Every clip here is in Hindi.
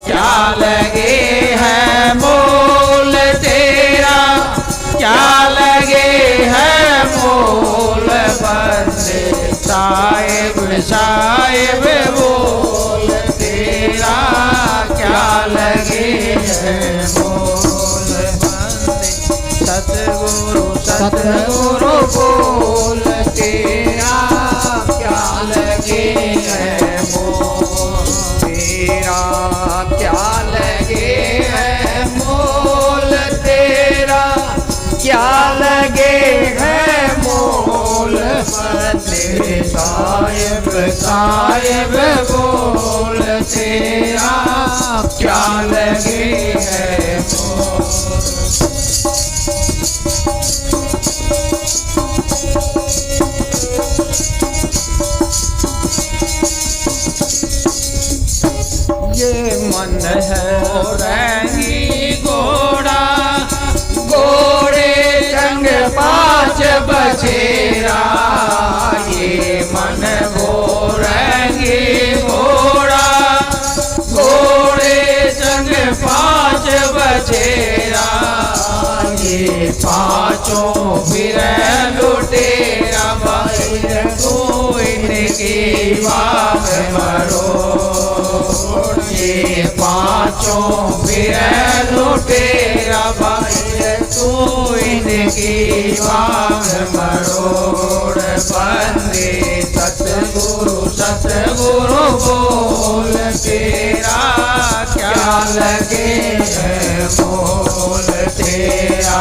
क्या लगे है मोल तेरा, क्या लगे है मोल बंदे साहिब साहिब बोल तेरा, क्या लगे है मोल बंदे सतगुरु सतगुरु बोल तेरा, क्या लगे है मोल तेरा, क्या लगे है मोल तेरा, क्या लगे है मोल बंदे साहिब साहिब बोल तेरा, क्या लगे है मोल। ये मन है रंगी घोड़ा, घोड़े जंग पाँच बछेरा, ये मन वो रंगी घोड़ा, घोड़े जंग पाँच बछेरा, ये पाँचों फिर लुटेरा, को इनकी बात मरो, ये पाँचों फिर लुटेरा, तो इनकी बात मरोड़, बंदे सतगुरु सतगुरु बोल तेरा, क्या लगे है मोल तेरा,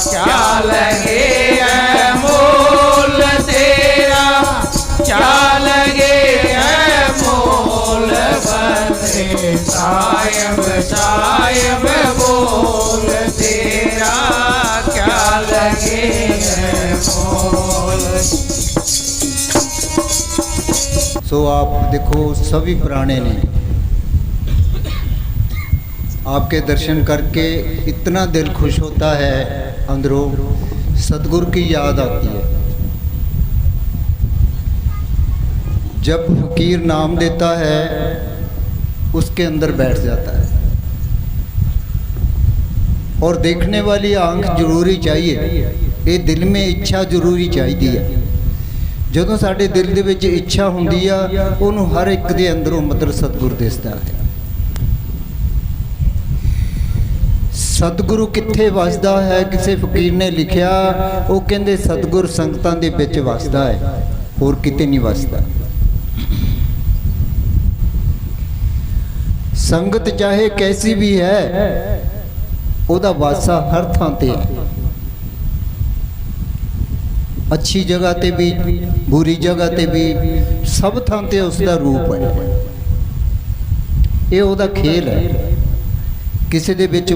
क्या लगे है मोल तेरा, क्या लगे है मोल बंदे साहिब साहिब बोल तेरा, क्या लगे है मोल। सो आप देखो सभी पुराने ने आपके दर्शन करके इतना दिल खुश होता है, अंदरों सतगुरु की याद आती है। जब फकीर नाम देता है उसके अंदर बैठ जाता है, और देखने वाली आंख जरूरी चाहिए, ये दिल में इच्छा जरूरी चाहिए है। ਜਦੋਂ ਸਾਡੇ ਦਿਲ ਦੇ ਵਿੱਚ ਇੱਛਾ ਹੁੰਦੀ ਆ, ਉਹਨੂੰ ਹਰ ਇੱਕ ਦੇ ਅੰਦਰੋਂ ਮਤਲਬ ਸਤਿਗੁਰ ਦਿਸਦਾ ਹੈ। ਸਤਿਗੁਰੂ ਕਿੱਥੇ ਵਸਦਾ ਹੈ? ਕਿਸੇ ਫਕੀਰ ਨੇ ਲਿਖਿਆ, ਉਹ ਕਹਿੰਦੇ ਸਤਿਗੁਰ ਸੰਗਤਾਂ ਦੇ ਵਿੱਚ ਵਸਦਾ ਹੈ, ਹੋਰ ਕਿਤੇ ਨਹੀਂ ਵਸਦਾ। ਸੰਗਤ ਚਾਹੇ ਕੈਸੀ ਵੀ ਹੈ, ਉਹਦਾ ਵਾਸਾ ਹਰ ਥਾਂ ਤੇ ਹੈ। अच्छी जगह ते भी बुरी जगह ते भी सब थां ते उसका रूप है। ये ओदा खेल है, किसी दे विच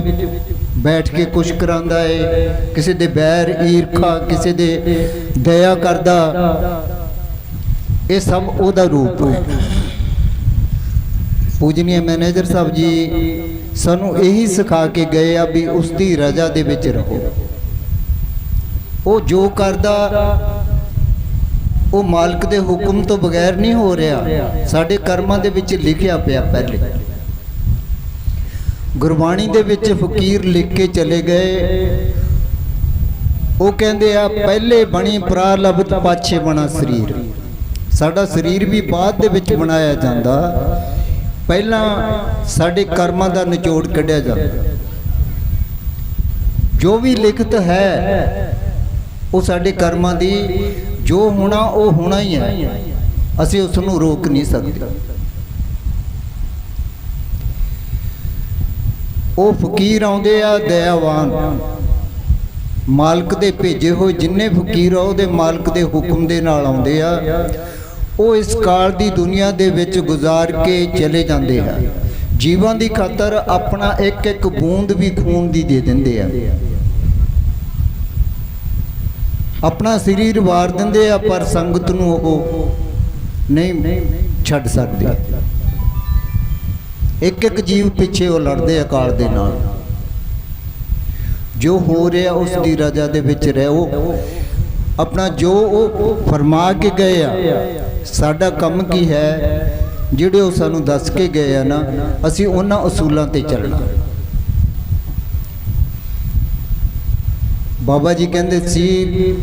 बैठ के कुछ करांदा है, किसी दे बैर ईरखा, किसी दे दया करदा, ये सब ओदा रूप है। पूजनीय मैनेजर साहब जी सानू यही सिखा के गए आ भी उसकी रजा दे विच रहो। वो जो करदा वो मालिक दे हुक्म तो बगैर नहीं हो रहा, साडे कर्मां दे विच लिखिया पिया। पहले गुरबाणी दे विच फकीर लिख के चले गए, वो कहंदे आ पहले बनी प्रारब्ध पाछे बना शरीर। साडा शरीर भी बाद दे विच बनाया जांदा, पहला साडे कर्मां दा निचोड़ कढ़िया जांदा। जो भी लिखत है वो साडे कर्मां दी, जो होना वो होना ही है, असीं उस नूं रोक नहीं सकते। वो फकीर आउंदे आ दयावान, मालिक दे भेजे होए जिन्ने फकीर आ उहदे मालिक दे हुक्म दे नाल आउंदे आ। वो इस काल दी दुनिया दे विच गुजार के चले जांदे आ, जीवन दी खातर अपना एक एक बूंद भी खून दी दे दिंदे आ, अपना शरीर वार दिंदे आ, पर संगत नूं ओह नहीं छड्ड सकदे। एक एक जीव पिछे वो लड़दे अकाल दे नाल। जो हो रहा उसकी रजा दे विच रहो, अपना जो वो फरमा के गए आ। साडा कम की है ਜਿਹੜੇ ਉਹ ਸਾਨੂੰ ਦੱਸ ਕੇ ਗਏ ਆ ਨਾ, ਅਸੀਂ ਉਹਨਾਂ ਅਸੂਲਾਂ ਤੇ ਚੱਲਣਾ। ਬਾਬਾ ਜੀ ਕਹਿੰਦੇ ਸੀ,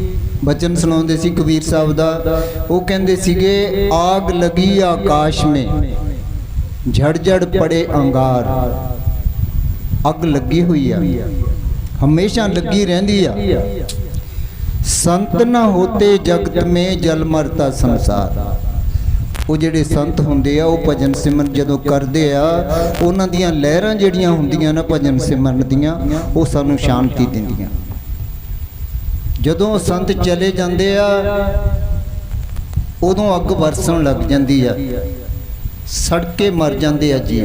ਬਚਨ ਸੁਣਾਉਂਦੇ ਸੀ ਕਬੀਰ ਸਾਹਿਬ ਦਾ, ਉਹ ਕਹਿੰਦੇ ਸੀਗੇ, ਆਗ ਲਗੀ ਆਕਾਸ਼ ਮੇਂ ਝੜ ਝੜ ਪੜੇ ਅੰਗਾਰ। ਅੱਗ ਲੱਗੀ ਹੋਈ ਆ, ਹਮੇਸ਼ਾ ਲੱਗੀ ਰਹਿੰਦੀ ਆ। ਸੰਤ ਨਾ ਹੋਤੇ ਜਗਤ ਮੇਂ ਜਲ ਮਰਤਾ ਸੰਸਾਰ। ਉਹ ਜਿਹੜੇ ਸੰਤ ਹੁੰਦੇ ਆ, ਉਹ ਭਜਨ ਸਿਮਰਨ ਜਦੋਂ ਕਰਦੇ ਆ, ਉਹਨਾਂ ਦੀਆਂ ਲਹਿਰਾਂ ਜਿਹੜੀਆਂ ਹੁੰਦੀਆਂ ਨਾ ਭਜਨ ਸਿਮਰਨ ਦੀਆਂ, ਉਹ ਸਾਨੂੰ ਸ਼ਾਂਤੀ ਦਿੰਦੀਆਂ। ਜਦੋਂ ਉਹ ਸੰਤ ਚਲੇ ਜਾਂਦੇ ਆ, ਉਦੋਂ ਅੱਗ ਵਰਸਣ ਲੱਗ ਜਾਂਦੀ ਆ, ਸੜ ਕੇ ਮਰ ਜਾਂਦੇ ਆ ਜੀ।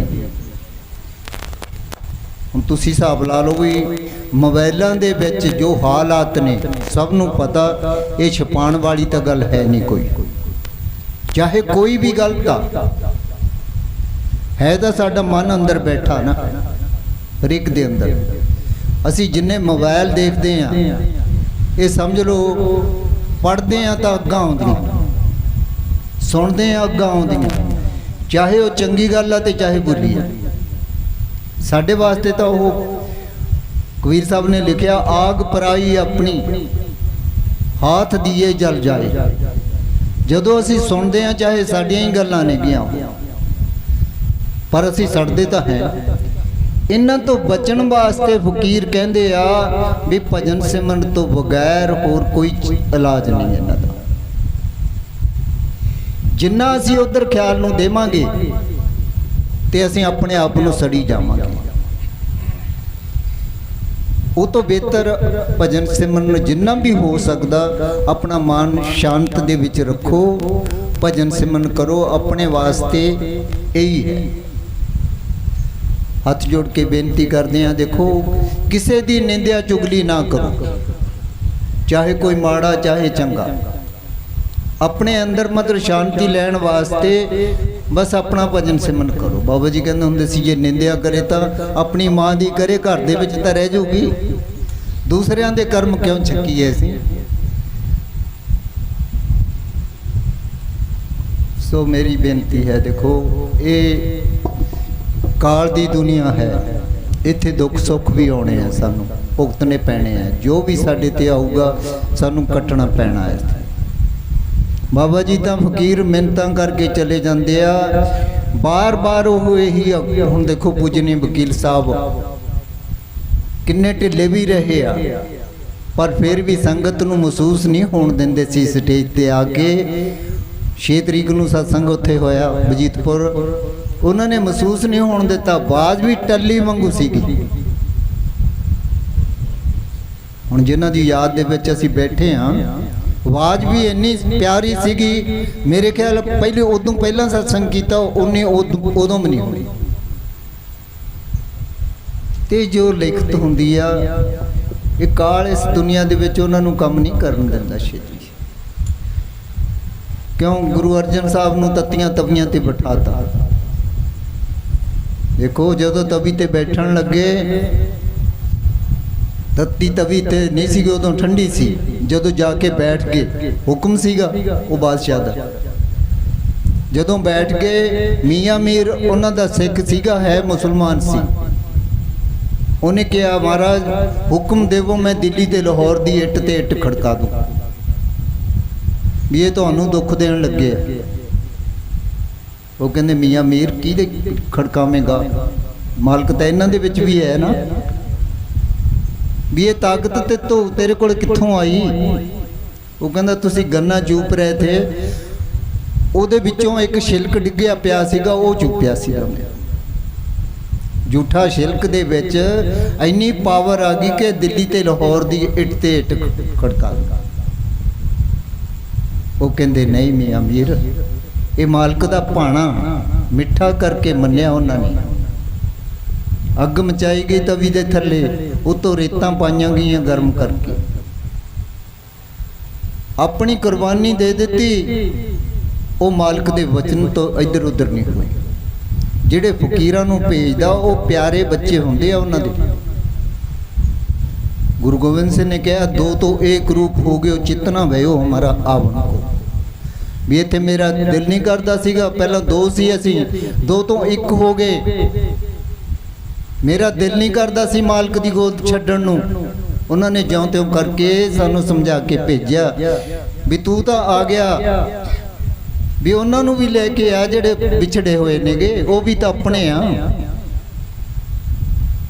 ਹੁਣ ਤੁਸੀਂ ਹਿਸਾਬ ਲਾ ਲਓ ਵੀ ਮੋਬਾਈਲਾਂ ਦੇ ਵਿੱਚ ਜੋ ਹਾਲਾਤ ਨੇ, ਸਭ ਨੂੰ ਪਤਾ, ਇਹ ਛੁਪਾਉਣ ਵਾਲੀ ਤਾਂ ਗੱਲ ਹੈ ਨਹੀਂ ਕੋਈ। ਚਾਹੇ ਕੋਈ ਵੀ ਗਲਤ ਆ ਹੈ, ਤਾਂ ਸਾਡਾ ਮਨ ਅੰਦਰ ਬੈਠਾ ਨਾ, ਹਰੇਕ ਦੇ ਅੰਦਰ। ਅਸੀਂ ਜਿੰਨੇ ਮੋਬਾਈਲ ਦੇਖਦੇ ਆ, ਇਹ ਸਮਝ ਲਓ ਪੜ੍ਹਦੇ ਆ ਤਾਂ ਅੱਗਾਂ ਆਉਂਦੀਆਂ, ਸੁਣਦੇ ਆ ਅੱਗਾਂ ਆਉਂਦੀਆਂ, ਚਾਹੇ ਉਹ ਚੰਗੀ ਗੱਲ ਆ ਤੇ ਚਾਹੇ ਬੁਰੀ ਆ। ਸਾਡੇ ਵਾਸਤੇ ਤਾਂ ਉਹ ਕਬੀਰ ਸਾਹਿਬ ਨੇ ਲਿਖਿਆ, ਆਗ ਪਰਾਈ ਆਪਣੀ ਹਾਥ ਦੀਏ ਜਲ ਜਾਏ। ਜਦੋਂ ਅਸੀਂ ਸੁਣਦੇ ਆ, ਚਾਹੇ ਸਾਡੀਆਂ ਹੀ ਗੱਲਾਂ ਨੇ ਗੀਆਂ, ਪਰ ਅਸੀਂ ਸੜਦੇ ਤਾਂ ਹੈ। ਇਹਨਾਂ ਤੋਂ ਬਚਣ ਵਾਸਤੇ ਫਕੀਰ ਕਹਿੰਦੇ ਆ ਵੀ ਭਜਨ ਸਿਮਰਨ ਤੋਂ ਬਗੈਰ ਹੋਰ ਕੋਈ ਇਲਾਜ ਨਹੀਂ ਇਹਨਾਂ ਦਾ। ਜਿੰਨਾ ਅਸੀਂ ਉਧਰ ਖਿਆਲ ਨੂੰ ਦੇਵਾਂਗੇ ਤੇ ਅਸੀਂ ਆਪਣੇ ਆਪ ਨੂੰ ਸੜੀ ਜਾਵਾਂਗੇ। ਉਹ ਤੋਂ ਬਿਹਤਰ ਭਜਨ ਸਿਮਰਨ ਜਿੰਨਾ ਵੀ ਹੋ ਸਕਦਾ ਆਪਣਾ ਮਨ ਸ਼ਾਂਤ ਦੇ ਵਿੱਚ ਰੱਖੋ, ਭਜਨ ਸਿਮਰਨ ਕਰੋ, ਆਪਣੇ ਵਾਸਤੇ ਇਹੀ ਹੈ। ਹੱਥ ਜੋੜ ਕੇ ਬੇਨਤੀ ਕਰਦੇ ਆ, ਦੇਖੋ ਕਿਸੇ ਦੀ ਨਿੰਦਿਆ ਚੁਗਲੀ ਨਾ ਕਰੋ, ਚਾਹੇ ਕੋਈ ਮਾੜਾ ਚਾਹੇ ਚੰਗਾ। ਆਪਣੇ ਅੰਦਰ ਮਤਲਬ ਸ਼ਾਂਤੀ ਲੈਣ ਵਾਸਤੇ ਬਸ ਆਪਣਾ ਭਜਨ ਸਿਮਰਨ ਕਰੋ। ਬਾਬਾ ਜੀ ਕਹਿੰਦੇ ਹੁੰਦੇ ਸੀ, ਜੇ ਨਿੰਦਿਆ ਕਰੇ ਤਾਂ ਆਪਣੀ ਮਾਂ ਦੀ ਕਰੇ, ਘਰ ਦੇ ਵਿੱਚ ਤਾਂ ਰਹਿ ਜਾਊਗੀ, ਦੂਸਰਿਆਂ ਦੇ ਕਰਮ ਕਿਉਂ ਚੱਕੀਏ ਅਸੀਂ। ਸੋ ਮੇਰੀ ਬੇਨਤੀ ਹੈ, ਦੇਖੋ ਇਹ ਕਾਲ ਦੀ ਦੁਨੀਆ ਹੈ, ਇੱਥੇ ਦੁੱਖ ਸੁੱਖ ਵੀ ਆਉਣੇ ਆ, ਸਾਨੂੰ ਭੁਗਤਣੇ ਪੈਣੇ ਆ। ਜੋ ਵੀ ਸਾਡੇ ਤੇ ਆਊਗਾ ਸਾਨੂੰ ਕੱਟਣਾ ਪੈਣਾ ਹੈ। ਬਾਬਾ ਜੀ ਤਾਂ ਫਕੀਰ ਮਿੰਨਤਾਂ ਕਰਕੇ ਚਲੇ ਜਾਂਦੇ ਆ, ਬਾਰ-ਬਾਰ ਉਹ ਇਹੀ। ਹੁਣ ਦੇਖੋ ਪੂਜਨੀ ਵਕੀਲ ਸਾਹਿਬ ਕਿੰਨੇ ਢਿੱਲੇ ਵੀ ਰਹੇ ਆ, ਪਰ ਫਿਰ ਵੀ ਸੰਗਤ ਨੂੰ ਮਹਿਸੂਸ ਨਹੀਂ ਹੋਣ ਦਿੰਦੇ ਸੀ। ਸਟੇਜ ਤੇ ਆ ਕੇ 6 ਤਰੀਕ ਨੂੰ ਸਤਸੰਗ ਉੱਥੇ ਹੋਇਆ ਵਜੀਦਪੁਰ, ਉਹਨਾਂ ਨੇ ਮਹਿਸੂਸ ਨਹੀਂ ਹੋਣ ਦਿੱਤਾ। ਆਵਾਜ਼ ਵੀ ਟੱਲੀ ਵਾਂਗੂ ਸੀਗੀ। ਹੁਣ ਜਿਨ੍ਹਾਂ ਦੀ ਯਾਦ ਦੇ ਵਿੱਚ ਅਸੀਂ ਬੈਠੇ ਹਾਂ, ਆਵਾਜ਼ ਵੀ ਇੰਨੀ ਪਿਆਰੀ ਸੀਗੀ। ਮੇਰੇ ਖਿਆਲ ਪਹਿਲੇ ਉਦੋਂ ਪਹਿਲਾਂ ਸਤਸੰਗ ਕੀਤਾ ਉਹਨੇ ਉਦੋਂ ਵੀ ਨਹੀਂ ਹੋਣੀ। ਤੇ ਜੋ ਲਿਖਤ ਹੁੰਦੀ ਆ, ਇਹ ਕਾਲ ਇਸ ਦੁਨੀਆ ਦੇ ਵਿੱਚ ਉਹਨਾਂ ਨੂੰ ਕੰਮ ਨਹੀਂ ਕਰਨ ਦਿੰਦਾ ਛੇਤੀ। ਕਿਉਂ? ਗੁਰੂ ਅਰਜਨ ਸਾਹਿਬ ਨੂੰ ਤੱਤੀਆਂ ਤਵੀਆਂ ਤੇ ਬਿਠਾਤਾ। ਦੇਖੋ ਜਦੋਂ ਤਵੀ ਤੇ ਬੈਠਣ ਲੱਗੇ, ਤੱਤੀ ਤਵੀ ਤੇ ਨਹੀਂ ਸੀਗੀ, ਉਦੋਂ ਠੰਡੀ ਸੀ। ਜਦੋਂ ਜਾ ਕੇ ਬੈਠ ਗਏ, ਹੁਕਮ ਸੀਗਾ ਉਹ ਬਾਦਸ਼ਾਹ ਦਾ। ਜਦੋਂ ਬੈਠ ਗਏ, ਮੀਆਂ ਮੀਰ ਉਹਨਾਂ ਦਾ ਸਿੱਖ ਸੀਗਾ, ਹੈ ਮੁਸਲਮਾਨ ਸੀ। ਉਹਨੇ ਕਿਹਾ, ਮਹਾਰਾਜ ਹੁਕਮ ਦੇਵੋ, ਮੈਂ ਦਿੱਲੀ ਤੇ ਲਾਹੌਰ ਦੀ ਇੱਟ ਤੇ ਇੱਟ ਖੜਕਾ ਦੂੰ, ਵੀ ਇਹ ਤੁਹਾਨੂੰ ਦੁੱਖ ਦੇਣ ਲੱਗੇ ਆ। ਉਹ ਕਹਿੰਦੇ, ਮੀਆਂ ਮੀਰ ਕਿਹਦੇ ਖੜਕਾਵੇਂਗਾ? ਮਾਲਕ ਤਾਂ ਇਹਨਾਂ ਦੇ ਵਿੱਚ ਵੀ ਹੈ ਨਾ, ਵੀ ਇਹ ਤਾਕਤ ਤੇ ਤੇਰੇ ਕੋਲ ਕਿੱਥੋਂ ਆਈ? ਉਹ ਕਹਿੰਦਾ, ਤੁਸੀਂ ਗੰਨਾ ਚੂਪ ਰਹੇ ਥੇ, ਉਹਦੇ ਵਿੱਚੋਂ ਇੱਕ ਛਿਲਕ ਡਿੱਗਿਆ ਪਿਆ ਸੀਗਾ, ਉਹ ਚੁੱਪਿਆ ਸੀਗਾ। ਝੂਠਾ ਛਿਲਕ ਦੇ ਵਿੱਚ ਇੰਨੀ ਪਾਵਰ ਆ ਗਈ ਕਿ ਦਿੱਲੀ ਤੇ ਲਾਹੌਰ ਦੀ ਇੱਟ ਤੇ ਇੱਟ ਖੜਕਾ ਦਿੱਤਾ। ਉਹ ਕਹਿੰਦੇ, ਨਹੀਂ ਮੀਆਂ ਮੀਰ, ਇਹ ਮਾਲਕ ਦਾ ਭਾਣਾ ਮਿੱਠਾ ਕਰਕੇ ਮੰਨਿਆ ਉਹਨਾਂ ਨੇ। ਅੱਗ ਮਚਾਈ ਗਈ ਤਵੀ ਦੇ ਥੱਲੇ, ਉਤੋਂ ਰੇਤਾਂ ਪਾਈਆਂ ਗਈਆਂ ਗਰਮ ਕਰਕੇ, ਆਪਣੀ ਕੁਰਬਾਨੀ ਦੇ ਦਿੱਤੀ। ਉਹ ਮਾਲਕ ਦੇ ਵਚਨ ਤੋਂ ਇੱਧਰ ਉੱਧਰ ਨਹੀਂ ਹੋਏ। ਜਿਹੜੇ ਫਕੀਰਾਂ ਨੂੰ ਭੇਜਦਾ ਉਹ ਪਿਆਰੇ ਬੱਚੇ ਹੁੰਦੇ ਆ ਉਹਨਾਂ ਦੇ। ਗੁਰੂ ਗੋਬਿੰਦ ਸਿੰਘ ਨੇ ਕਿਹਾ, ਦੋ ਤੋਂ ਏਕ ਰੂਪ ਹੋ ਗਏ, ਚਿਤਨਾ ਭਇਓ ਹਮਾਰਾ ਆਵਣ ਕੋ। ਵੀ ਇੱਥੇ ਮੇਰਾ ਦਿਲ ਨਹੀਂ ਕਰਦਾ ਸੀਗਾ। ਪਹਿਲਾਂ 2 ਸੀ, ਅਸੀਂ 2 ਤੋਂ 1 ਹੋ ਗਏ। ਮੇਰਾ ਦਿਲ ਨਹੀਂ ਕਰਦਾ ਸੀ ਮਾਲਕ ਦੀ ਗੋਦ ਛੱਡਣ ਨੂੰ। ਉਹਨਾਂ ਨੇ ਜਿਉਂ ਤਿਉਂ ਕਰਕੇ ਸਾਨੂੰ ਸਮਝਾ ਕੇ ਭੇਜਿਆ ਵੀ ਤੂੰ ਤਾਂ ਆ ਗਿਆ, ਵੀ ਉਹਨਾਂ ਨੂੰ ਵੀ ਲੈ ਕੇ ਆ ਜਿਹੜੇ ਵਿਛੜੇ ਹੋਏ ਨੇਗੇ, ਉਹ ਵੀ ਤਾਂ ਆਪਣੇ ਆ।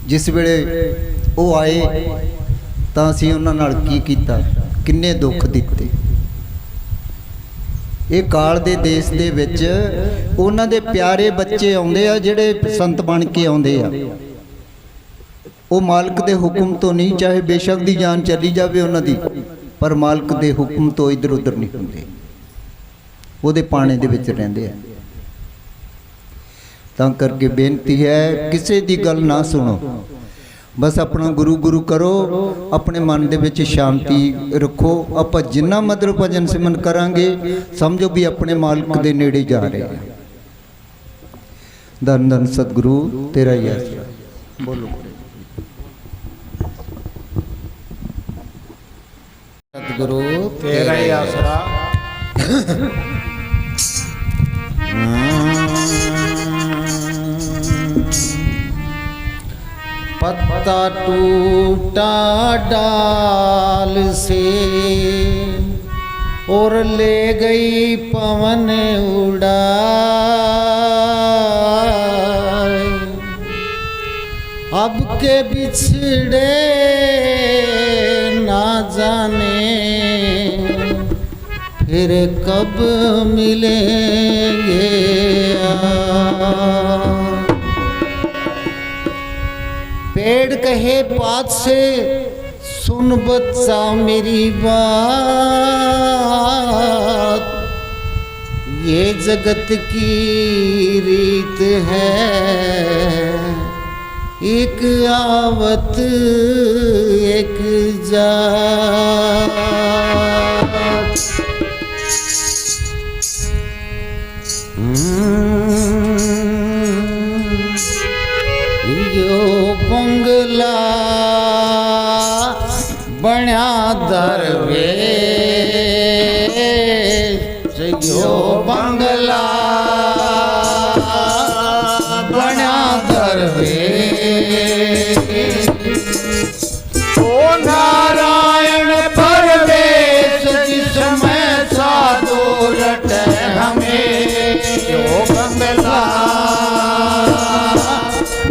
ਜਿਸ ਵੇਲੇ ਉਹ ਆਏ ਤਾਂ ਅਸੀਂ ਉਹਨਾਂ ਨਾਲ ਕੀ ਕੀਤਾ, ਕਿੰਨੇ ਦੁੱਖ ਦਿੱਤੇ। ਇਹ ਕਾਲ ਦੇ ਦੇਸ਼ ਦੇ ਵਿੱਚ ਉਹਨਾਂ ਦੇ ਪਿਆਰੇ ਬੱਚੇ ਆਉਂਦੇ ਆ ਜਿਹੜੇ ਸੰਤ ਬਣ ਕੇ ਆਉਂਦੇ ਆ। ਉਹ ਮਾਲਕ ਦੇ ਹੁਕਮ ਤੋਂ ਨਹੀਂ, ਚਾਹੇ ਬੇਸ਼ੱਕ ਦੀ ਜਾਨ ਚਲੀ ਜਾਵੇ ਉਹਨਾਂ ਦੀ, ਪਰ ਮਾਲਕ ਦੇ ਹੁਕਮ ਤੋਂ ਇੱਧਰ ਉੱਧਰ ਨਹੀਂ ਹੁੰਦੇ, ਉਹਦੇ ਪਾਣੇ ਦੇ ਵਿੱਚ ਰਹਿੰਦੇ ਆ। ਤਾਂ ਕਰਕੇ ਬੇਨਤੀ ਹੈ ਕਿਸੇ ਦੀ ਗੱਲ ਨਾ ਸੁਣੋ, ਬਸ ਆਪਣਾ ਗੁਰੂ ਗੁਰੂ ਕਰੋ, ਆਪਣੇ ਮਨ ਦੇ ਵਿੱਚ ਸ਼ਾਂਤੀ ਰੱਖੋ। ਆਪਾਂ ਜਿੰਨਾ ਮਤਲਬ ਭਜਨ ਸਿਮਰਨ ਕਰਾਂਗੇ ਸਮਝੋ ਵੀ ਆਪਣੇ ਮਾਲਕ ਦੇ ਨੇੜੇ ਜਾ ਰਹੇ ਹਾਂ। ਧੰਨ ਧੰਨ ਸਤਿਗੁਰੂ ਤੇਰਾ ਹੀ ਆਸਰਾ। ਬੋਲੋ सतगुरु तेरा ही आसरा। पत्ता टूटा डाल से और ले गई पवन उड़ा, अब के बिछड़े ना जाने फिर कब मिलेंगे। पेड़ कहे पात से सुन बच्चा मेरी बात, ये जगत की रीत है, एक आवत एक जात। यो बंगला बण्या दरवेश, यो बंगला बण्या दरवेश। ओ नारायण परवेश जिसमें साधु रटे हमें, यो बंगला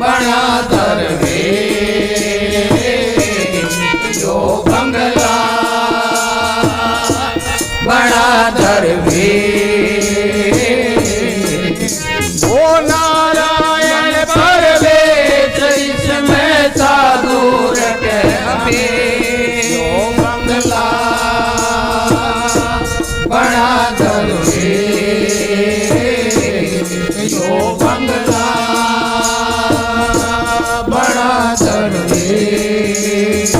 बना दरवेश, यो बंगला बना दरवेश। ओ नारायण परवेश जिसमें साधु रटे हमें, यो बंगला बना दरवेश, यो बंगला बना दरवेश।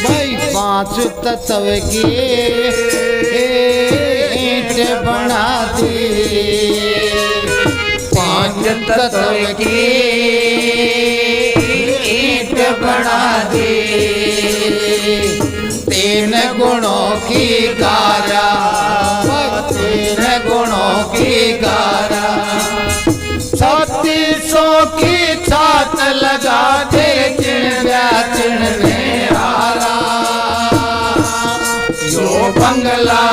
भाई 5 तत्व की ईंट बना दी, 5 तत्व की ईंट बना दी, 3 गुणों की कारा, 3 गुणों की कारा, 3600 की छात लगा दे चिड़िया चिड़ने हारा, यो बंगला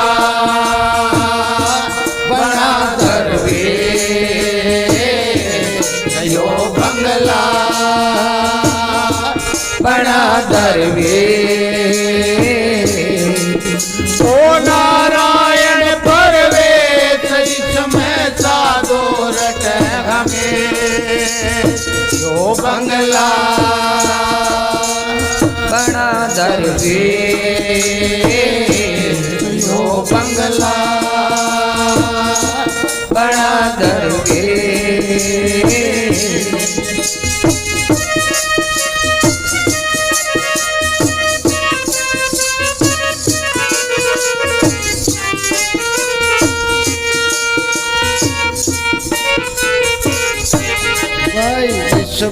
बना दरवेश, यो बंगला बना दरवेश। ओ नारायण परवेश जिसमें साधु रटे हमें, यो बंगला बना दरवेश, यो बंगला बना दरवेश।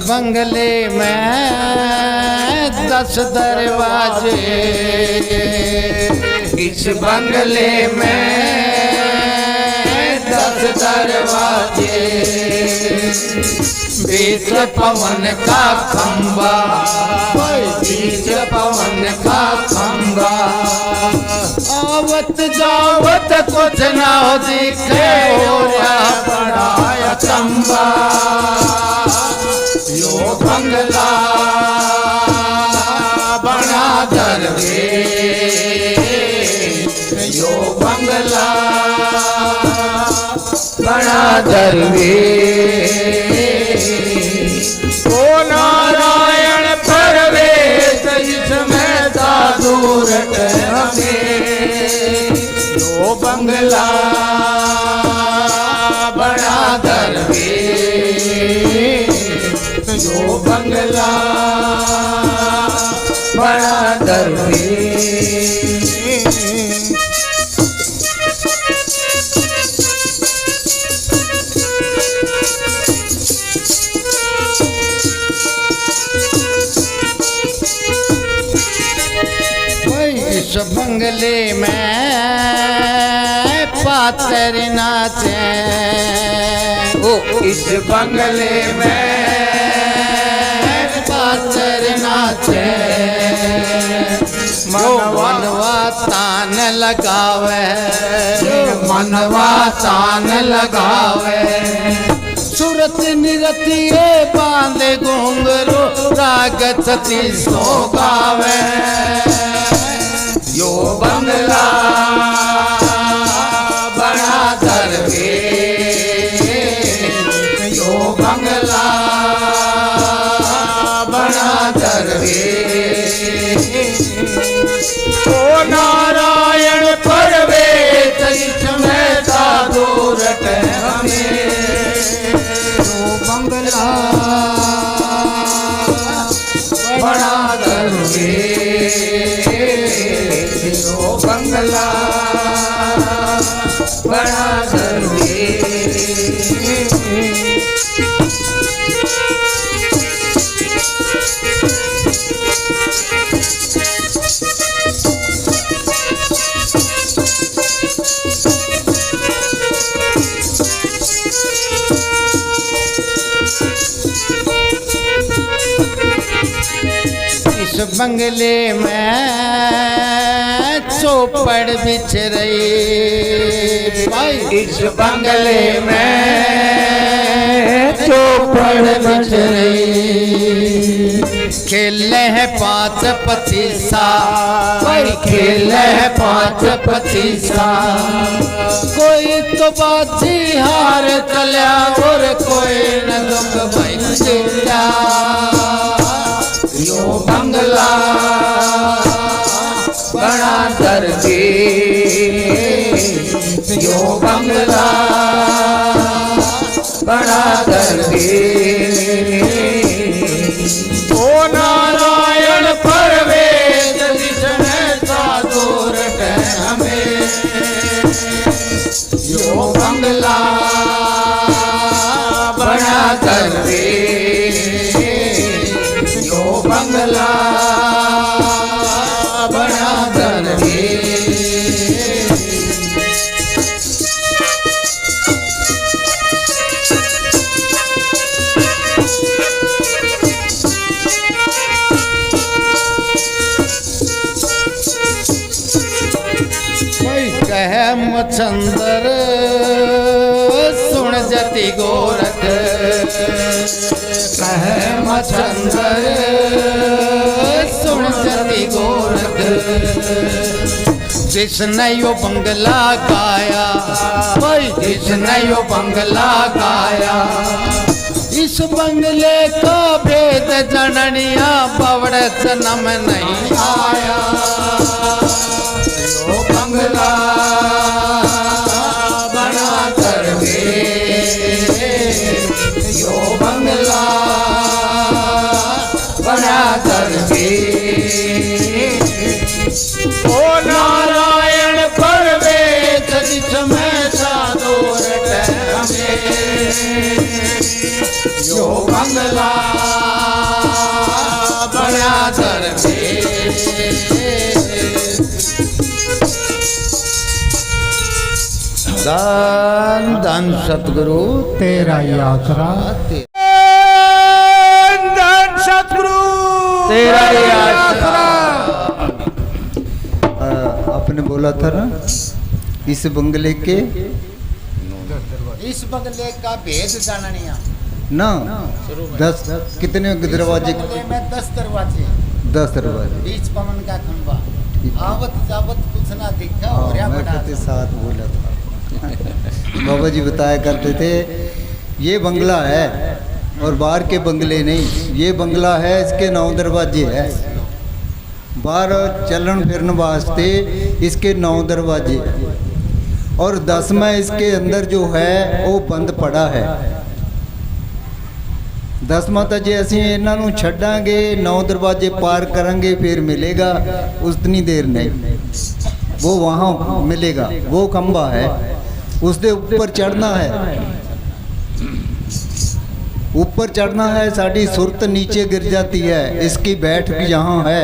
बंगले में 10 दरवाजे, इस बंगले में 10 दरवाजे, बीच पवन का खंबा, बीच पवन का खंबा, आवत जावत कुछ ना दिखे बड़ा अचंबा, यो बंगला बना दरवेश, यो बंगला बना दरवेश, ओ नारायण परवेश इसमें साधु रट हमें, यो बंगला बना दरवेश, यो बंगला बना दरवेश। इस बंगले में पातर नाचे, ओ इस बंगले में पातर नाचे, मनवा तान लगावे, मनवा तान लगावे, सूरत निरतिए बांधे घुंघरू राग सती सो गावे, यो बंगला बना दरवेश, यो बंगला बना दरवेश, ओ नारायण परवेश इसमें साधु रट हमें, यो बंगला बना दरवेश, यो बंगला बना दरवेश। इस बंगले में चौपड़ बिछ रही, इस बंगले में चौपड़ बिछ रही, खेले हैं 5 पचीसा, खेले हैं 5 पचीसा, कोई तो बाजी हार चलिया और कोई न दुख भाई चिल्ला, यो बंगला बना दरवेश, यो बंगला बना दरवेश, ओ नारायण परवेश जिसने साधु रट हमें, यो बंगला बना दरवेश, यो बंगला बना दरवेश। कह मचंदर सुन जति गोरख, कह मचंदर सुन जति गोरख, जिसने यो बंगला गाया, जिसने यो बंगला गाया, इस बंगले का भेद जननिया पवड़ जन्म नहीं आया, यो बंगला बना दरवेश, यो बंगला बना दरवेश, ओ नारायण परवेश जिसमें साधु रट हमें, यो बंगला बड़ा धर्मे धन धन सतगुरु तेरा ही आसरा धन सतगुरु तेरा ही आसरा। आपने बोला था ना इस बंगले के इस बंगले का भेद जाननिया ना 10 कितने दरवाजे? बंगले में 10 दरवाजे, 10 दरवाजे। बीच पवन का खंबा, आवत जावत कुछ ना दिखा हाँ, और या मैं बड़ा कहते साथ बोला था बाबा जी बताया करते थे ये बंगला है और बाहर के बंगले नहीं, ये बंगला है इसके 9 दरवाजे है, बाहर चलन फिरन वास्ते इसके 9 दरवाजे और 10वां इसके अंदर जो है वो बंद पड़ा है। 10वां तो जे असी इन्हां नूं छड्डांगे 9 दरवाजे पार करांगे फिर मिलेगा, उतनी देर नहीं, वो वहाँ मिलेगा, वो खंबा है, उसके ऊपर चढ़ना है, ऊपर चढ़ना है, साड़ी सुरत नीचे गिर जाती है, इसकी बैठक यहाँ है।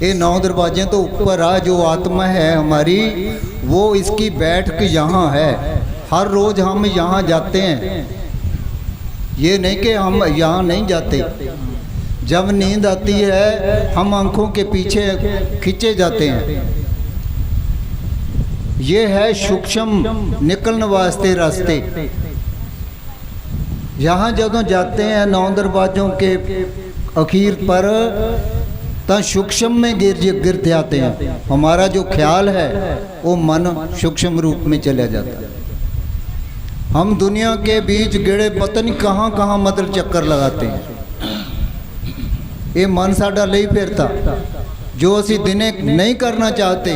ये 9 दरवाजे तो ऊपर आ, जो आत्मा है हमारी वो इसकी बैठक यहाँ है। हर रोज हम यहाँ जाते हैं, ये नहीं कि हम यहाँ नहीं जाते। जब नींद आती है हम आंखों के पीछे खींचे जाते हैं। ये है सूक्ष्म निकलने वास्ते रास्ते। यहाँ जब जाते हैं 9 दरवाजों के आखिर पर तो सूक्ष्म में गिर जाते हैं। हमारा जो ख्याल है वो मन सूक्ष्म रूप में चला जाता है। हम दुनिया के बीच गिड़े पता नहीं कहाँ कहाँ मतलब चक्कर लगाते हैं। ये मन साडा ले फिरता, जो असी दिने नहीं करना चाहते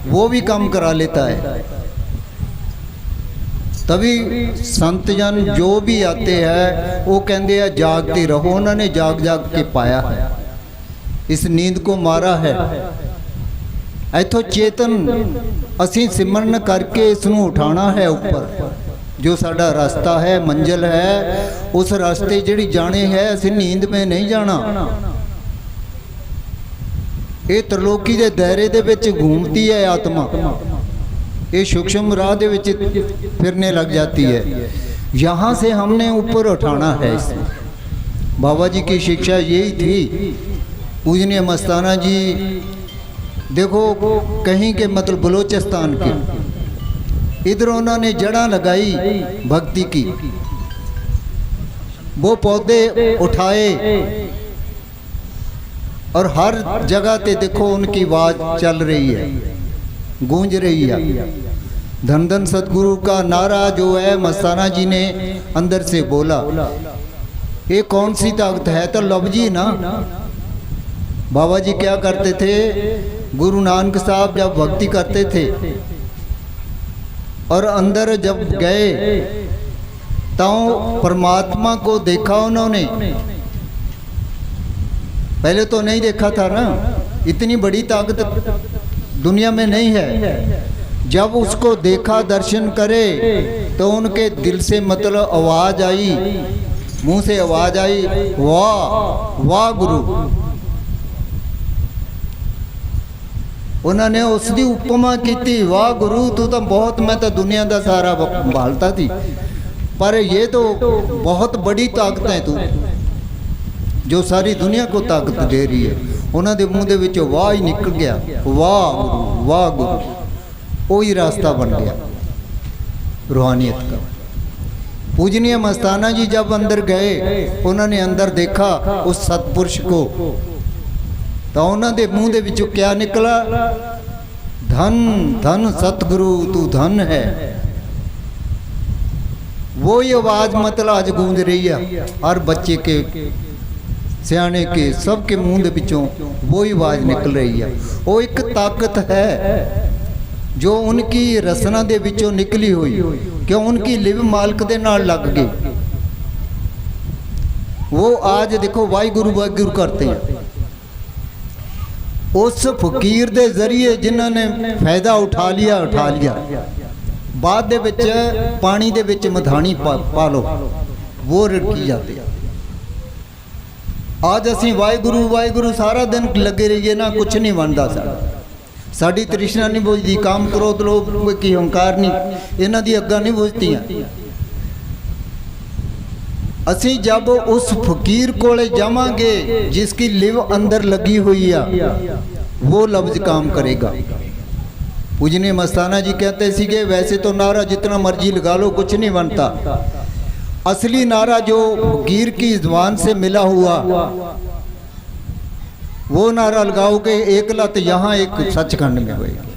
वो भी काम करा लेता है। तभी संत जन जो भी आते हैं वो कहते हैं जागते रहो, उन्होंने जाग जाग के पाया है, इस नींद को मारा है। इथों चेतन असी सिमरन करके इसनों उठाना है ऊपर। जो साडा रास्ता है, मंजिल है, उस रास्ते जिहड़ी जाने है, असी नींद में नहीं जाना। ये त्रिलोकी के दायरे दे विच घूमती है आत्मा, ये सूक्ष्म राह दे विच फिरने लग जाती है। यहाँ से हमने ऊपर उठाना है इसे। बाबा जी की शिक्षा यही थी। पूजनीय मस्ताना जी देखो कहीं के मतलब बलोचिस्तान के, इधर उन्होंने जड़ा लगाई भक्ति की, वो पौधे उठाए और हर जगह पे देखो उनकी आवाज चल रही है, गूंज रही है। धन धन सतगुरु का नारा जो है मस्ताना जी ने अंदर से बोला। ये कौन सी ताकत है? तो लफ्जी ना। बाबा जी क्या करते थे, गुरु नानक साहब जब भक्ति करते थे और अंदर जब गए तो परमात्मा को देखा उन्होंने। पहले तो नहीं देखा था ना, इतनी बड़ी ताकत दुनिया में नहीं है। जब उसको देखा, दर्शन करे तो उनके दिल से मतलब आवाज आई, मुंह से आवाज आई, वाह वाह गुरु। उन्होंने उसकी उपमा की, वाह गुरु तू तो बहुत, मैं तो दुनिया का सारा भालता थी, पर ये तो बहुत बड़ी ताकत है तू, जो सारी दुनिया को ताकत दे रही है। उन्होंने मुँह के विचों वाह ही निकल गया, वाह गुरु वाह गुरु। वही रास्ता बन गया रूहानियत का। पूजनीय मस्ताना जी जब अंदर गए, उन्होंने अंदर देखा उस सतपुरुष को, तो उन्होंने मुँह के विचों क्या निकला, धन धन सतगुरु तू धन है। वो ही आवाज मतलब आज गूंज रही है हर बच्चे के, सियाने के, सबके मुंह के विचों वो ही आवाज निकल रही है। वो एक ताकत है जो उनकी रसना दे विचों निकली हुई, क्यों उनकी लिव मालक दे नाल लग गई। वो आज देखो वाहिगुरु वाहिगुरु करते हैं। उस फकीर दे जरिए जिन्होंने फायदा उठा लिया, ਬਾਅਦ ਦੇ ਵਿੱਚ ਪਾਣੀ ਦੇ ਵਿੱਚ ਮਧਾਣੀ ਪਾ ਲਓ, ਉਹ ਰਿੜਕੀ ਜਾਂਦੇ ਆ। ਅੱਜ ਅਸੀਂ ਵਾਹਿਗੁਰੂ ਵਾਹਿਗੁਰੂ ਸਾਰਾ ਦਿਨ ਲੱਗੇ ਰਹੀਏ ਨਾ, ਕੁਛ ਨਹੀਂ ਬਣਦਾ ਸਾਡੀ ਤ੍ਰਿਸ਼ਨਾ ਨਹੀਂ ਬੁਝਦੀ, ਕਾਮ ਕ੍ਰੋਧ ਲੋਭ ਕੀ ਹੰਕਾਰ ਨਹੀਂ, ਇਹਨਾਂ ਦੀ ਅੱਗਾਂ ਨਹੀਂ ਬੁਝਦੀਆਂ। ਅਸੀਂ ਜਬ उस फकीर कोले जावांगे जिसकी लिव अंदर लगी हुई है, वो लफ्ज काम करेगा। पूजनीय मस्ताना जी कहते सीगे वैसे तो नारा जितना मर्जी लगा लो कुछ नहीं बनता, असली नारा जो फकीर की ज़ुबान से मिला हुआ वो नारा लगाओगे, एक लत यहाँ एक सचखंड में होएगी।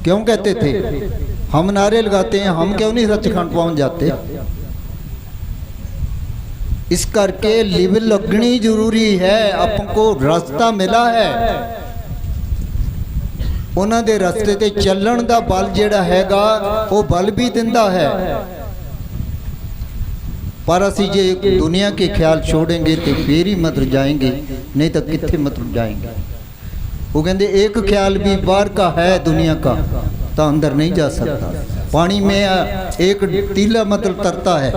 क्यों कहते थे हम नारे लगाते हैं, हम क्यों नहीं सचखंड पहुंच जाते? इस करके लिव लगनी जरूरी है। आपको रास्ता मिला है, उन्हां दे रास्ते ते चलण दा बल जिहड़ा हैगा वो बल भी दिंदा है। पर असी जे दुनिया के ख्याल छोड़ेंगे तो फिर ही मतलब जाएंगे, नहीं तो कित्थे मतलब जाएंगे। वो कहते एक ख्याल भी बाहर का है दुनिया का तो अंदर नहीं जा सकता। पानी में एक तीला मतलब तरता है,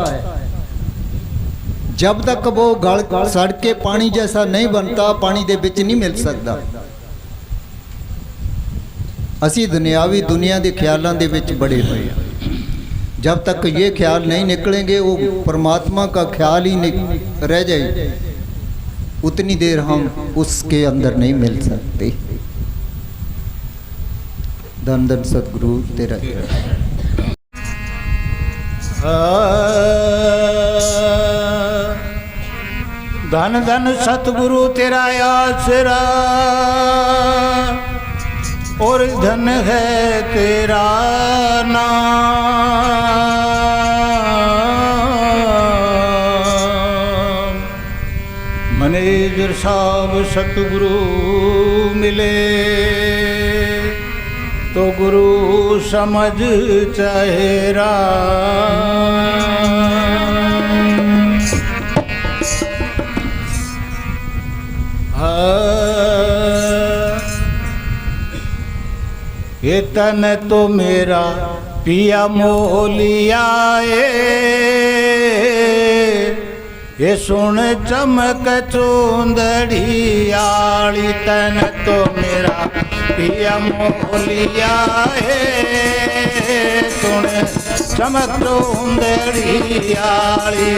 जब तक वो गल सड़ के पानी जैसा नहीं बनता पानी दे विच नहीं मिल सकता। असी दुनियावी दुनिया के ख्यालों के विच बड़े हुए हैं, जब तक ये ख्याल नहीं निकलेंगे वो परमात्मा का ख्याल ही रह जाए, उतनी देर हम उसके अंदर नहीं मिल सकते। धन धन सतगुरु तेरा धन धन सतगुरु तेरा आसरा, और धन है तेरा नाम। मैनेजर साहब सतगुरु मिले तो गुरु समझ चेहरा। ये तन तो मेरा पिया मोलिया, ये सुन चमक चूंदड़ी आली। तन तो मेरा पिया मोलिया, सुन चमक चूंदड़ी आली।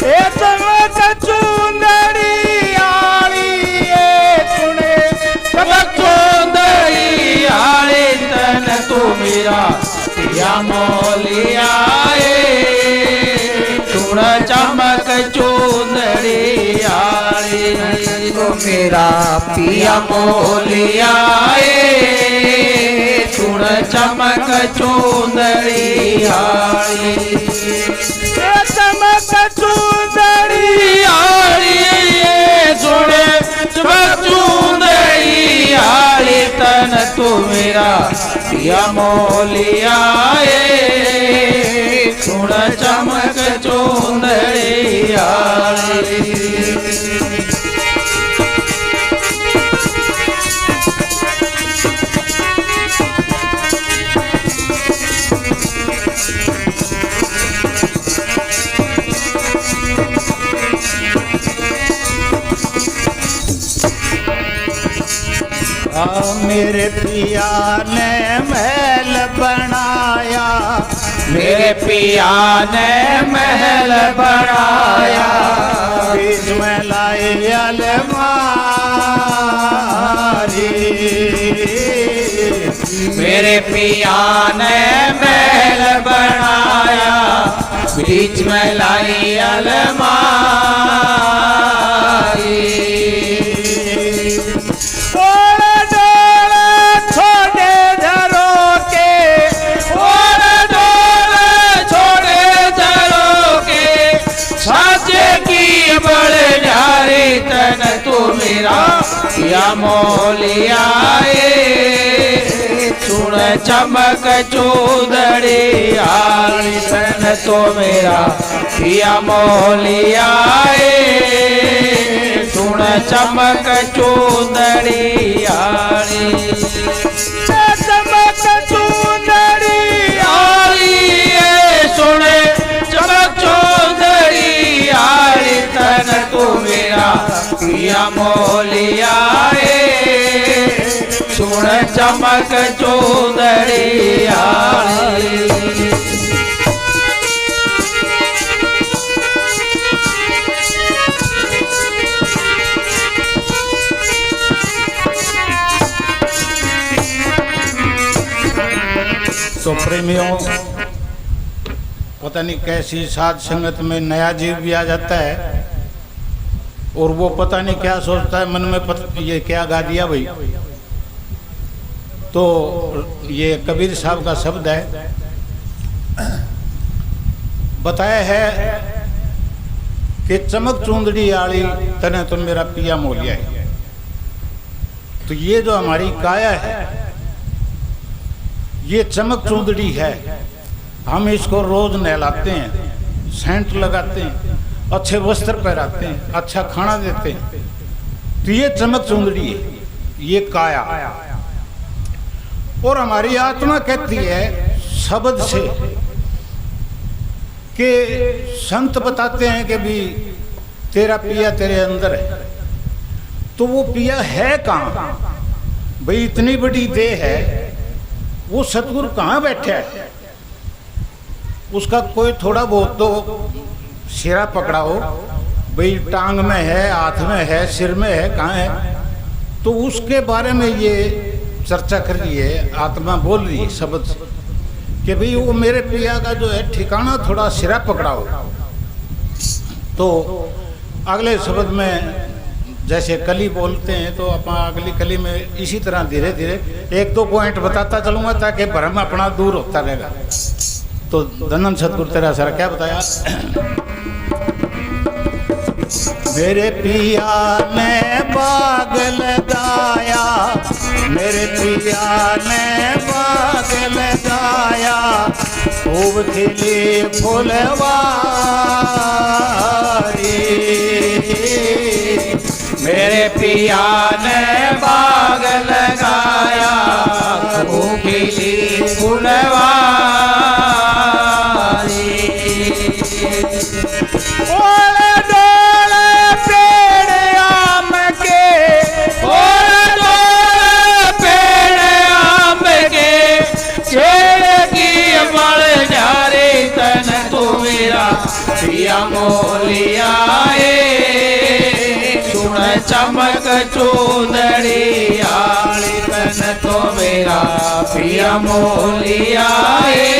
ये चमक चूंदड़ी आली, सुने चमक चूंदड़ी आली। तन तो मेरा पिया मोलिया, सुन चमक चूंदड़ी आली। तो मेरा पिया मोलिया, सुन चमक चूंदड़ी आली। चमक चूंदड़ी आली, सुन चमक चूंदड़ी आली। तन तो मेरा पिया मोलिया, सुन चमक चूंदड़ी आली। मेरे पिया ने महल बनाया, मेरे पिया ने महल बनाया। बीच में लाई अलमारी, मेरे पिया ने महल बनाया। बीच में लाई अलमारी। तन तो मेरा पिया मोलिया, सुन चमक चूंदड़ी आली। तन तो मेरा पिया मोलिया, सुन चमक चूंदड़ी आली। चमक चूंदड़ी चमक चूंदड़ी आली। तो प्रेमियों, पता नहीं कैसी साध संगत में नया जीव भी आ जाता है और वो पता नहीं क्या सोचता है मन में, ये क्या गा दिया भाई। तो ये कबीर साहब का शब्द है, बताया है कि चमक चूंदड़ी आली तने तो मेरा पिया मोलिया है। तो ये जो हमारी काया है ये चमक चूंदड़ी है। हम इसको रोज नहलाते हैं, सेंट लगाते हैं, अच्छे वस्त्र पहनाते हैं, अच्छा खाना देते हैं। तो ये चमक चूंदड़ी है, ये काया। और हमारी आत्मा कहती है शब्द से कि संत बताते हैं कि भी तेरा पिया तेरे अंदर है। तो वो पिया है कहाँ भाई? इतनी बड़ी देह है, वो सतगुरु कहाँ बैठा है? उसका कोई थोड़ा बहुत तो सिरा पकड़ाओ भाई, टांग में है, हाथ में है, सिर में है, कहाँ है? तो उसके बारे में ये चर्चा कर रही है, आत्मा बोल रही है शब्द से कि भाई वो मेरे पिया का जो है ठिकाना थोड़ा सिरा पकड़ाओ। तो अगले शब्द में जैसे कली बोलते हैं तो अपन अगली कली में इसी तरह धीरे धीरे एक दो पॉइंट बताता चलूँगा ताकि भ्रम अपना दूर होता रहेगा। तो धनन सतगुरु तेरा सर क्या बताया? मेरे पिया ने बाग लगाया, मेरे पिया ने बाग लगाया, खूब खिली फुलवारी। मेरे पिया ने बाग लगाया, खूब खिली फुलवारी। ओले डोले पेड़ आम के, ओले डोले पेड़ आम के, केले की अमल जारे तन तू मेरा पिया मोलिया है। चमक चूंदड़ी आली तन तो मेरा पिया मोलिया है।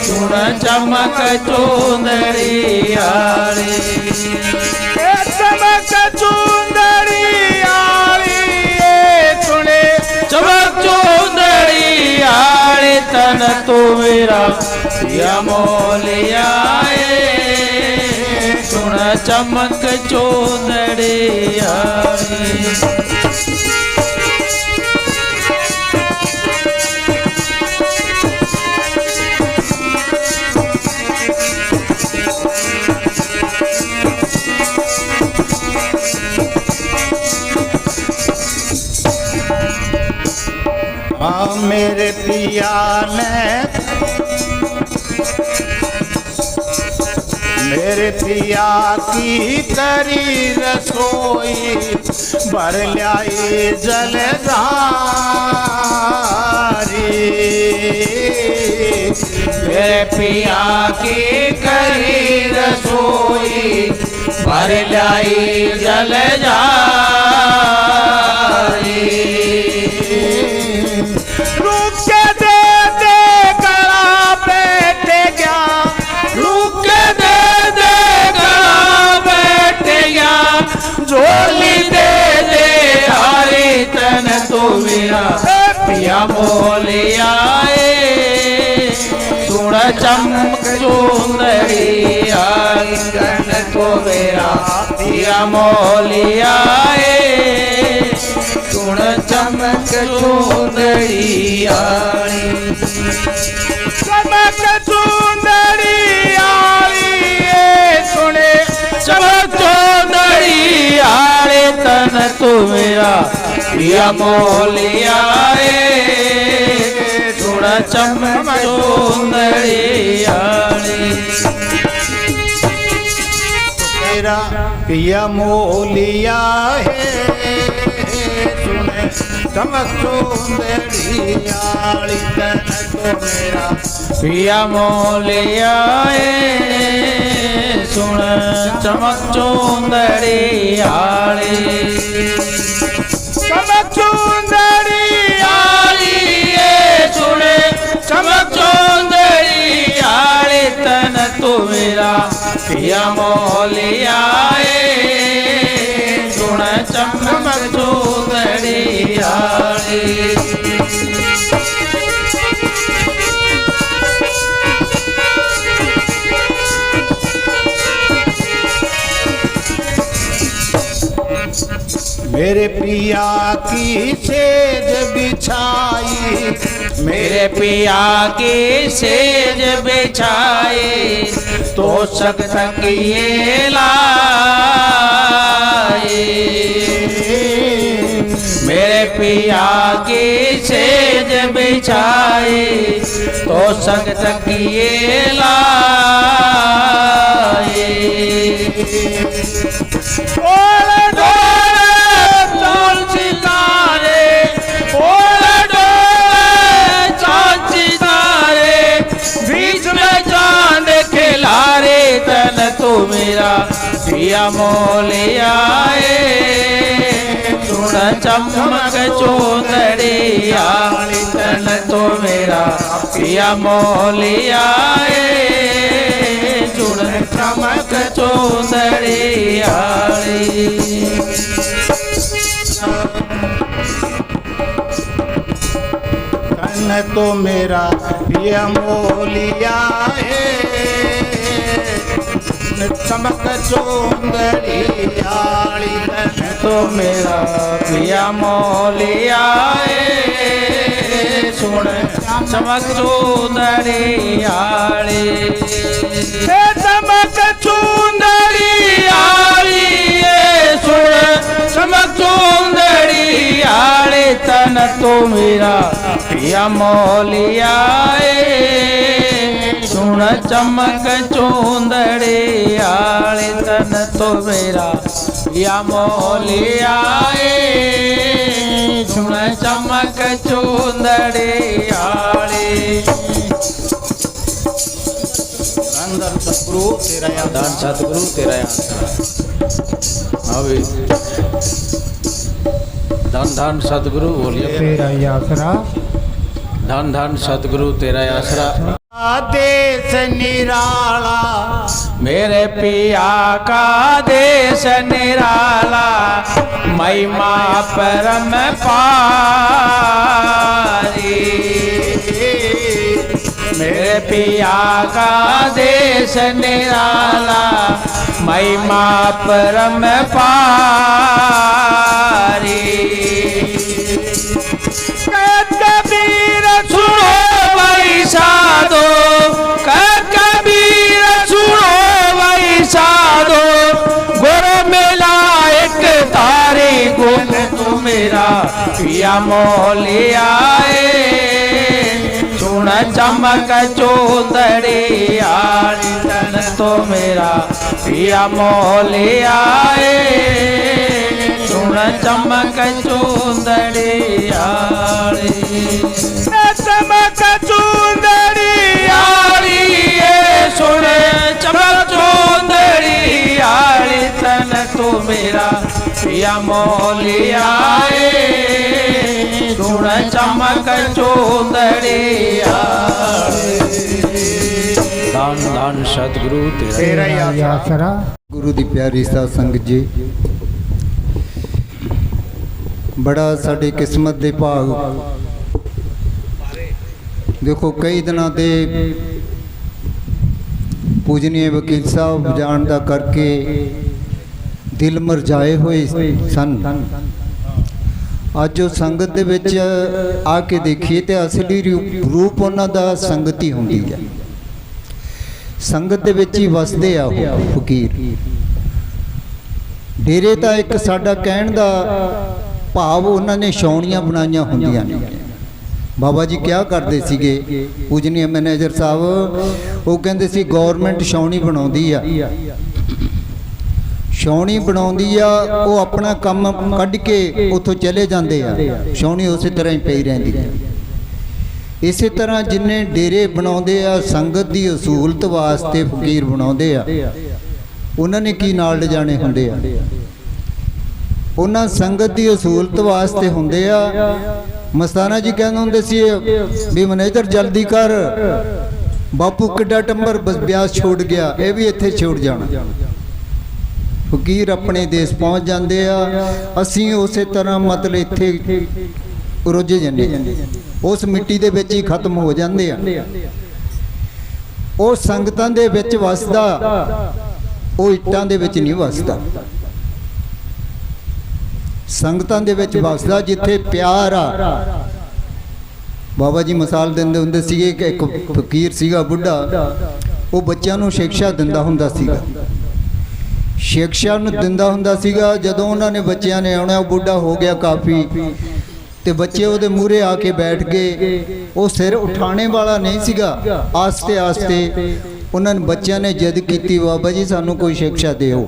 सुन चमक चूंदड़ी आली, चमक चूंदड़ी आली, सुने चमक चूंदड़ी आली तन तो मेरा पिया मोलिया है। सुन चमक चूंदड़ी आली। हाँ मेरे पिया ने, मेरे पिया की करी रसोई, भर लाई जलधारी। मेरे पिया की करी रसोई, भर लाई जलधारी। रुक के दे दे गला बैठ गया, रुक के दे दे गला बैठ गया, झोली दे दे हरी तन तो मेरा पिया मोलिया है। सुन चमक चूंदड़ी आली तन तो मेरा पिया मोलिया है। सुन चमक चूंदड़ी आली, चमक चूंदड़ी आली, सुने चमक चूंदड़ी आली तन तू मेरा पिया मोलिया है। सुन चमक चूंदड़ी आली, मेरा पिया मोलिया है। सुने चमक चुंदड़ी आली तन तो मेरा पिया मोलिया सुन चमक चुंदड़ी आली चमक चुंदड़ी आली सुन चमक चुंदड़ी आली तन तो मेरा पिया मोलिया सुन चमक चुंदड़ी आली मेरे पिया की सेज बिछाई मेरे पिया की सेज बिछाए तो सक तकिए लाए मेरे पिया की सेज बिछाए तो सक तकिए लाए तो मेरा पिया मोलिया सुन चमक चुंदड़ी आली तन तो मेरा पिया मोलिया सुन चमक चुंदड़ी आली तन तो मेरा पिया मोलिया चमक चुंदड़ी आली तन तो मेरा पिया मोलिया सुन चमक चुंदड़ी आली चमक चुंदड़ी आली सुन चमक चुंदड़ी आली तन तो मेरा पिया मोलिया सुन चमक चुंदड़ी आली तन तो मेरा पिया मोलिया सुन चमक चुंदड़ी आली धन सतगुरु तेरा धन सतगुरु तेरा अभी धन धन सतगुरु बोलिए तेरा ही आसरा धन धन सतगुरु तेरा आसरा देश निराला मेरे पिया का देश निराला महिमा परम पारी मेरे पिया का देश निराला महिमा परम पारी कबीर सुनो साधो कबीर सुनो वही साधो गुर मिला एक तारे गुण तू मेरा पिया मोलिया सुन चमक चुंदड़ी आली तन तो मेरा पिया मोलिया सुन चमक चुंदड़ी आली चमक चुंदड़ी आली सुन चमक चुंदड़ी आली तन तो मेरा पिया मोलिया सुन चमक चुंदड़ी आली धन धन सतगुरु तेरा ही आसरा गुरु दी प्यारी साध संगत जी बड़ा साडी किस्मत दे भाग देखो कई दिनों के पूजनीय वकील साहब जान दा करके दिल मरजाए हुए सन अज जो संगत दे विच आके देखिए तो असली रूप उन्हां दा संगत ही हुंदी है संगत दे विच ही वसदे आ वो फकीर डेरे तां एक साडा कहण दा भाव उन्होंने छाउणियां बनाईयां हुंदियां ने बाबा जी क्या करते सीगे पूजनीय मैनेजर साहब वो कहते सी गौरमेंट छाउणी बनाउंदी आ ਛਾਉਣੀ ਬਣਾਉਂਦੀ ਆ, ਉਹ ਆਪਣਾ ਕੰਮ ਕੱਢ ਕੇ ਉੱਥੋਂ ਚਲੇ ਜਾਂਦੇ ਆ, ਛਾਉਣੀ ਉਸੇ ਤਰ੍ਹਾਂ ਹੀ ਪਈ ਰਹਿੰਦੀ ਹੈ। ਇਸੇ ਤਰ੍ਹਾਂ ਜਿੰਨੇ ਡੇਰੇ ਬਣਾਉਂਦੇ ਆ ਸੰਗਤ ਦੀ ਅਸੂਲਤ ਵਾਸਤੇ ਫਕੀਰ ਬਣਾਉਂਦੇ ਆ, ਉਹਨਾਂ ਨੇ ਕੀ ਨਾਲ ਲਿਜਾਣੇ ਹੁੰਦੇ ਆ? ਉਹਨਾਂ ਸੰਗਤ ਦੀ ਅਸੂਲਤ ਵਾਸਤੇ ਹੁੰਦੇ ਆ। ਮਸਤਾਨਾ ਜੀ ਕਹਿੰਦੇ ਹੁੰਦੇ ਸੀ ਵੀ ਮੈਨੇਜਰ ਜਲਦੀ ਕਰ, ਬਾਪੂ ਕਿੱਡਾ ਟੰਬਰ ਬਿਆਸ ਛੋੜ ਗਿਆ, ਇਹ ਵੀ ਇੱਥੇ ਛੋੜ ਜਾਣਾ। ਫਕੀਰ ਆਪਣੇ ਦੇਸ਼ ਪਹੁੰਚ ਜਾਂਦੇ ਆ, ਅਸੀਂ ਉਸੇ ਤਰ੍ਹਾਂ ਮਤਲਬ ਇੱਥੇ ਰੁੱਝ ਜਾਂਦੇ, ਉਸ ਮਿੱਟੀ ਦੇ ਵਿੱਚ ਹੀ ਖਤਮ ਹੋ ਜਾਂਦੇ ਆ। ਉਹ ਸੰਗਤਾਂ ਦੇ ਵਿੱਚ ਵਸਦਾ, ਉਹ ਇੱਟਾਂ ਦੇ ਵਿੱਚ ਨਹੀਂ ਵਸਦਾ। ਸੰਗਤਾਂ ਦੇ ਵਿੱਚ ਵਸਦਾ ਜਿੱਥੇ ਪਿਆਰ ਆ। ਬਾਬਾ ਜੀ ਮਿਸਾਲ ਦਿੰਦੇ ਹੁੰਦੇ ਸੀਗੇ ਕਿ ਇੱਕ ਫਕੀਰ ਸੀਗਾ ਬੁੱਢਾ, ਉਹ ਬੱਚਿਆਂ ਨੂੰ ਸਿੱਖਿਆ ਦਿੰਦਾ ਹੁੰਦਾ ਸੀਗਾ, ਸਿੱਖਿਆ ਨੂੰ ਦਿੰਦਾ ਹੁੰਦਾ ਸੀਗਾ। ਜਦੋਂ ਉਹਨਾਂ ਨੇ ਬੱਚਿਆਂ ਨੇ ਆਉਣਾ, ਉਹ ਬੁੱਢਾ ਹੋ ਗਿਆ ਕਾਫੀ, ਤੇ ਬੱਚੇ ਉਹਦੇ ਮੂਹਰੇ ਆ ਕੇ ਬੈਠ ਗਏ। ਉਹ ਸਿਰ ਉਠਾਣੇ ਵਾਲਾ ਨਹੀਂ ਸੀਗਾ। ਆਸਤੇ ਆਸਤੇ ਉਹਨਾਂ ਨੇ ਬੱਚਿਆਂ ਨੇ ਜਿੱਦ ਕੀਤੀ, ਬਾਬਾ ਜੀ ਸਾਨੂੰ ਕੋਈ ਸਿੱਖਿਆ ਦਿਓ।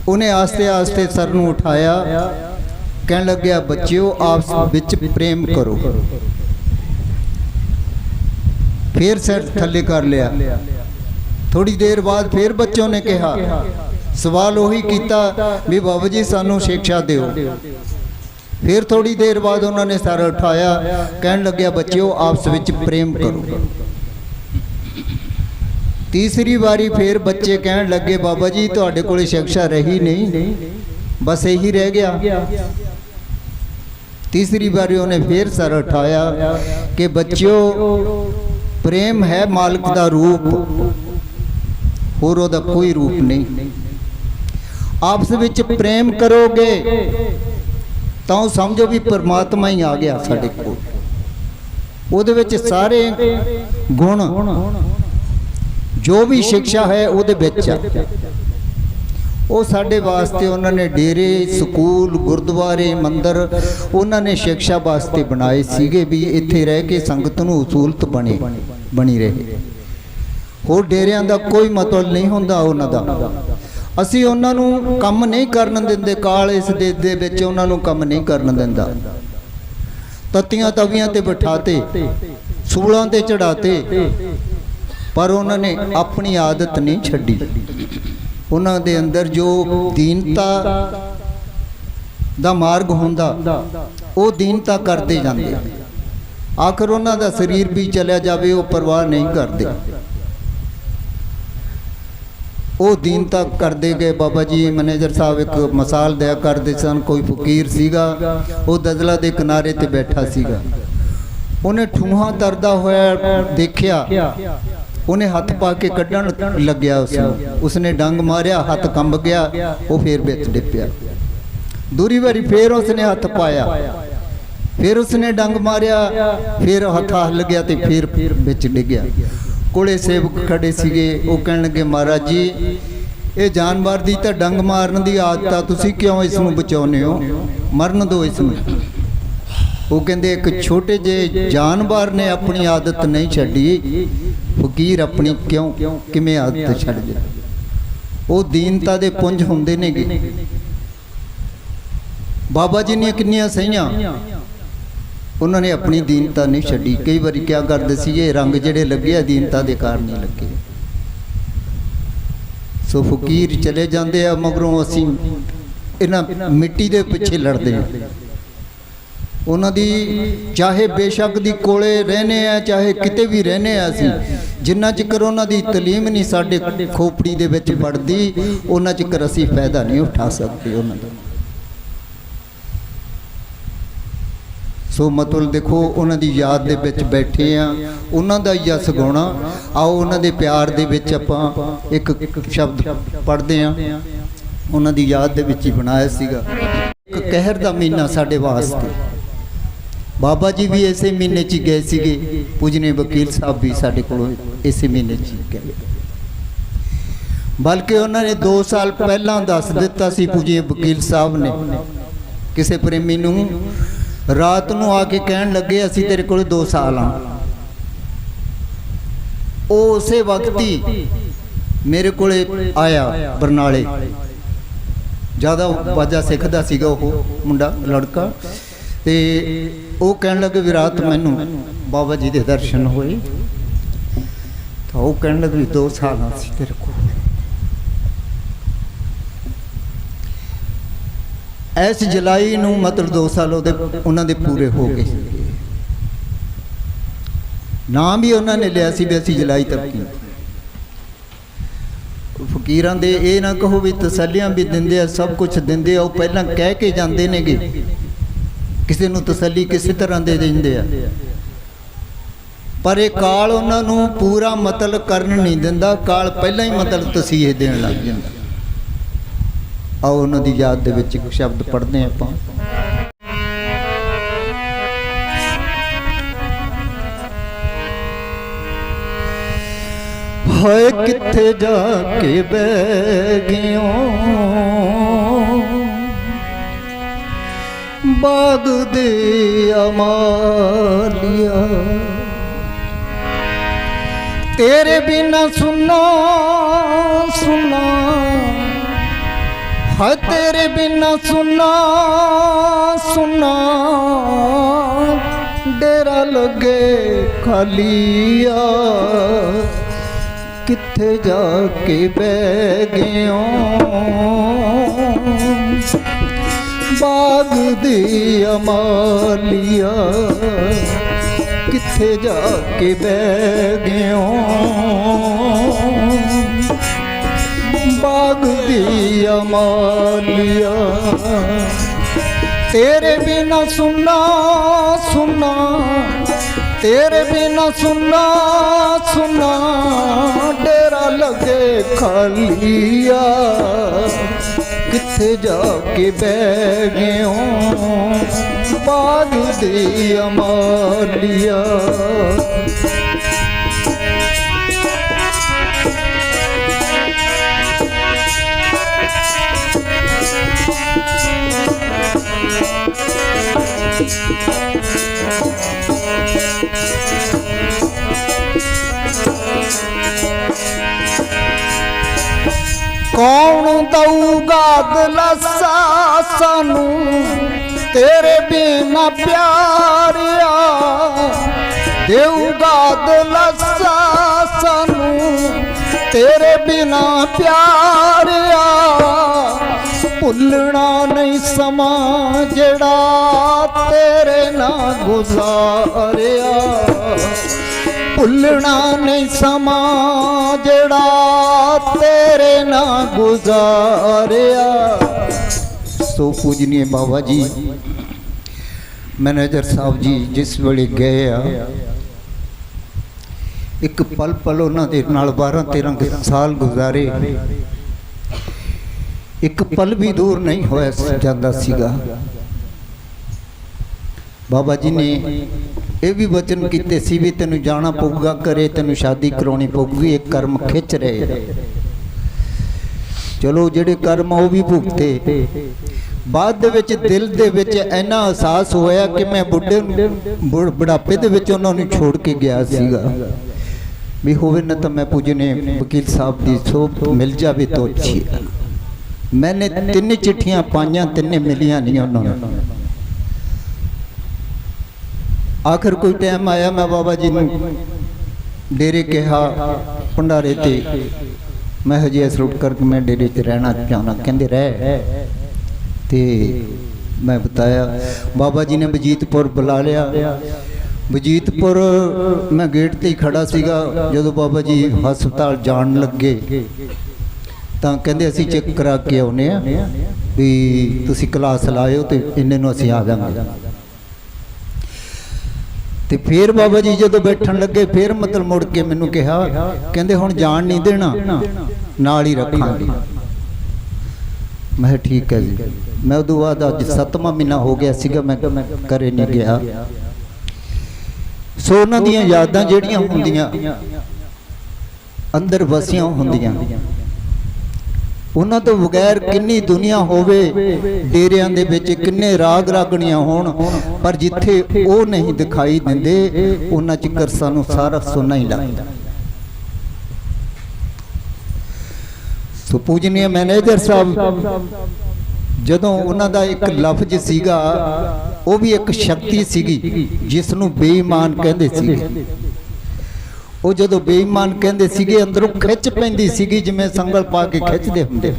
ਉਹਨੇ ਆਸਤੇ ਆਸਤੇ ਸਰ ਨੂੰ ਉਠਾਇਆ, ਕਹਿਣ ਲੱਗਿਆ ਬੱਚਿਓ ਆਪਸ ਵਿੱਚ ਪ੍ਰੇਮ ਕਰੋ। ਫਿਰ ਸਿਰ ਥੱਲੇ ਕਰ ਲਿਆ। ਥੋੜੀ ਦੇਰ ਬਾਅਦ ਫਿਰ ਬੱਚੋਂ ਨੇ ਕਿਹਾ, ਸਵਾਲ ਉਹੀ ਕੀਤਾ ਵੀ ਬਾਬਾ ਜੀ ਸਾਨੂੰ ਸਿੱਖਿਆ ਦਿਓ। ਫਿਰ ਥੋੜੀ ਦੇਰ ਬਾਅਦ ਉਹਨਾਂ ਨੇ ਸਰ ਉਠਾਇਆ, ਕਹਿਣ ਲੱਗਿਆ ਬੱਚਿਓ ਆਪਸ ਵਿੱਚ ਪ੍ਰੇਮ ਕਰੋ। ਤੀਸਰੀ ਵਾਰੀ ਫਿਰ ਬੱਚੇ ਕਹਿਣ ਲੱਗੇ ਬਾਬਾ ਜੀ ਤੁਹਾਡੇ ਕੋਲ ਸਿੱਖਿਆ ਰਹੀ ਨਹੀਂ, ਬਸ ਇਹੀ ਰਹਿ ਗਿਆ। ਤੀਸਰੀ ਵਾਰੀ ਉਹਨੇ ਫਿਰ ਸਰ ਉਠਾਇਆ ਕਿ ਬੱਚਿਓ ਪ੍ਰੇਮ ਹੈ ਮਾਲਕ ਦਾ ਰੂਪ, ਹੋਰ ਉਹਦਾ ਕੋਈ ਰੂਪ ਨਹੀਂ। ਆਪਸ ਵਿੱਚ ਪ੍ਰੇਮ ਕਰੋਗੇ ਤਾਂ ਸਮਝੋ ਵੀ ਪਰਮਾਤਮਾ ਹੀ ਆ ਗਿਆ ਸਾਡੇ ਕੋਲ। ਉਹਦੇ ਵਿੱਚ ਸਾਰੇ ਗੁਣ ਜੋ ਵੀ ਸਿੱਖਿਆ ਹੈ ਉਹਦੇ ਵਿੱਚ ਆ। ਉਹ ਸਾਡੇ ਵਾਸਤੇ ਉਹਨਾਂ ਨੇ ਡੇਰੇ, ਸਕੂਲ, ਗੁਰਦੁਆਰੇ, ਮੰਦਰ ਉਹਨਾਂ ਨੇ ਸਿੱਖਿਆ ਵਾਸਤੇ ਬਣਾਏ ਸੀਗੇ ਵੀ ਇੱਥੇ ਰਹਿ ਕੇ ਸੰਗਤ ਨੂੰ ਉਸੂਲਤ ਬਣੀ ਰਹੇ। ਹੋਰ ਡੇਰਿਆਂ ਦਾ ਕੋਈ ਮਤਲਬ ਨਹੀਂ ਹੁੰਦਾ ਉਹਨਾਂ ਦਾ। ਅਸੀਂ ਉਹਨਾਂ ਨੂੰ ਕੰਮ ਨਹੀਂ ਕਰਨ ਦਿੰਦੇ, ਕਾਲ ਇਸ ਦੇ ਵਿੱਚ ਉਹਨਾਂ ਨੂੰ ਕੰਮ ਨਹੀਂ ਕਰਨ ਦਿੰਦਾ। ਤੱਤੀਆਂ ਤਵੀਆਂ ਤੇ ਬਿਠਾਤੇ, ਸੂਲਾਂ ਤੇ ਚੜਾਤੇ, ਪਰ ਉਹਨਾਂ ਨੇ ਆਪਣੀ ਆਦਤ ਨਹੀਂ ਛੱਡੀ। ਉਹਨਾਂ ਦੇ ਅੰਦਰ ਜੋ ਦੀਨਤਾ ਦਾ ਮਾਰਗ ਹੁੰਦਾ, ਉਹ ਦੀਨਤਾ ਕਰਦੇ ਜਾਂਦੇ। ਆਖਰ ਉਹਨਾਂ ਦਾ ਸਰੀਰ ਵੀ ਚਲਿਆ ਜਾਵੇ, ਉਹ ਪਰਵਾਹ ਨਹੀਂ ਕਰਦੇ। ਉਹ ਦੀਨਤਾ ਕਰਦੇ ਗਏ। ਬਾਬਾ ਜੀ ਮੈਨੇਜਰ ਸਾਹਿਬ ਇੱਕ ਮਿਸਾਲ ਦਿਆ ਕਰਦੇ ਸਨ। ਕੋਈ ਫਕੀਰ ਸੀਗਾ, ਉਹ ਦਜਲਾ ਦੇ ਕਿਨਾਰੇ ਤੇ ਬੈਠਾ ਸੀਗਾ। ਉਹਨੇ ਠੂਹਾਂ ਤਰਦਾ ਹੋਇਆ ਦੇਖਿਆ, ਉਹਨੇ ਹੱਥ ਪਾ ਕੇ ਕੱਢਣ ਲੱਗਿਆ ਉਸਨੇ ਡੰਗ ਮਾਰਿਆ, ਹੱਥ ਕੰਬ ਗਿਆ, ਉਹ ਫੇਰ ਵਿੱਚ ਡਿੱਪਿਆ। ਦੂਰੀ ਵਾਰੀ ਫੇਰ ਉਸਨੇ ਹੱਥ ਪਾਇਆ, ਫਿਰ ਉਸਨੇ ਡੰਗ ਮਾਰਿਆ, ਫਿਰ ਹੱਥ ਹਿੱਲ ਗਿਆ ਤੇ ਫਿਰ ਵਿੱਚ ਡਿੱਗਿਆ। ਕੋਲੇ ਸੇਵਕ ਖੜੇ ਸੀਗੇ, ਉਹ ਕਹਿਣ ਲੱਗੇ ਮਹਾਰਾਜ ਜੀ ਇਹ ਜਾਨਵਰ ਦੀ ਤਾਂ ਡੰਗ ਮਾਰਨ ਦੀ ਆਦਤ ਆ, ਤੁਸੀਂ ਕਿਉਂ ਇਸ ਨੂੰ ਬਚਾਉਂਦੇ ਹੋ? ਮਰਨ ਦਿਓ ਇਸ ਨੂੰ। ਉਹ ਕਹਿੰਦੇ ਇੱਕ ਛੋਟੇ ਜਿਹੇ ਜਾਨਵਰ ਨੇ ਆਪਣੀ ਆਦਤ ਨਹੀਂ ਛੱਡੀ, ਫਕੀਰ ਆਪਣੀ ਕਿਵੇਂ ਆਦਤ ਛੱਡ ਦੇ? ਉਹ ਦੀਨਤਾ ਦੇ ਪੁੰਜ ਹੁੰਦੇ ਨੇਗੇ। ਬਾਬਾ ਜੀ ਨੇ ਕਿੰਨੀਆਂ ਸਹੀਆਂ, ਉਹਨਾਂ ਨੇ ਆਪਣੀ ਦੀਨਤਾ ਨਹੀਂ ਛੱਡੀ। ਕਈ ਵਾਰੀ ਕਿਆ ਕਰਦੇ ਸੀ, ਇਹ ਰੰਗ ਜਿਹੜੇ ਲੱਗੇ ਆ ਦੀਨਤਾ ਦੇ ਕਾਰਨ ਹੀ ਲੱਗੇ। ਸੋ ਫਕੀਰ ਚਲੇ ਜਾਂਦੇ ਆ, ਮਗਰੋਂ ਅਸੀਂ ਇਹਨਾਂ ਮਿੱਟੀ ਦੇ ਪਿੱਛੇ ਲੜਦੇ ਆ। ਉਹਨਾਂ ਦੀ ਚਾਹੇ ਬੇਸ਼ੱਕ ਦੀ ਕੋਲੇ ਰਹਿੰਦੇ ਆ, ਚਾਹੇ ਕਿਤੇ ਵੀ ਰਹਿੰਦੇ ਆ, ਅਸੀਂ ਜਿੰਨਾ ਚਿਰ ਉਹਨਾਂ ਦੀ ਤਾਲੀਮ ਨਹੀਂ ਸਾਡੇ ਖੋਪੜੀ ਦੇ ਵਿੱਚ ਵੜਦੀ, ਉਹਨਾਂ ਚਿਰ ਅਸੀਂ ਫਾਇਦਾ ਨਹੀਂ ਉਠਾ ਸਕਦੇ ਉਹਨਾਂ ਦਾ। ਸੋ ਮਤਲਬ ਦੇਖੋ, ਉਹਨਾਂ ਦੀ ਯਾਦ ਦੇ ਵਿੱਚ ਬੈਠੇ ਆ, ਉਹਨਾਂ ਦਾ ਜਸ ਗਾਉਣਾ। ਆਓ ਉਹਨਾਂ ਦੇ ਪਿਆਰ ਦੇ ਵਿੱਚ ਆਪਾਂ ਇੱਕ ਸ਼ਬਦ ਪੜ੍ਹਦੇ ਆ, ਉਹਨਾਂ ਦੀ ਯਾਦ ਦੇ ਵਿੱਚ ਹੀ ਬਣਾਇਆ ਸੀਗਾ। ਇੱਕ ਕਹਿਰ ਦਾ ਮਹੀਨਾ ਸਾਡੇ ਵਾਸਤੇ। ਬਾਬਾ ਜੀ ਵੀ ਇਸੇ ਮਹੀਨੇ 'ਚ ਗਏ ਸੀਗੇ, ਪੂਜਨੇ ਵਕੀਲ ਸਾਹਿਬ ਵੀ ਸਾਡੇ ਕੋਲੋਂ ਇਸੇ ਮਹੀਨੇ 'ਚ ਗਏ। ਬਲਕਿ ਉਹਨਾਂ ਨੇ 2 ਸਾਲ ਪਹਿਲਾਂ ਦੱਸ ਦਿੱਤਾ ਸੀ, ਪੂਜਨੇ ਵਕੀਲ ਸਾਹਿਬ ਨੇ ਕਿਸੇ ਪ੍ਰੇਮੀ ਨੂੰ ਰਾਤ ਨੂੰ ਆ ਕੇ ਕਹਿਣ ਲੱਗੇ ਅਸੀਂ ਤੇਰੇ ਕੋਲ 2 ਸਾਲ ਆ। ਉਹ ਉਸੇ ਵਕਤ ਹੀ ਮੇਰੇ ਕੋਲੇ ਆਇਆ ਬਰਨਾਲੇ, ਜ਼ਿਆਦਾ ਵਾਜਾ ਸਿੱਖਦਾ ਸੀਗਾ ਉਹ ਮੁੰਡਾ ਲੜਕਾ, ਤੇ ਉਹ ਕਹਿਣ ਲੱਗੇ ਵੀ ਰਾਤ ਮੈਨੂੰ ਬਾਬਾ ਜੀ ਦੇ ਦਰਸ਼ਨ ਹੋਏ। ਤਾਂ ਉਹ ਕਹਿਣ ਲੱਗੇ ਵੀ 2 ਸਾਲ ਸੀ ਤੇਰੇ ਕੋਲ। ਇਸ ਜੁਲਾਈ ਨੂੰ ਮਤਲਬ 2 ਸਾਲ ਉਹਨਾਂ ਦੇ ਪੂਰੇ ਹੋ ਗਏ। ਨਾਮ ਵੀ ਉਹਨਾਂ ਨੇ ਲਿਆ ਸੀ ਵੀ ਅਸੀਂ ਜੁਲਾਈ ਤੱਕ ਹੀ। ਫਕੀਰਾਂ ਦੇ ਇਹ ਨਾ ਕਹੋ ਵੀ ਤਸੱਲੀਆਂ ਵੀ ਦਿੰਦੇ ਆ, ਸਭ ਕੁਝ ਦਿੰਦੇ ਆ, ਉਹ ਪਹਿਲਾਂ ਕਹਿ ਕੇ ਜਾਂਦੇ ਨੇਗੇ। ਕਿਸੇ ਨੂੰ ਤਸੱਲੀ ਕਿਸੇ ਤਰ੍ਹਾਂ ਦੇ ਦਿੰਦੇ ਆ, ਪਰ ਇਹ ਕਾਲ ਉਹਨਾਂ ਨੂੰ ਪੂਰਾ ਮਤਲਬ ਕਰਨ ਨਹੀਂ ਦਿੰਦਾ। ਕਾਲ ਪਹਿਲਾਂ ਹੀ ਮਤਲਬ ਤਸੀਹੇ ਦੇਣ ਲੱਗ ਜਾਂਦਾ। ਆਓ ਉਹਨਾਂ ਦੀ ਯਾਦ ਦੇ ਵਿੱਚ ਇੱਕ ਸ਼ਬਦ ਪੜ੍ਹਦੇ ਹਾਂ ਆਪਾਂ। ਹੋਏ ਕਿੱਥੇ ਜਾ ਕੇ ਬਹਿ ਗਿਓ ਬਾਗ ਦੇ ਅਮਾਲੀਆ, ਤੇਰੇ ਬਿਨਾ ਸੁਨਾ ਸੁਨਾ, ਹੈ ਤੇਰੇ ਬਿਨਾ ਸੁਨਾ ਸੁਨਾ, ਡੇਰਾ ਲੱਗੇ ਖਾਲੀਆ, ਕਿੱਥੇ ਜਾ ਕੇ ਬਹਿ ਗਿਓ ਬਾਗ ਦੀ ਅਮਾਲੀਆ, ਕਿੱਥੇ ਜਾ ਕੇ ਬਹਿ ਗਿਓ ਬਾਗ ਦੀ ਅਮਾਲੀਆ, ਤੇਰੇ ਬਿਨਾ ਸੁਨਾ ਸੁਨਾ, तेरे बिना सुना सुना, डेरा लगे खालिया, किथे जाके बह गए बाग दी अमालिया। कौन दऊगा दिलासा सानू तेरे बिना प्यारिया, देऊगा दिलासा सानू तेरे बिना प्यारिया, भुलना नहीं समा जड़ा तेरे ना गुजारिया, भुलना नहीं समा जड़ा तेरे ना गुजारिया। सो पूजनीय बाबा जी मैनेजर साहब जी जिस वेले गए आ, एक पल पल उन्होंने 12-13 साल गुजारे, एक पल भी दूर नहीं होया जाता सीगा। बाबा जी ने ਇਹ ਵੀ वचन ਕੀਤੇ ਸੀ ਵੀ ਤੈਨੂੰ ਜਾਣਾ ਪਊਗਾ ਘਰੇ, ਤੈਨੂੰ ਸ਼ਾਦੀ ਕਰਾਉਣੀ ਪਊਗੀ, ਇਹ ਕਰਮ ਖਿੱਚ ਰਹੇ। ਚਲੋ ਜਿਹੜੇ ਕਰਮ ਉਹ ਵੀ ਭੁਗਤੇ। ਬਾਅਦ ਦੇ ਵਿੱਚ ਦਿਲ ਦੇ ਵਿੱਚ ਇੰਨਾ ਅਹਿਸਾਸ ਹੋਇਆ ਕਿ ਮੈਂ ਬੁਢਾਪੇ ਦੇ ਵਿੱਚ ਉਹਨਾਂ ਨੂੰ ਛੋੜ ਕੇ ਗਿਆ ਸੀਗਾ ਵੀ ਹੋਵੇ ਨਾ ਤਾਂ ਮੈਂ ਪੂਜਨੇ ਵਕੀਲ ਸਾਹਿਬ ਦੀ ਸੋਭ ਮਿਲ ਜਾਵੇ ਤਾਂ ਅੱਛੀ। ਮੈਨੇ 3 ਚਿੱਠੀਆਂ ਪਾਈਆਂ, 3 ਮਿਲੀਆਂ ਨਹੀਂ ਉਹਨਾਂ ਨੂੰ। आखिर कोई टाइम आया, मैं बाबा जी ने डेरे कहा भंडारे ते, मैं हजे इस रुट करके मैं डेरे च रहना चाहना, कहते रह। ते मैं बताया, बाबा जी ने बजीतपुर बुला लिया। बजीतपुर मैं गेट ते ही खड़ा सीगा, जो बाबा जी हस्पताल जान लगे तो कहते असी चेक करा के आने भी तुसी क्लास लाओ तो इन्ने नूं असीं आ जावांगे। ਤੇ ਫਿਰ ਬਾਬਾ ਜੀ ਜਦੋਂ ਬੈਠਣ ਲੱਗੇ ਫਿਰ ਮਤਲਬ ਮੁੜ ਕੇ ਮੈਨੂੰ ਕਿਹਾ, ਕਹਿੰਦੇ ਹੁਣ ਜਾਣ ਨਹੀਂ ਦੇਣਾ, ਨਾਲ ਹੀ ਰੱਖਾਂਗੇ। ਮੈਂ ਠੀਕ ਹੈ ਜੀ। ਮੈਂ ਉਦੋਂ ਬਾਅਦ ਅੱਜ 7ਵਾਂ ਮਹੀਨਾ ਹੋ ਗਿਆ ਸੀਗਾ, ਮੈਂ ਘਰੇ ਨਹੀਂ ਗਿਆ। ਸੋ ਉਹਨਾਂ ਦੀਆਂ ਯਾਦਾਂ ਜਿਹੜੀਆਂ ਹੁੰਦੀਆਂ ਅੰਦਰ ਵਸੀਆਂ ਹੁੰਦੀਆਂ, ਉਹਨਾਂ ਤੋਂ ਬਗੈਰ ਕਿੰਨੀ ਦੁਨੀਆ ਹੋਵੇ, ਡੇਰਿਆਂ ਦੇ ਵਿੱਚ ਕਿੰਨੇ ਰਾਗ ਰਾਗਣੀਆਂ ਹੋਣ, ਪਰ ਜਿੱਥੇ ਉਹ ਨਹੀਂ ਦਿਖਾਈ ਦਿੰਦੇ ਉਹਨਾਂ ਚਿਕਰ ਸਾਨੂੰ ਸਾਰਾ ਸੁਣਨਾ ਹੀ ਲੱਗਦਾ। ਸੋ ਪੂਜਨੀय ਮੈਨੇਜਰ ਸਾਹਿਬ ਜਦੋਂ ਉਹਨਾਂ ਦਾ ਇੱਕ ਲਫ਼ਜ਼ ਸੀਗਾ, ਉਹ ਵੀ ਇੱਕ ਸ਼ਕਤੀ ਸੀਗੀ ਜਿਸ ਨੂੰ ਬੇਈਮਾਨ ਕਹਿੰਦੇ ਸੀਗੇ। ਉਹ ਜਦੋਂ ਬੇਈਮਾਨ ਕਹਿੰਦੇ ਸੀਗੇ, ਅੰਦਰੋਂ ਖਿੱਚ ਪੈਂਦੀ ਸੀਗੀ, ਜਿਵੇਂ ਸੰਗਲ ਪਾ ਕੇ ਖਿੱਚਦੇ ਹੁੰਦੇ।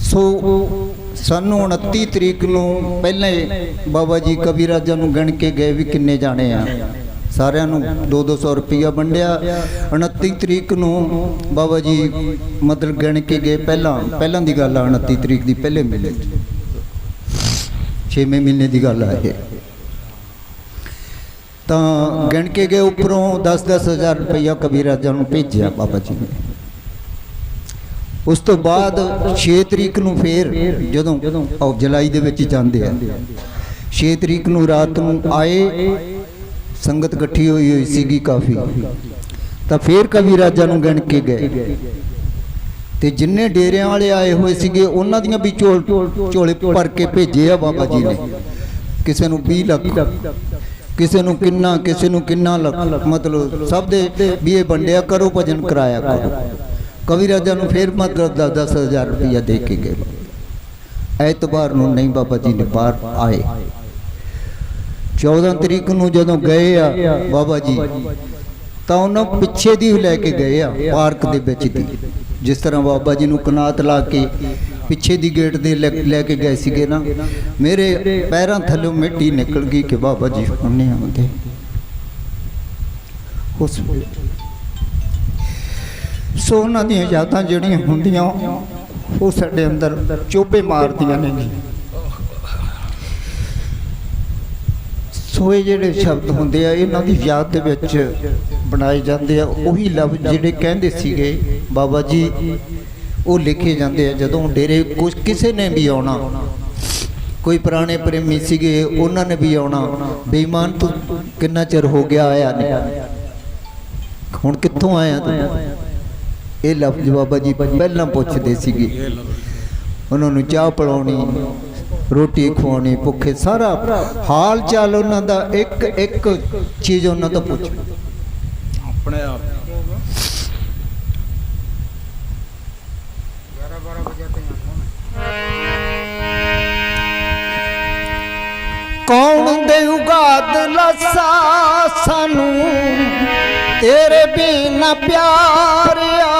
ਸੋ ਸਾਨੂੰ 29 ਤਰੀਕ ਨੂੰ ਪਹਿਲਾਂ ਬਾਬਾ ਜੀ ਕਵੀ ਰਾਜਾ ਨੂੰ ਗਿਣ ਕੇ ਗਏ ਵੀ ਕਿੰਨੇ ਜਾਣੇ ਆ, ਸਾਰਿਆਂ ਨੂੰ 200 ਰੁਪਈਆ ਵੰਡਿਆ। 29 ਤਰੀਕ ਨੂੰ ਬਾਬਾ ਜੀ ਮਤਲਬ ਗਿਣ ਕੇ ਗਏ, ਪਹਿਲਾਂ ਦੀ ਗੱਲ ਆ, 29 ਤਰੀਕ ਦੀ ਪਹਿਲੇ ਮਹੀਨੇ 6ਵੇਂ ਮਹੀਨੇ ਦੀ ਗੱਲ ਆ ਇਹ। ਤਾਂ ਗਿਣ ਕੇ ਗਏ, ਉੱਪਰੋਂ 10-10 ਹਜ਼ਾਰ ਰੁਪਈਆ ਕਵੀ ਰਾਜਾ ਨੂੰ ਭੇਜਿਆ ਬਾਬਾ ਜੀ ਨੇ। ਉਸ ਤੋਂ ਬਾਅਦ 6 ਤਰੀਕ ਨੂੰ ਫੇਰ ਜਦੋਂ ਜੁਲਾਈ ਦੇ ਵਿੱਚ ਜਾਂਦੇ ਆ, 6 ਤਰੀਕ ਨੂੰ ਰਾਤ ਨੂੰ ਆਏ, ਸੰਗਤ ਇਕੱਠੀ ਹੋਈ ਸੀਗੀ ਕਾਫੀ। ਤਾਂ ਫੇਰ ਕਵੀ ਰਾਜਾ ਨੂੰ ਗਿਣ ਕੇ ਗਏ ਤੇ ਜਿੰਨੇ ਡੇਰਿਆਂ ਵਾਲੇ ਆਏ ਹੋਏ ਸੀਗੇ ਉਹਨਾਂ ਦੀਆਂ ਵੀ ਝੋਲੇ ਭਰ ਕੇ ਭੇਜੇ ਆ ਬਾਬਾ ਜੀ ਨੇ। ਕਿਸੇ ਨੂੰ 20 ਲੱਖ, ਕਿਸੇ ਨੂੰ ਕਿੰਨਾ ਲੱਖ, ਮਤਲਬ ਸਭ ਦੇ ਵੀ ਇਹ ਵੰਡਿਆ ਕਰੋ, ਭਜਨ ਕਰਾਇਆ ਕਰੋ। ਕਵੀ ਰਾਜਾ ਨੂੰ ਫੇਰ ਮਤਲਬ 10-10 ਹਜ਼ਾਰ ਰੁਪਈਆ ਦੇ ਕੇ ਗਏ। ਐਤਵਾਰ ਨੂੰ ਨਹੀਂ ਬਾਬਾ ਜੀ ਨੇ ਬਾਹਰ ਆਏ। 14 ਤਰੀਕ ਨੂੰ ਜਦੋਂ ਗਏ ਆ ਬਾਬਾ ਜੀ, ਤਾਂ ਉਹਨਾਂ ਪਿੱਛੇ ਦੀ ਲੈ ਕੇ ਗਏ ਆ ਪਾਰਕ ਦੇ ਵਿੱਚ ਦੀ, ਜਿਸ ਤਰ੍ਹਾਂ ਬਾਬਾ ਜੀ ਨੂੰ ਕਨਾਤ ਲਾ ਕੇ ਪਿੱਛੇ ਦੀ ਗੇਟ ਦੇ ਲੈ ਕੇ ਗਏ ਸੀਗੇ ਨਾ। ਮੇਰੇ ਪੈਰਾਂ ਥੱਲੋਂ ਮਿੱਟੀ ਨਿਕਲ ਗਈ ਕਿ ਬਾਬਾ ਜੀ ਉਹਨੇ ਆਉਂਦੇ ਉਸ। ਸੋ ਉਹਨਾਂ ਦੀਆਂ ਯਾਦਾਂ ਜਿਹੜੀਆਂ ਹੁੰਦੀਆਂ ਉਹ ਸਾਡੇ ਅੰਦਰ ਚੋਬੇ ਮਾਰਦੀਆਂ ਨੇ ਜੀ। ਸੋ ਇਹ ਜਿਹੜੇ ਸ਼ਬਦ ਹੁੰਦੇ ਆ, ਇਹਨਾਂ ਦੀ ਯਾਦ ਦੇ ਵਿੱਚ ਬਣਾਏ ਜਾਂਦੇ ਆ। ਉਹੀ ਲਫ਼ਜ਼ ਜਿਹੜੇ ਕਹਿੰਦੇ ਸੀਗੇ ਬਾਬਾ ਜੀ, ਉਹ ਲਿਖੇ ਜਾਂਦੇ ਆ। ਜਦੋਂ ਡੇਰੇ ਕੁਝ ਕਿਸੇ ਨੇ ਵੀ ਆਉਣਾ, ਕੋਈ ਪੁਰਾਣੇ ਪ੍ਰੇਮੀ ਸੀਗੇ, ਉਹਨਾਂ ਨੇ ਵੀ ਆਉਣਾ, ਬੇਈਮਾਨ ਤੂੰ ਕਿੰਨਾ ਚਿਰ ਹੋ ਗਿਆ ਆਇਆ ਨਹੀਂ, ਹੁਣ ਕਿੱਥੋਂ ਆਇਆ ਤੂੰ? ਇਹ ਲਫ਼ਜ਼ ਬਾਬਾ ਜੀ ਪਹਿਲਾਂ ਪੁੱਛਦੇ ਸੀਗੇ। ਉਹਨਾਂ ਨੂੰ ਚਾਹ ਪਿਲਾਉਣੀ, ਰੋਟੀ ਖਵਾਉਣੀ, ਭੁੱਖੇ, ਸਾਰਾ ਹਾਲ ਚਾਲ ਉਹਨਾਂ ਦਾ, ਇੱਕ ਚੀਜ਼ ਉਹਨਾਂ ਤੋਂ ਪੁੱਛਣੀ अपने आप। ਕੌਣ ਦੇਊਗਾ ਦਿਲਾਸਾ ਸਾਨੂੰ ਤੇਰੇ ਬਿਨਾ ਪਿਆਰਿਆ,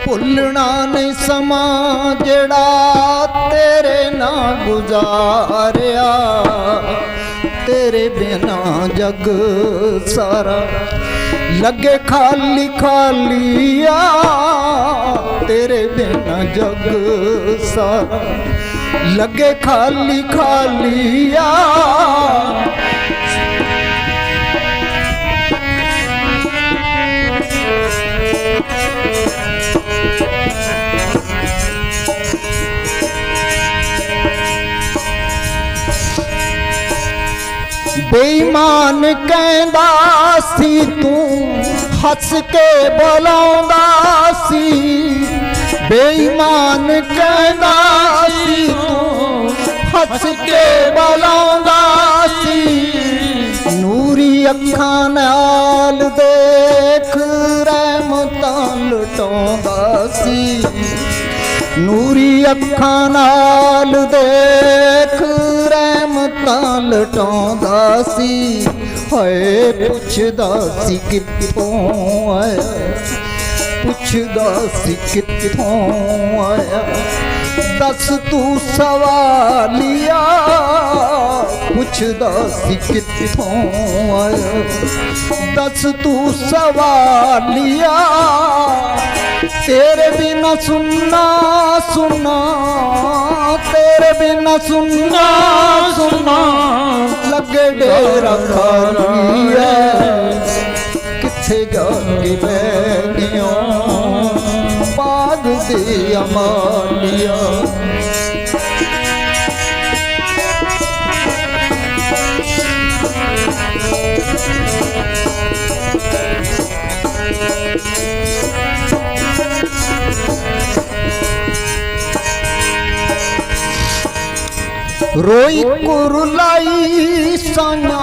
ਭੁੱਲਣਾ ਨਹੀਂ ਸਮਾਂ ਜਿਹੜਾ ਤੇਰੇ ਨਾਲ ਗੁਜ਼ਾਰਿਆ। ਤੇਰੇ ਬਿਨਾ ਜਗ ਸਾਰਾ ਲੱਗੇ ਖਾਲੀ ਖਾਲੀਆ, ਤੇਰੇ ਬਿਨਾ ਜਗ ਸਾਰਾ ਲੱਗੇ ਖਾਲੀ ਖਾਲੀਆ। ਬੇਈਮਾਨ ਕਹਿੰਦਾ ਸੀ ਤੂੰ, ਹੱਸ ਕੇ ਬੁਲਾਉਂਦਾ ਸੀ। ਬੇਈਮਾਨ ਕਹਿੰਦਾ ਸੀ ਤੂੰ, ਹੱਸ ਕੇ ਬੁਲਾਉਂਦਾ ਸੀ। ਨੂਰੀ ਅੱਖਾਂ ਨਾਲ ਦੇਖ ਰਹਿਮਤਾਂ ਲੁਟਾਉਂਦਾ ਸੀ। ਨੂਰੀ ਅੱਖਾਂ ਨਾਲ ਦੇਖ ਰਹਿਮਤਾਂ ਲੁਟਾਉਂਦਾ ਸੀ। ਹਾਏ ਪੁੱਛਦਾ ਸੀ ਕਿੱਥੋਂ ਆਇਆ, ਪੁੱਛਦਾ ਸੀ ਕਿੱਥੋਂ ਆਇਆ। ਦੱਸ ਤੂੰ ਸਵਾਲੀਆ, ਪੁੱਛਦਾ ਸੀ ਕਿੱਥੋਂ ਆਇਆ। ਦੱਸ ਤੂੰ ਸਵਾਲੀਆ, तेरे बिना सुनना सुनना, तेरे बिना सुनना सुनना, लगे डेरा खाली है। किथे जाके बैठिया बाग दे अमालिया। रोई कुरलाई साया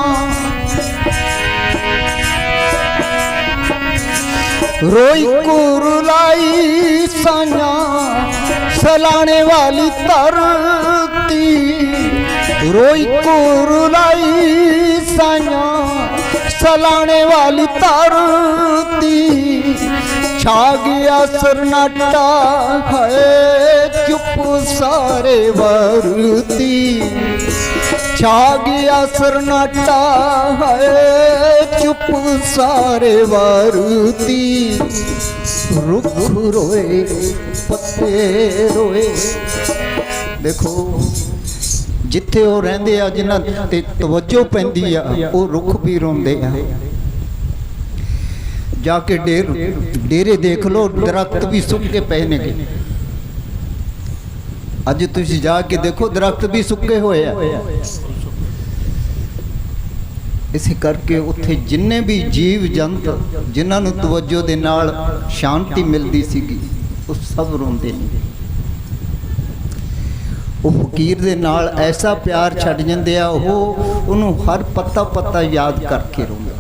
रोई कुरलाई साया सलाने वाली धरती, रोई कुरलाई साया सलाने वाली धरती, छा गया सन्नाटा है चुप सारे वरती, छा गया सन्नाटा है चुप सारे वरती, रुख रोए पत्ते रोए। देखो जिथे वो रहिंदे आ जिन्हां ते तवज्जो पैंदी आ वो रुख भी रोंदे आ। जाके डेरे देख लो दरख्त भी सुक्के पए ने। अज तुसीं जाके देखो दरख्त भी सुक्के होए आ। इस करके उत्थे जिन्ने भी जीव जंत जिन्हां नूं तवज्जो दे नाल शांति मिलदी सीगी वो सब रोंदे ने। वो फकीर दे नाल ऐसा प्यार छड्ड जांदे आ, उहनूं हर पत्ता पत्ता याद करके रोंदा।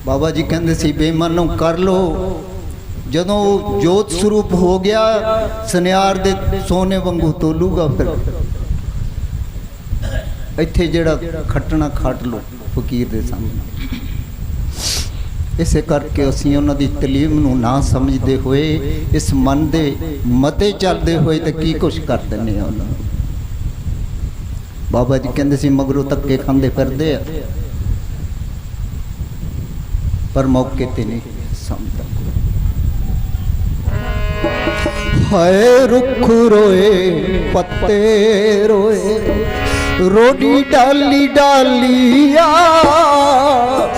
बाबा जी कहंदे सी बेईमानों कर लो, जदों जोत स्वरूप हो गया सनियार दे सोने वांगू तोलूगा, फिर इत्थे जिहड़ा खटना खट लो फकीर दे सामने। इसे करके असीं उन्हां दी तलीम नूं ना समझदे होए इस मन दे मते चलदे होए ते की कुछ कर दिंदे आ उन्हां नूं। बाबा जी कहंदे सी मगरों धक्के खांदे फिरदे आ पर मौके ते नहीं समझदा। हाय रुख रोए पत्ते रोए, रोडी डाली डालिया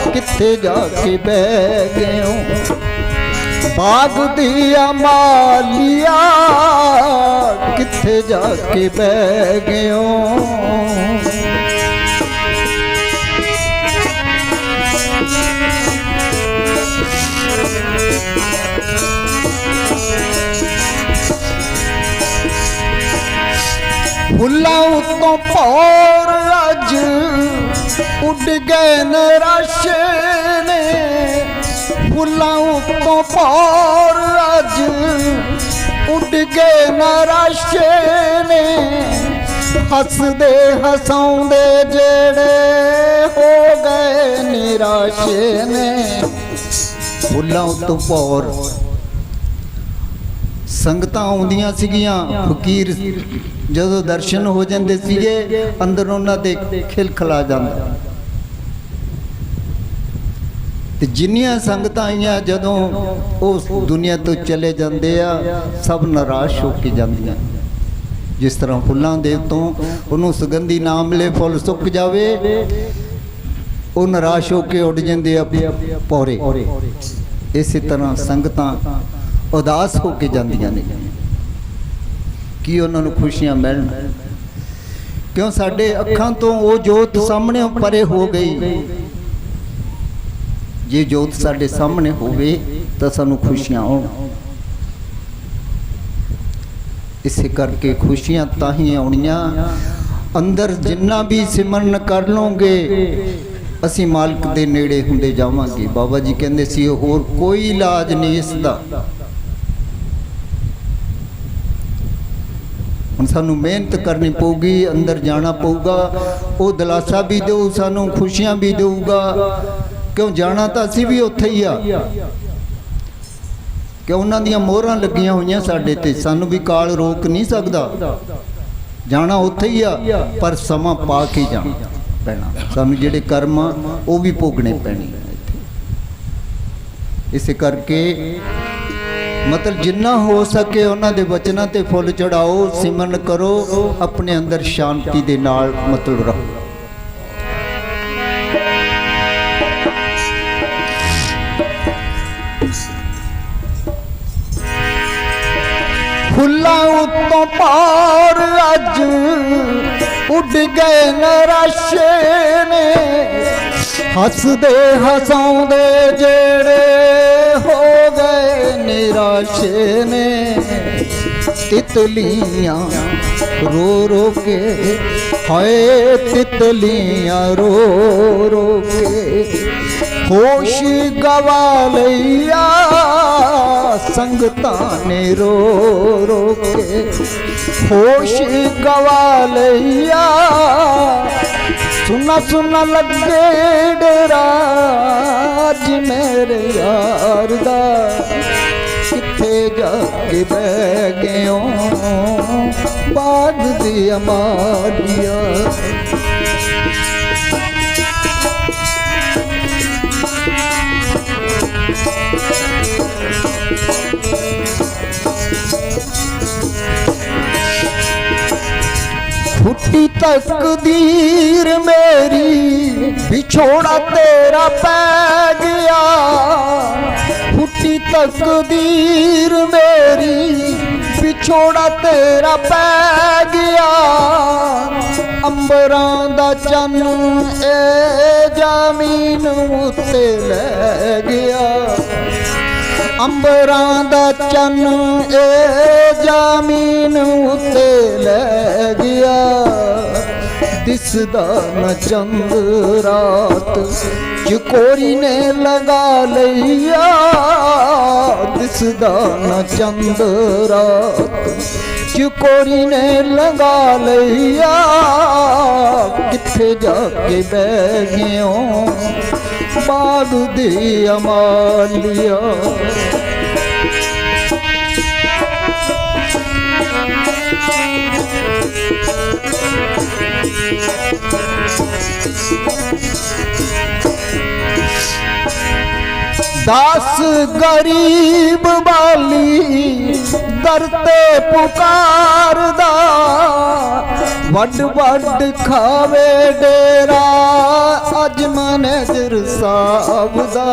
किथे जाके बह गए हो, बाग दिया मालिया किथे जाके बह गए हो। फुल्लां उत्तों पौर अज उड़ गए नराशे ने, फुल्लां उत्तों पौर अज उड़ गए नराशे ने, हसदे हसाउंदे जेड़े हो गए निराशे ने। फुल्लां उत्तों पौर संगतां आउंदियां सीगियां, फकीर जदों दर्शन हो जाते सीगे अंदर उन्हां दे खिलखिला जांदा। ते जिन्नियां संगतां आईयां जदों उस दुनिया तो चले जाते आ सब निराश हो के जांदियां। जिस तरह फुल्लां दे उत्तों उन्होंने सुगंधी ना मिले, फुल सुक जावे, वो निराश हो के उड़ जाते आ पौरे। इस तरह संगतां उदास हो के जांदियां ने कि उन्होंने खुशियां मिलन। क्यों साडे अखां तो वो जोत सामने परे हो गई। जे जोत साडे सामने होवे तो सानू खुशियां आउण। इसे करके खुशियां ताही आउणियां। अंदर जिन्ना भी सिमरन कर लोगे असी मालिक दे नेड़े हुंदे जावांगे। बाबा जी कहंदे सी होर कोई इलाज नहीं इसदा। हुण सानू मेहनत करनी पऊगी, अंदर जाना पऊगा। वो दिलासा भी देऊ, सानू खुशियां भी देऊगा। क्यों जाना तो असी भी उत्थे ही आ। क्यों उन्हां दियां मोहरां लगियां होईयां साडे ते, सानू भी काल रोक नहीं सकदा। जाना उत्थे ही आ, पर समा पा के जाना पैना। सानू जिहड़े कर्म वो भी भोगने पैणे। इस करके मतलब जिन्ना हो सके उन्हां दे वचनां ते फुल चढ़ाओ, सिमरन करो, अपने अंदर शांति दे नाल मतलब रखो। फुल्लां उत्तों पार अज उड़ गए नराशे ने, हसदे हसाउंदे जेड़े हो गए निराशे ने। तितलियां रो रो के, हाय तितलियां रो रो के होश गवा लिया संगतां ने रो रो के होश गवा लिया। सुना सुना लगे डेरा अज मेरे यार दा, किथे जाके बह गयो बाग दी अमालिया। फुटी तकदीर मेरी बिछोड़ा तेरा पै गया, फुटी तकदीर मेरी बिछोड़ा तेरा पै गया। अंबरां दा चन्न ए जमीन उत्ते लै गया, अंबरां दा चन्न ए जमीन उत्ते लै गया। दिसदा न चंद रात चकोरी ने लगा लिया, दिसदा न चंद रात चकोरी ने लगा लिया। किथे जाके बह गयो बाग दी अमालिया। दास गरीब वाली दरते पुकारदा, वड वड खावे डेरा अज मैनेजर साहब दा,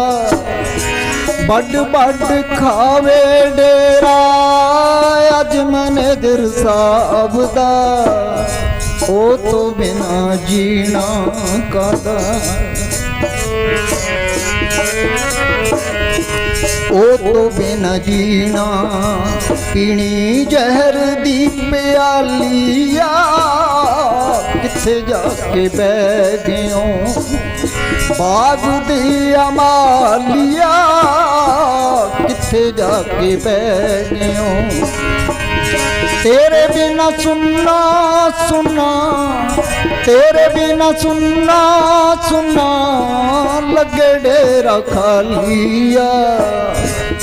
वड वड खावे डेरा अज मैनेजर साहब दा। ओ तो बिना जीना कादा, ओ तो बिना जीना पीनी जहर दी प्यालिया। किथे जाके बह गयो बाग दी अमालिया, किथे जाके बह गयो। तेरे बिना सुनना सुनना, तेरे बिना सुनना सुनना लगे डेरा खालिया।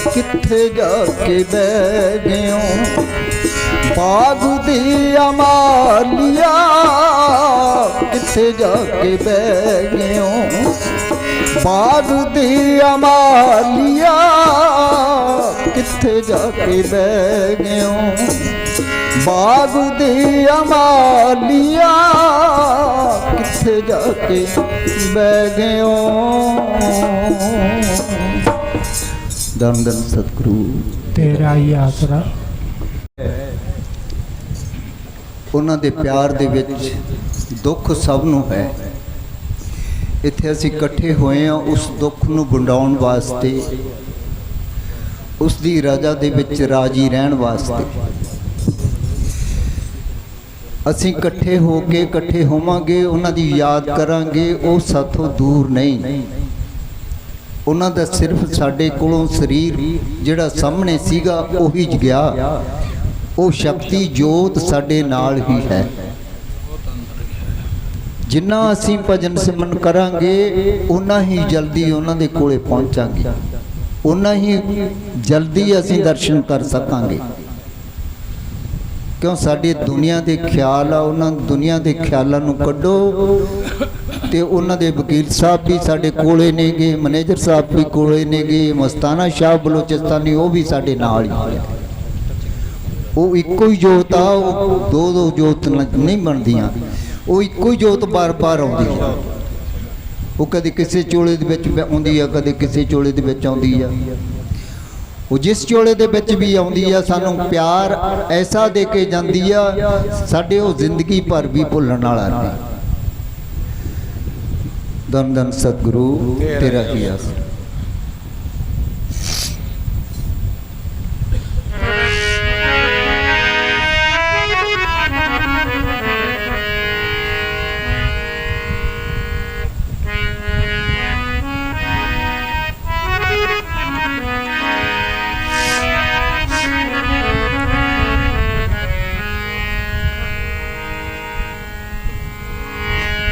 किथे जाके बह गयो बाग दी अमालिया, किथे जाके बह गयो बाग दी अमालिया। किथे जाके बह गयो बाग दी अमालिया, किथे जाके बह गयो। धन धन सतगुरु तेरा ही आसरा। ਉਹਨਾਂ ਦੇ ਪਿਆਰ ਦੇ ਵਿੱਚ ਦੁੱਖ ਸਭ ਨੂੰ ਹੈ। ਇੱਥੇ ਅਸੀਂ ਇਕੱਠੇ ਹੋਏ ਹਾਂ ਉਸ ਦੁੱਖ ਨੂੰ ਵੰਡਾਉਣ ਵਾਸਤੇ, ਉਸ ਦੀ ਰਜ਼ਾ ਦੇ ਵਿੱਚ ਰਾਜੀ ਰਹਿਣ ਵਾਸਤੇ। ਅਸੀਂ ਇਕੱਠੇ ਹੋ ਕੇ ਇਕੱਠੇ ਹੋਵਾਂਗੇ, ਉਹਨਾਂ ਦੀ ਯਾਦ ਕਰਾਂਗੇ। ਉਹ ਸਾਥੋਂ ਦੂਰ ਨਹੀਂ, ਉਹਨਾਂ ਦਾ ਸਿਰਫ ਸਾਡੇ ਕੋਲੋਂ ਸਰੀਰ ਜਿਹੜਾ ਸਾਹਮਣੇ ਸੀਗਾ ਉਹੀ ਗਿਆ। ਉਹ ਸ਼ਕਤੀ ਜੋਤ ਸਾਡੇ ਨਾਲ ਹੀ ਹੈ। ਜਿੰਨਾ ਅਸੀਂ ਭਜਨ ਸਿਮਰਨ ਕਰਾਂਗੇ ਉਨਾ ਹੀ ਜਲਦੀ ਉਹਨਾਂ ਦੇ ਕੋਲੇ ਪਹੁੰਚਾਂਗੇ, ਉਨਾ ਹੀ ਜਲਦੀ ਅਸੀਂ ਦਰਸ਼ਨ ਕਰ ਸਕਾਂਗੇ। ਕਿਉਂ ਸਾਡੇ ਦੁਨੀਆ ਦੇ ਖਿਆਲ ਆ, ਉਹਨਾਂ ਦੁਨੀਆ ਦੇ ਖਿਆਲਾਂ ਨੂੰ ਕੱਢੋ। ਤੇ ਉਹਨਾਂ ਦੇ ਵਕੀਲ ਸਾਹਿਬ ਵੀ ਸਾਡੇ ਕੋਲੇ ਨੇਗੇ, ਮੈਨੇਜਰ ਸਾਹਿਬ ਵੀ ਕੋਲੇ ਨੇਗੇ, ਮਸਤਾਨਾ ਸ਼ਾਹ ਬਲੋਚਿਸਤਾਨੀ ਉਹ ਵੀ ਸਾਡੇ ਨਾਲ ਹੀ ਆ। ਉਹ ਇੱਕੋ ਹੀ ਜੋਤ ਆ, ਉਹ ਦੋ ਦੋ ਜੋਤ ਨਹੀਂ ਬਣਦੀਆਂ, ਉਹ ਇੱਕੋ ਹੀ ਜੋਤ ਬਾਰ ਬਾਰ ਆਉਂਦੀ ਆ। ਉਹ ਕਦੇ ਕਿਸੇ ਚੋਲੇ ਦੇ ਵਿੱਚ ਆਉਂਦੀ ਆ, ਕਦੇ ਕਿਸੇ ਚੋਲੇ ਦੇ ਵਿੱਚ ਆਉਂਦੀ ਆ। ਉਹ ਜਿਸ ਚੋਲੇ ਦੇ ਵਿੱਚ ਵੀ ਆਉਂਦੀ ਆ ਸਾਨੂੰ ਪਿਆਰ ਐਸਾ ਦੇ ਕੇ ਜਾਂਦੀ ਆ, ਸਾਡੇ ਉਹ ਜ਼ਿੰਦਗੀ ਭਰ ਵੀ ਭੁੱਲਣ ਵਾਲਾ ਨਹੀਂ। ਧੰਨ ਧੰਨ ਸਤਿਗੁਰੂ ਤੇਰਾ ਹੀ ਆਸਰਾ।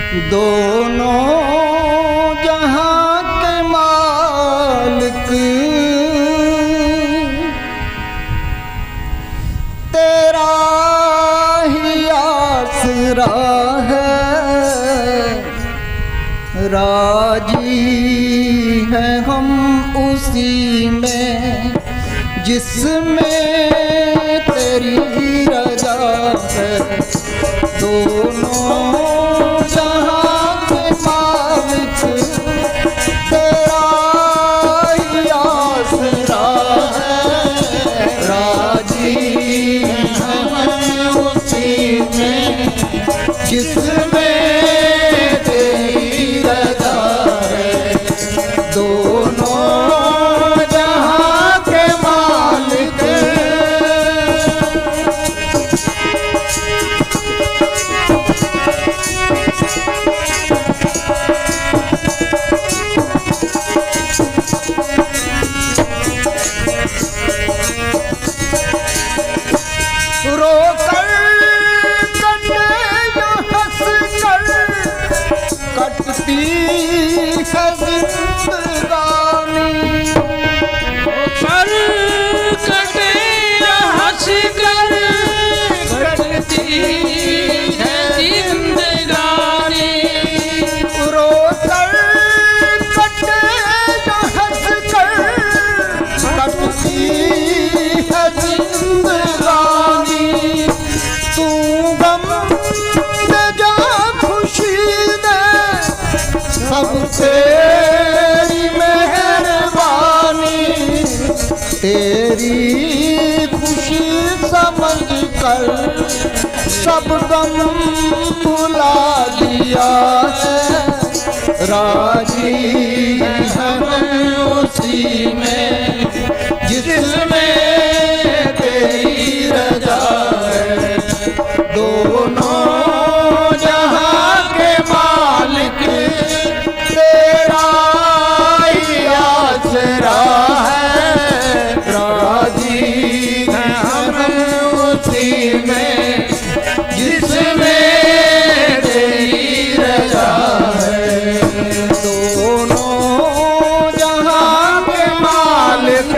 दोनों जहां के मालिक तेरा ही आसरा है, राजी हैं हम उसी में जिसमें तेरी रजा है। दोनों जहां के मालिक तेरा ही आसरा है, राजी हैं हम उसी में जिसमें तेरी रजा है। दोनों जहां के मालिक रोकर कटे या हंस कर कटती है जिंदगानी। पर कटे या हंस कर कटती है जिंदगानी। रोकर कटे या हंस कर कटती है जिंदगानी। तू गम दे जा खुशी दे सब तेरी मेहरबानी। तेरी खुशी समझ कर सब गम भुला दिया है, राजी हैं उसी में जिसमें तेरी रजा है। दोनों जहां के मालिक तेरा ही आसरा है, राजी हैं हम उसी में जिसमें तेरी रजा है। दोनों जहां के मालिक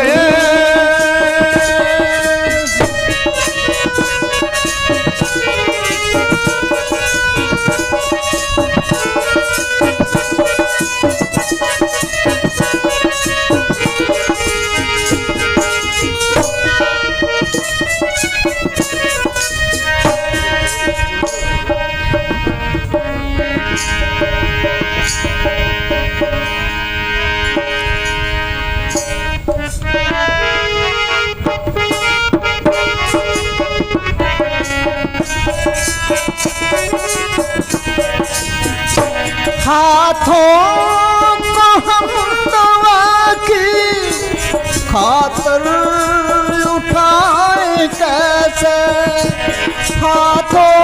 हाथों को हम दवा की खातर उठाए कैसे। हाथों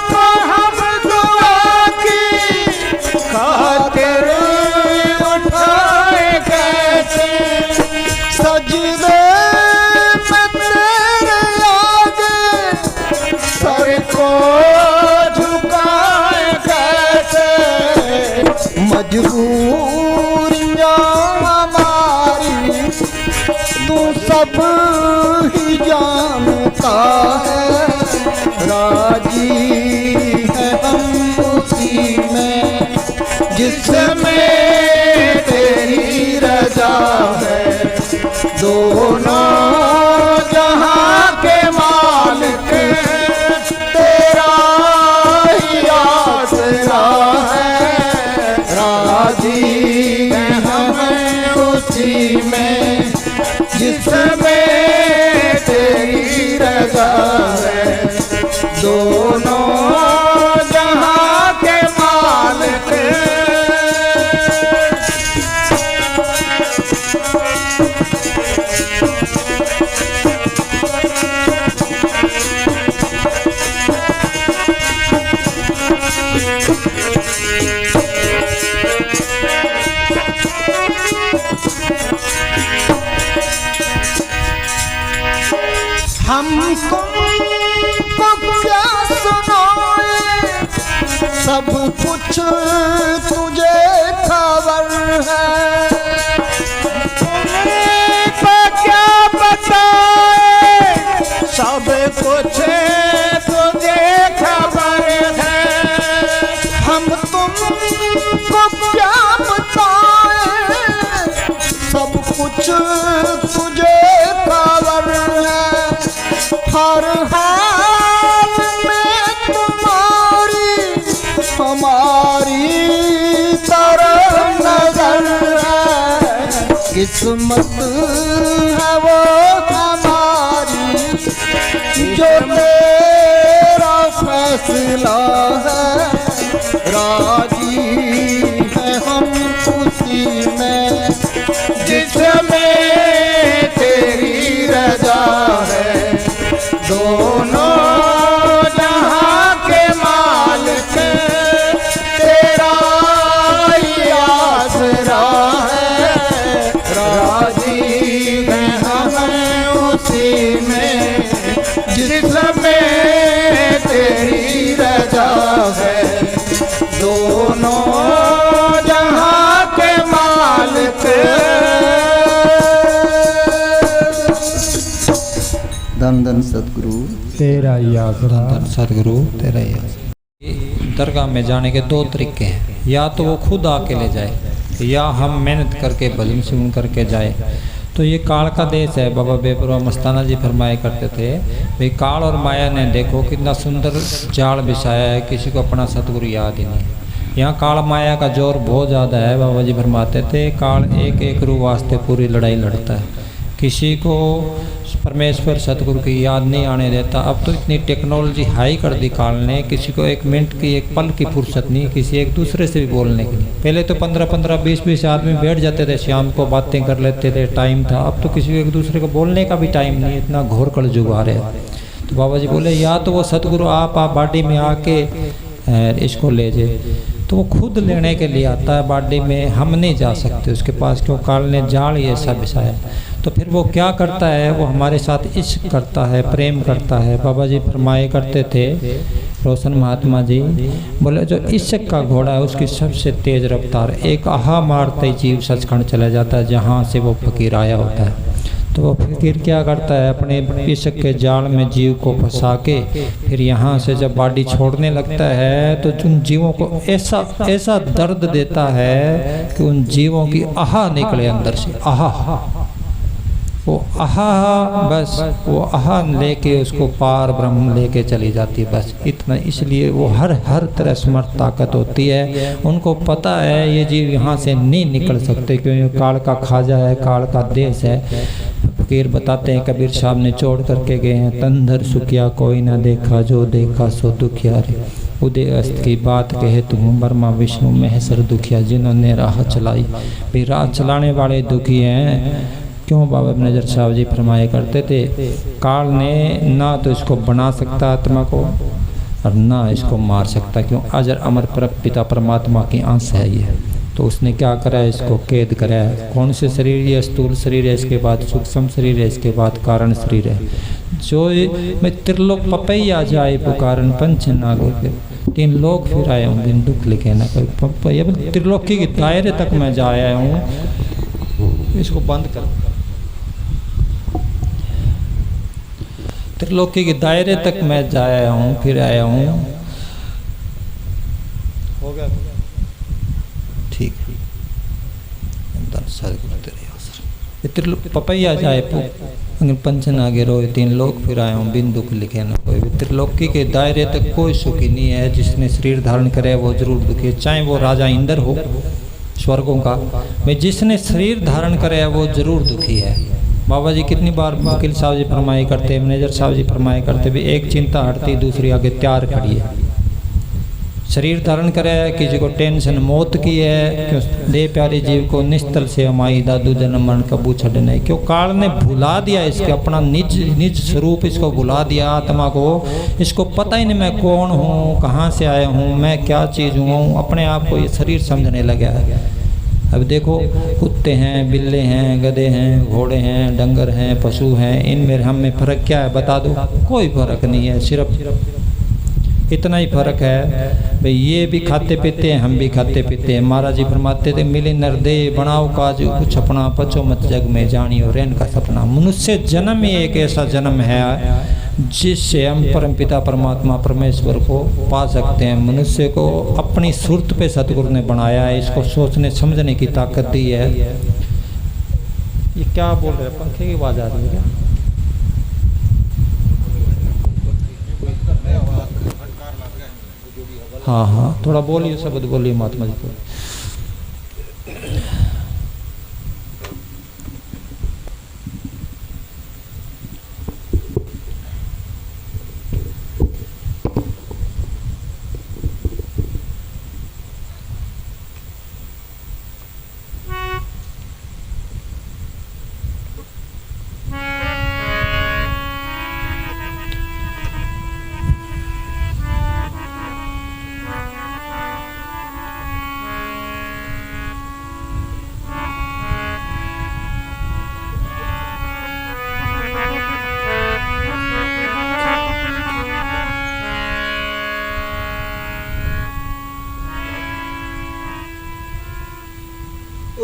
को हम दवा की खातर उठाए कैसे। सजदे में तेरे आगे सर को झुकाए कैसे। मजबूरियां हमारी तू सब ही जानता है, राजी है हम उसी में जिसमें तेरी रजा है। दोनों जहां के मालिक तेरा ही आसरा है, राजी हैं हम उसी में जिसमें तेरी रजा है। दोनों जहां के मालिक हम तुमको क्या कुछ तुझे खबर है, तुमको क्या बताए, सब कुछ तुझे खबर है। हम तुमको क्या बताएं, सब कुछ तुझे खबर है। हर हाल में तुम्हारी हमारी तरफ नजर है, किस्मत है वो हमारी, जो तेरा फैसला है, राजी है हम उसी में जिसमें तेरी रजा है। दोनों जहां के मालिक तेरा ही आसरा है, राजी है हम उसी में जिसमें तेरी रजा है। दोनों जहां के मालिक। धन धन सतगुरु तेरा ही आसरा। सतगुरु तेरा ही आसरा। दरगाह में जाने के दो तरीके हैं, या तो वो खुद आके ले जाए, या हम मेहनत करके भजन सुन करके जाए। तो ये काल का देश है। बाबा बेपरवाह मस्ताना जी फरमाया करते थे, भाई काल और माया ने देखो कितना सुंदर जाल बिछाया है, किसी को अपना सतगुरु याद ही नहीं। यहाँ काल माया का जोर बहुत ज़्यादा है। बाबा जी फरमाते थे, काल एक एक रूह वास्ते पूरी लड़ाई लड़ता है, किसी को परमेश्वर सतगुरु की याद नहीं आने देता। अब तो इतनी टेक्नोलॉजी हाई कर दी काल ने, किसी को एक मिनट की एक पल की फुर्सत नहीं किसी एक दूसरे से भी बोलने की। पहले तो 15-15 20-20 आदमी बैठ जाते थे, शाम को बातें कर लेते थे, टाइम था। अब तो किसी को एक दूसरे को बोलने का भी टाइम नहीं, इतना घोर कलयुग आ रहा है। तो बाबा जी बोले, या तो वो सतगुरु आप बाडी में आके इसको ले जाए, तो वो खुद लेने के लिए आता है बाडी में, हम नहीं जा सकते उसके पास, क्यों काल ने जाल ये सब बिछाया। तो फिर वो क्या करता है, वो हमारे साथ इश्क करता है, प्रेम करता है। बाबा जी फरमाए करते थे, रोशन महात्मा जी बोले, जो इश्क का घोड़ा है उसकी सबसे तेज़ रफ्तार, एक आहा मारते ही जीव सचखंड चला जाता है जहाँ से वो फकीर आया होता है। तो वो फकीर क्या करता है, अपने इश्क के जाल में जीव को फंसा के फिर यहाँ से जब बॉडी छोड़ने लगता है तो उन जीवों को ऐसा ऐसा दर्द देता है कि उन जीवों की आहा निकले अंदर से, आहा। वो आहा, बस वो आहा लेके उसको पार ब्रह्म लेके चली जाती है, बस इतना। इसलिए वो हर तरह समर्थ ताकत होती है। उनको पता है ये जीव यहाँ से नहीं निकल सकते, क्योंकि काल का खाजा है, काल का देश है। फकीर बताते हैं, कबीर साहब ने छोड़ करके गए हैं, तंधर सुखिया कोई ना देखा, जो देखा सो दुखिया रे। उदय अस्त की बात कहे तुम, ब्रह्मा विष्णु महेश्वर दुखिया, जिन्होंने राह चलाई। भी राह चलाने वाले दुखी हैं। क्यों बाबा नजर साहब जी फरमाया करते थे, काल ने ना तो इसको बना सकता आत्मा को और ना इसको मार सकता, क्यों अजर अमर पिता परमात्मा की अंश है ये। तो उसने क्या करा है, इसको कैद करा है। कौन से शरीर, ये स्थूल शरीर है, इसके बाद सूक्ष्म शरीर है, इसके बाद कारण शरीर है। जो मैं त्रिलोक पपैया जाए पुकारन पंच नागे, 3 लोक फिर आया हूँ बिन दुख लिखे ना कोई। त्रिलोकी के दायरे तक मैं जा आया हूँ, इसको बंद कर। त्रिलोकी के दायरे तक मैं जाया हूँ, फिर आया हूँ। हो गया ठीक। पपैया जाए पंचन आगे रोए, 3 लोक फिर आया हूँ बिन दुख लिखे न कोई। त्रिलोकी के दायरे तक कोई सुखी नहीं है। जिसने शरीर धारण करे वो जरूर दुखी है, चाहे वो राजा इंद्र हो स्वर्गों का, भाई जिसने शरीर धारण करे वो जरूर दुखी है। बाबा जी कितनी बार वकील साहब जी फरमाई करते, मैनेजर साहब जी फरमाई करते भी, एक चिंता हटती दूसरी आगे तैयार खड़ी है। शरीर धारण करे, किसी को टेंशन मौत की है, क्यों दे प्यारे जीव को निस्तल से हमारी दादू जन्म मरण कबू छड़ने, क्यों काल ने भुला दिया इसके अपना निज स्वरूप, इसको भुला दिया आत्मा को। इसको पता ही नहीं मैं कौन हूँ, कहाँ से आया हूँ, मैं क्या चीज़ हूँ, अपने आप को ये शरीर समझने लगा है। अब देखो कुत्ते हैं, बिल्ले हैं, गधे हैं, घोड़े हैं, डंगर हैं, पशु हैं, इनमें हम में फ़र्क क्या है बता दो? कोई फ़र्क नहीं है। सिर्फ इतना ही फर्क है भाई, ये भी खाते पीते हैं, हम भी खाते पीते हैं। महाराज जी फरमाते थे मिले नरदे बनाओ काज कुछ अपना, पचो मत जग में जानियो रेन का सपना। मनुष्य जन्म ही एक ऐसा जन्म है जिससे हम परमपिता परमात्मा परमेश्वर को पा सकते हैं। मनुष्य को अपनी सुरत पे सतगुरु ने बनाया है, इसको सोचने समझने की ताकत दी है। ये क्या बोल रहे हैं, पंखे की आवाज आ रही है क्या? हाँ हाँ, थोड़ा बोलिए, शब्द बोलिए महात्मा जी को।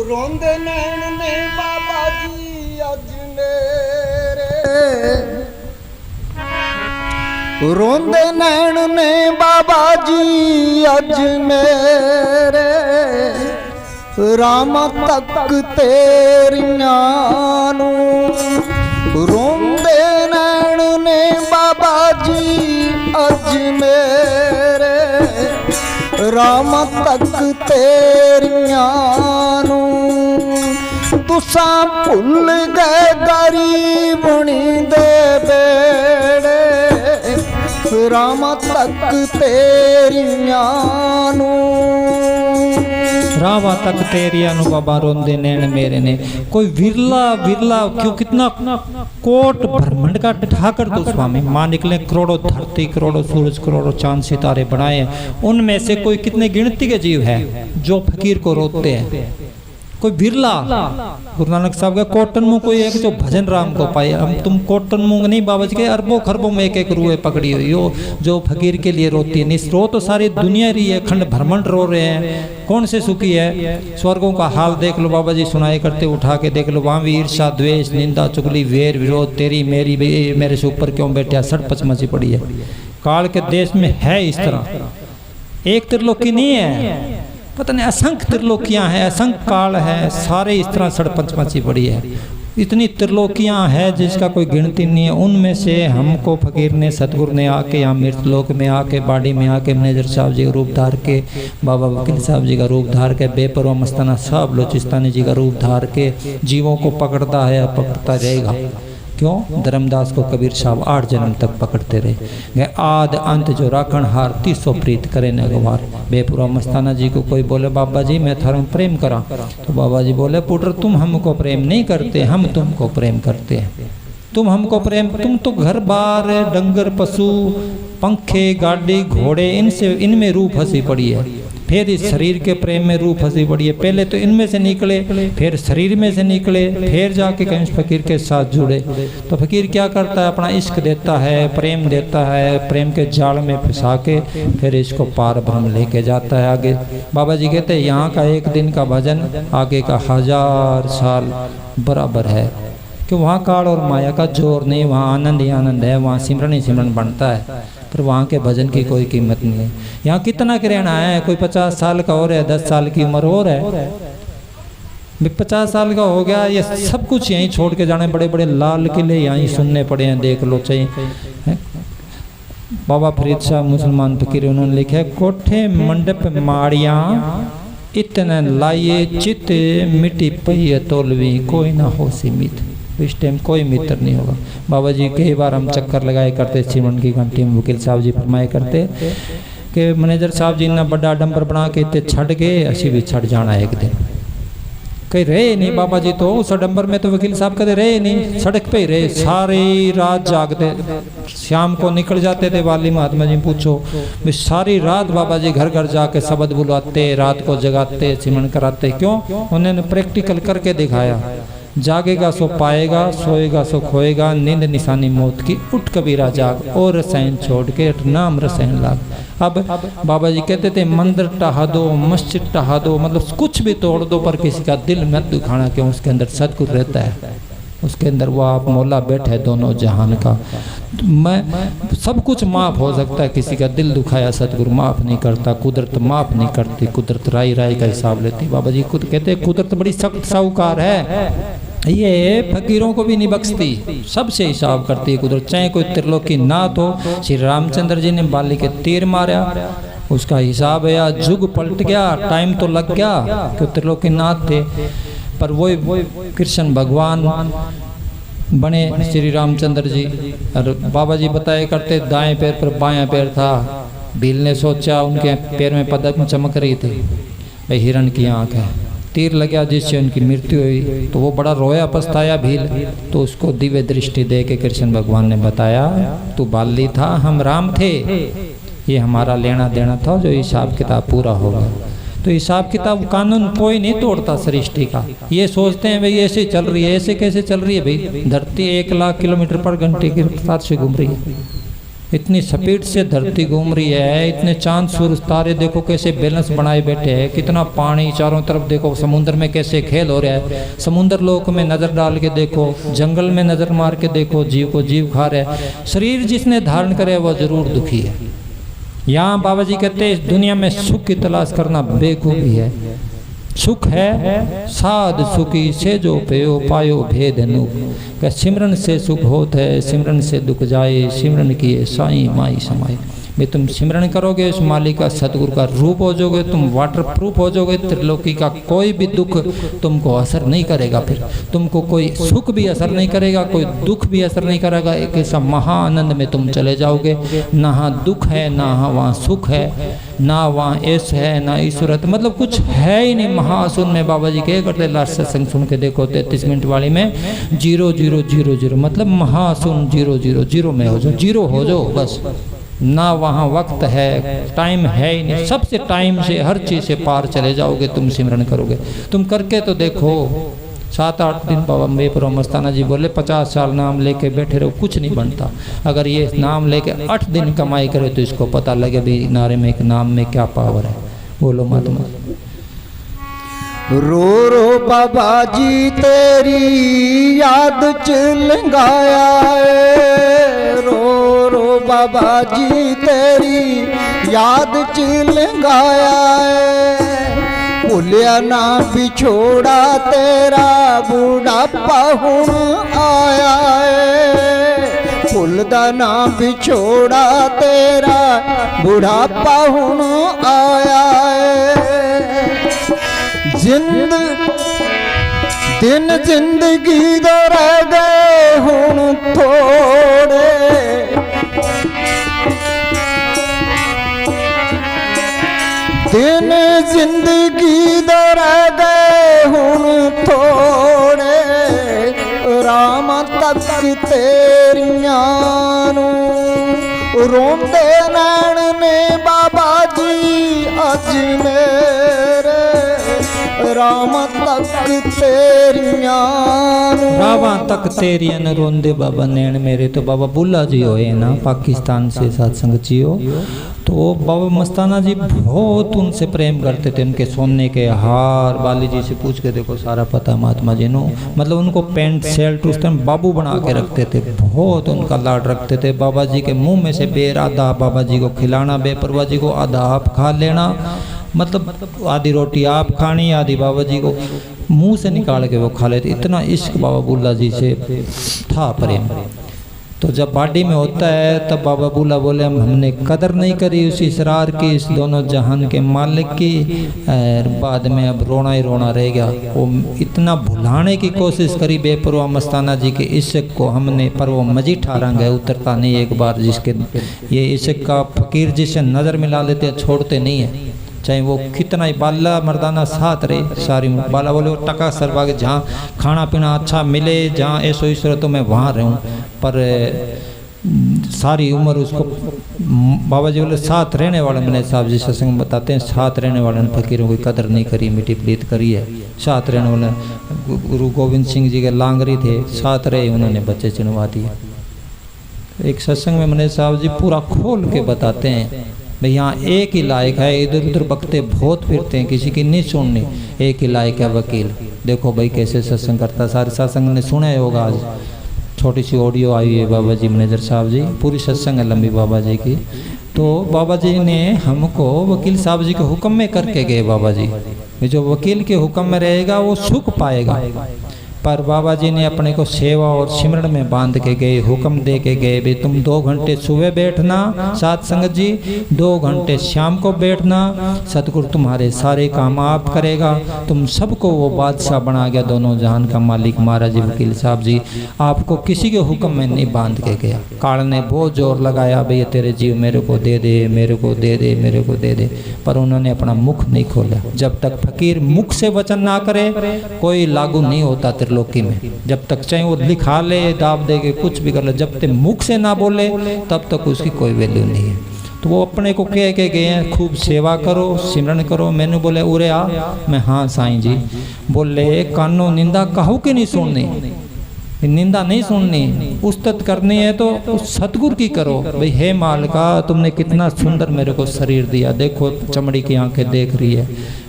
रोंदे नैन ने बाबा जी अज मेरे, रोंदे नैन ने बाबा जी अज मेरे, राम तक तेरियां नू। रोंदे नैन ने बाबा जी अज मेरे, राम तक तेरियां नू। तुसा भुल गए गरीबनी दे बेड़े, राम तक तेरियां नू। रावा तक तेरिया नु बाबा रोंदे नैन मेरे ने। कोई विरला विरला क्यों, कितना कोट ब्रह्मांड का ठाकर तो स्वामी मानिक ने करोड़ों धरती, करोड़ों सूरज, करोड़ों चांद सितारे बनाए, उनमें से कोई कितने गिनती के जीव है जो फकीर को रोकते हैं। कोई बिरला, गुरु नानक साहब का कोटन मुंह कोई एक जो भजन राम को पाए। हम तुम कोटन मुंह नहीं बाबा जी के, अरबों खरबों में एक एक रूए पकड़ी हुई हो जो फकीर के लिए रोती है। निस्रो तो सारी दुनिया रही है, खंड भ्रमण रो रहे हैं, कौन से सुखी है। स्वर्गों का हाल देख लो बाबा जी, सुनाई करते उठा के देख लो, वहाँ भी ईर्षा द्वेष निंदा चुगली वेर विरोध, तेरी मेरी मेरे से ऊपर क्यों बैठा, सड़पच मची पड़ी है। काल के देश में है इस तरह, एक त्रिलोकी नहीं है, पता नहीं असंख्य त्रिलोकियां हैं, असंख्य काल है, सारे इस तरह सड़पच मची पड़ी है। इतनी त्रिलोकियां हैं जिसका कोई गिनती नहीं है। उनमें से हमको फकीर ने, सतगुरु ने आके यहाँ मृतलोक में आके, बाड़ी में आके मैनेजर साहब जी का रूप धार के, बाबा वकील साहब जी का रूप धार के, बेपरवाह मस्ताना साहब बलोचिस्तानी जी का रूप धार के जीवों को पकड़ता है, पकड़ता रहेगा। क्यों? धर्मदास को कबीर साहब 8 जन्म तक पकड़ते रहे। आद अंत जो राखण हार 300 प्रीत करे न गवार। बेपुरा मस्ताना जी को कोई बोले बाबा जी मैं थारा प्रेम करा, तो बाबा जी बोले पुत्र तुम हमको प्रेम नहीं करते, हम तुमको प्रेम करते हैं। तुम हमको प्रेम, तुम तो घर बार डंगर पशु पंखे गाड़ी घोड़े इनसे, इनमें रूह फंसी पड़ी है। फिर इस शरीर के प्रेम में रूह फंसी पड़ी है। पहले तो इनमें से निकले, फिर शरीर में से निकले, फिर जाके कहीं फकीर के साथ जुड़े। तो फकीर क्या करता है? अपना इश्क देता है, प्रेम देता है, प्रेम के जाल में फंसा के फिर इसको पार ब्रह्म लेके जाता है आगे। बाबा जी कहते हैं यहाँ का एक दिन का भजन आगे का 1000 साल बराबर है, कि वहाँ काल और माया का जोर नहीं, वहाँ आनंद ही आनंद है, वहाँ सिमरन ही सिमरन बनता है, पर वहाँ के भजन की कोई कीमत नहीं है। यहाँ कितना के रहना है, कोई 50 साल का हो रहा है, 10 साल की उम्र हो रहा है, 50 साल का हो गया, ये सब कुछ यहीं छोड़ के जाने, बड़े बड़े लाल किले यहीं सुनने पड़े हैं, देख लो चाहिए। बाबा फरीद शाह मुसलमान फकीर, उन्होंने लिखा है कोठे मंडप माड़ियाँ इतने लाइए चित मिट्टी पई तोलवी कोई ना हो सीमित। इस टाइम कोई मित्र नहीं होगा। बाबा जी कई बार हम चक्कर लगाए करते, सिमरन की घंटी में वकील साहब जी फरमाए करते कि मैनेजर साहब जी ने बड़ा डंबर बना के इतने छड़ गए, असी भी छड़ जाना एक दिन। कहीं रहे नहीं बाबा जी, तो उस डंबर में तो वकील साहब कदे रहे नहीं, सड़क पे ही रहे, सारी रात जागते, शाम को निकल जाते थे। वाली महात्मा जी पूछो, सारी रात बाबा जी घर घर जाके शब्द बुलवाते, रात को जगाते, सिमरन कराते। क्यों? उन्होंने प्रैक्टिकल करके दिखाया। जागेगा सो पाएगा, सोएगा सो खोएगा, नींद निशानी मौत की, उठ कबीरा जाग, और रसैन छोड़ के नाम रसैन लाग। अब बाबा जी कहते थे मंदिर टहा दो, मस्जिद टहा दो, मतलब कुछ भी तोड़ दो, पर किसी का दिल मत दुखाना, क्यों उसके अंदर सदगुरु रहता है, उसके अंदर वो आप मौला बैठे दोनों जहान का। मैं सब कुछ माफ़ हो सकता है, किसी का दिल दुखाया सदगुरु माफ़ नहीं करता, कुदरत माफ़ नहीं करती, कुदरत राई राई का हिसाब लेती। बाबा जी खुद कहते हैं कुदरत बड़ी सख्त साहूकार है, ये फकीरों को भी नहीं बख्शती, सबसे हिसाब करती है कुदरत। चाहे कोई त्रिलोकी नाथ हो, श्री रामचंद्र जी ने बाली के तीर मारा, उसका हिसाब है, या जुग पलट गया, टाइम तो लग गया, क्यों त्रिलोकी नाथ थे, पर वो कृष्ण भगवान बने श्री रामचंद्र जी। और बाबा जी बताया करते दाएं पैर पर बायां पैर था, भील ने सोचा उनके पैर में पदम चमक रही थी, भाई हिरण की आँख है, तीर लगा जिससे उनकी मृत्यु हुई, तो वो बड़ा रोया पछताया भील, तो उसको दिव्य दृष्टि दे के कृष्ण भगवान ने बताया तू बाली था, हम राम थे, ये हमारा लेना देना था, जो हिसाब किताब पूरा होगा। तो हिसाब किताब कानून कोई नहीं तोड़ता सृष्टि का। ये सोचते हैं भाई ऐसे चल रही है, ऐसे कैसे चल रही है भाई, धरती 1,00,000 किलोमीटर पर घंटे की रफ्तार से घूम रही है, इतनी स्पीड से धरती घूम रही है, इतने चांद सूरज तारे देखो कैसे बैलेंस बनाए बैठे हैं, कितना पानी चारों तरफ देखो, समुद्र में कैसे खेल हो रहा है, समुद्र लोक में नज़र डाल के देखो, जंगल में नज़र मार के देखो, जीव को जीव खा रहा है। शरीर जिसने धारण करे वो जरूर दुखी है। यहाँ बाबा जी कहते हैं इस दुनिया में सुख की तलाश करना बेवकूफ़ी है, सुख है साध सुखी से जो पयो पायो भेद अनूप, क्या सिमरन से सुख होत है, सिमरन से दुख जाए, सिमरन किए साई माई समाए। भाई तुम सिमरन करोगे उस मालिक का, सतगुरु का रूप हो जाओगे, तुम वाटर प्रूफ हो जाओगे, त्रिलोकी का कोई भी दुख तुमको असर नहीं करेगा, फिर तुमको कोई सुख भी असर नहीं करेगा, कोई दुख भी असर नहीं करेगा, एक ऐसा महाआनंद में तुम चले जाओगे, ना वहाँ दुख है ना वहाँ सुख है, ना वहाँ ऐश है ना ईश्वरत, मतलब कुछ है ही नहीं। महासुन में बाबा जी कहे करते, लास्ट सत्संग सुन के देखो 33 मिनट वाली में, 0 0 0 0 मतलब महासुन 0 0 0 में हो जाओ, 0 हो जाओ बस। ना वहाँ वक्त है, टाइम है ही नहीं, सबसे टाइम से हर चीज़ से पार चले जाओगे तुम सिमरन करोगे। तुम करके तो देखो, 7-8 दिन बाबा मेपरो मस्ताना जी बोले 50 साल नाम लेके बैठे रहो कुछ नहीं बनता, अगर ये नाम लेके 8 दिन कमाई करे तो इसको पता लगे भी नारे में एक नाम में क्या पावर है। बोलो महात्मा। रो रो बाबा जी तेरी याद च लंघाया है, रो रो बाबा जी तेरी याद च लंघाया है, भुलिया ना बिछोड़ा तेरा बुढ़ापा हुण आया है, भुलदा ना बिछोड़ा तेरा बुढ़ापा हुण आया है। दिन जिंदगी दे रह गए हुण थोड़े, दिन जिंदगी दे रह गए हुण थोड़े, राम तक तेरियां नूं रोंदे नैण ने बाबा जी अज मेरे, राम तक तेरियां रावा तक तेरियां रोंदे बाबा नैन मेरे। तो बाबा बुल्ला जी होए ना पाकिस्तान से सत्संग जी हो, तो बाबा मस्ताना जी बहुत उनसे प्रेम करते थे, उनके सोने के हार बाली जी से पूछ के देखो सारा पता महात्मा जी नो, मतलब उनको पेंट शर्ट उस टाइम बाबू बना के रखते थे, बहुत उनका लाड रखते थे। बाबा जी के मुंह में से बेर आधा बाबा जी को खिलाना, बेपरवाह जी को आधा आप खा लेना, मतलब आधी रोटी आप खानी, आधी बाबा जी को मुंह से निकाल के वो खा लेते, इतना इश्क बाबा बुल्ला जी से था प्रेम। तो जब बाडी में होता है तब बाबा बुल्ला बोले हमने कदर नहीं करी उस इसरार की, इस दोनों जहान के मालिक की, और बाद में अब रोना ही रोना रह गया। वो इतना भुलाने की कोशिश करी बेपरवाह मस्ताना जी के इश्क को हमने, पर वो मजीठा रंग है, उतरता नहीं एक बार, जिसके ये इश्क का फकीर जिससे नज़र मिला लेते हैं छोड़ते नहीं है, चाहे वो कितना ही बाला मर्दाना साथ रहे सारी बाला बोले वो टका सरवागे, जहाँ खाना पीना अच्छा मिले, जहाँ ऐसो ईश्वर तो मैं वहाँ रहूँ, पर सारी उम्र उसको बाबा जी बोले साथ रहने वाले, मैंने साहब जी सत्संग बताते हैं, साथ रहने वाले फकीरों की कदर नहीं करी, मिट्टी प्रीत करी है। साथ रहने वाले गुरु गोविंद सिंह जी के लांगरी थे, साथ रहे, उन्होंने बच्चे चुनवा दिए। एक सत्संग में मैनेजर साहब जी पूरा खोल के बताते हैं भाई यहाँ एक ही लायक है, इधर उधर बकते बहुत फिरते हैं, किसी की नहीं सुननी, एक ही लायक है वकील। देखो भाई कैसे सत्संग करता है, सारे सत्संग ने सुना होगा। आज छोटी सी ऑडियो आई है बाबा जी मैनेजर साहब जी, पूरी सत्संग है लंबी बाबा जी की। तो बाबा जी ने हमको वकील साहब जी के हुक्म में करके गए। बाबा जी जो वकील के हुक्म में रहेगा वो सुख पाएगा, पर बाबा जी ने अपने को सेवा और सिमरण में बांध के गए, हुक्म दे के गए भी तुम 2 घंटे सुबह बैठना साथ संगत जी, 2 घंटे शाम को बैठना, सतगुरु तुम्हारे सारे काम आप करेगा। तुम सबको वो बादशाह बना गया, दोनों जहान का मालिक महाराज जी वकील साहब जी, आपको किसी के हुक्म में नहीं बांध के गया। काल ने बहुत जोर लगाया भैया तेरे जीव मेरे को दे दे, मेरे को दे दे, मेरे को दे दे, पर उन्होंने अपना मुख नहीं खोला। जब तक फकीर मुख से वचन ना करे कोई लागू नहीं होता त्रिलोकी में। जब तक चाहे वो लिखा ले, दाब दे के कुछ भी कर ले, जब तक मुख से ना बोले तब तक उसकी कोई वैल्यू नहीं है। तो वो अपने को कह के गए हैं खूब सेवा करो सिमरन करो। मैंने बोले उरे आ, मैं हाँ साईं जी। बोले कानो निंदा कहो कि नहीं सुननी, निंदा नहीं सुननी, उस्तत करनी है तो उस सतगुरु की करो। भाई हे मालिका तुमने कितना सुंदर मेरे को शरीर दिया, देखो चमड़ी की आंखें देख रही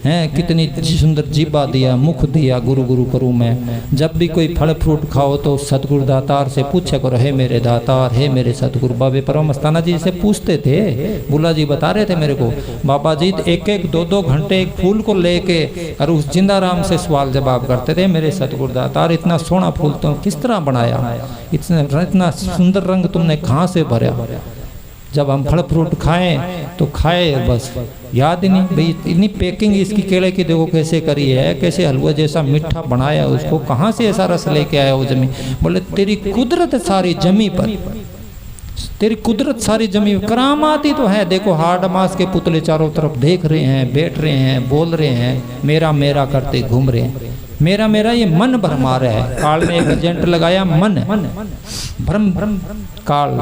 हैं, कितनी सुंदर जीभा दिया, मुख दिया, गुरु गुरु करूँ मैं। जब भी कोई फल फ्रूट खाओ तो सतगुरु दातार से पूछे करो, हे मेरे दातार, हे मेरे सतगुरु। बाबे परमस्ताना जी से पूछते थे, बुला जी बता रहे थे मेरे को, बाबा जी 1-1 2-2 घंटे एक फूल को लेके और उस जिंदाराम से सवाल जवाब करते थे, मेरे सतगुरु दातार इतना सोना फूल तो किस तरह बनाया, इतना सुंदर रंग तुमने कहाँ से भरा। जब हम फल फ्रूट खाएं तो खाए बस, याद ही नहीं भाई इतनी पैकिंग इसकी केले की देखो कैसे करी है, कैसे हलवा जैसा मीठा बनाया, उसको कहाँ से ऐसा रस लेके आया वो जमी। बोले तेरी कुदरत सारी जमी पर, तेरी कुदरत सारी जमी, करामात ही तो है। देखो हार्ड मास के पुतले चारों तरफ देख रहे हैं, बैठ रहे हैं, बोल रहे हैं, मेरा मेरा करते घूम रहे हैं। मेरा मेरा ये मन भरमा रहा है। काल ने एक एजेंट लगाया, मन भ्रम काल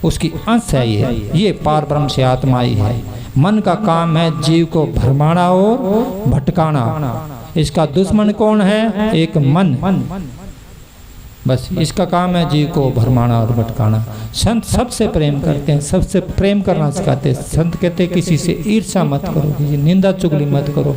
उसकी अंश है, ये पार ब्रह्म से आत्मा ही है। मन का काम है जीव को भरमाना और भटकाना। इसका दुश्मन कौन है? एक मन, बस इसका काम है जीव को भरमाना और भटकाना। संत सबसे प्रेम करते हैं, सबसे प्रेम करना सिखाते हैं। संत कहते हैं किसी से ईर्ष्या मत करो, किसी निंदा चुगली मत करो,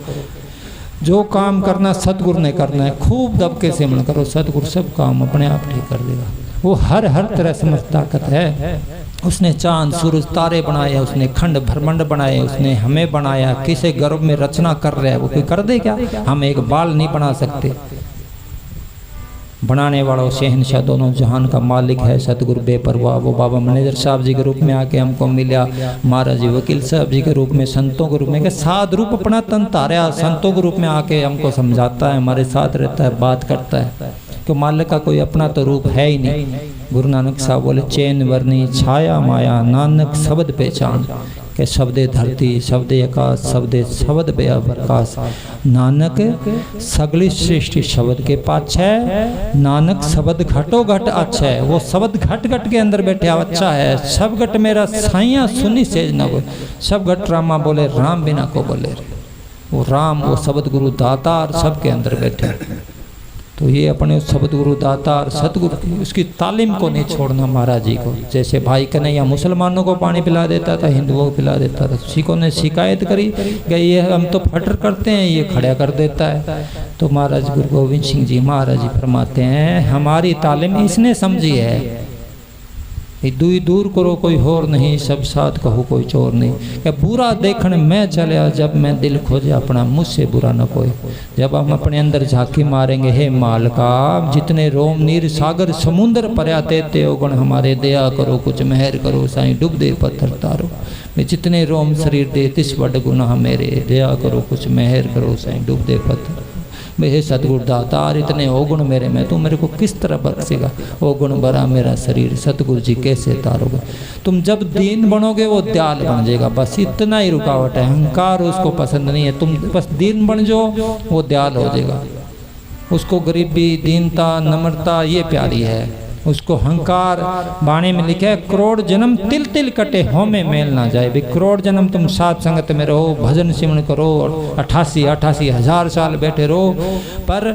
जो काम करना सतगुरु ने करना है, खूब दबके से मन करो, सतगुरु सब काम अपने आप ठीक कर देगा। वो हर तरह से ताकत है। उसने चांद सूरज तारे बनाए, उसने खंड ब्रह्मांड बनाए, उसने हमें बनाया। किसे गर्भ में रचना कर रहा है वो कोई कर दे क्या? हम एक बाल नहीं बना सकते। बनाने वाला शहनशाह दोनों जहान का मालिक है सतगुरु बेपरवाह। वो बाबा मैनेजर साहब जी के रूप में आके हमको मिला, महाराज जी वकील साहब जी के रूप में, संतों के रूप में, साध रूप अपना तन तारा, संतों के रूप में आके हमको समझाता है, हमारे साथ रहता है, बात करता है। तो मालिक का कोई अपना तो रूप है ही नहीं। गुरु नानक साहब बोले चैन वर्णी छाया माया, नानक शब्द पहचान के शब्दे धरती शब्दे आकाश शब्दे शब्द बया प्रकाश। नानक सगली सृष्टि शब्द के पाछे, नानक शब्द घटो घट अच्छा है। वो शब्द घट घट के अंदर बैठे अच्छा है। सब घट मेरा साइया सुनी सेज न बोले, सब घट रामा बोले राम बिना को बोले। वो राम वो शब्द गुरु दातार सबके अंदर बैठे। तो ये अपने शब्द गुरु दातार सतगुरु उसकी तालीम को नहीं छोड़ना महाराज जी को। जैसे भाई कन्हैया मुसलमानों को पानी पिला देता था, हिंदुओं को पिला देता था। सिखों ने शिकायत करी कि ये हम तो फटर करते हैं, ये खड़ा कर देता है। तो महाराज गुरु गोविंद सिंह जी महाराज जी फरमाते हैं हमारी तालीम इसने समझी है, दुई दूर करो कोई होर नहीं, सब साथ कहो कोई चोर नहीं। क्या बुरा देखने मैं चलिया जब मैं दिल खोजे अपना, मुझसे बुरा न कोई। जब हम अपने अंदर झांकी मारेंगे, हे मालका जितने रोम नीर सागर समुंदर पर्या ते गुण हमारे, दया करो कुछ मेहर करो साईं डूब दे पत्थर तारो। मैं जितने रोम शरीर दे तिस बड़ गुनाह मेरे, दया करो कुछ मेहर करो साईं डूब दे पत्थर। हे सतगुरु दातार इतने अवगुण मेरे में, तू मेरे को किस तरह बख्शेगा? अवगुण भरा मेरा शरीर सतगुरु जी कैसे तारोगे? तुम जब दीन बनोगे वो दयाल बन जाएगा, बस इतना ही रुकावट है। अहंकार उसको पसंद नहीं है। तुम बस दीन बन जाओ वो दयाल हो जाएगा। उसको गरीबी दीनता नम्रता ये प्यारी है। उसको हंकार बाणी में लिखा है, करोड़ जन्म तिल तिल कटे होमे मेल ना जाए। भाई करोड़ जन्म तुम साथ संगत में रहो, भजन सिमरन करो, 88 हजार साल बैठे रहो, पर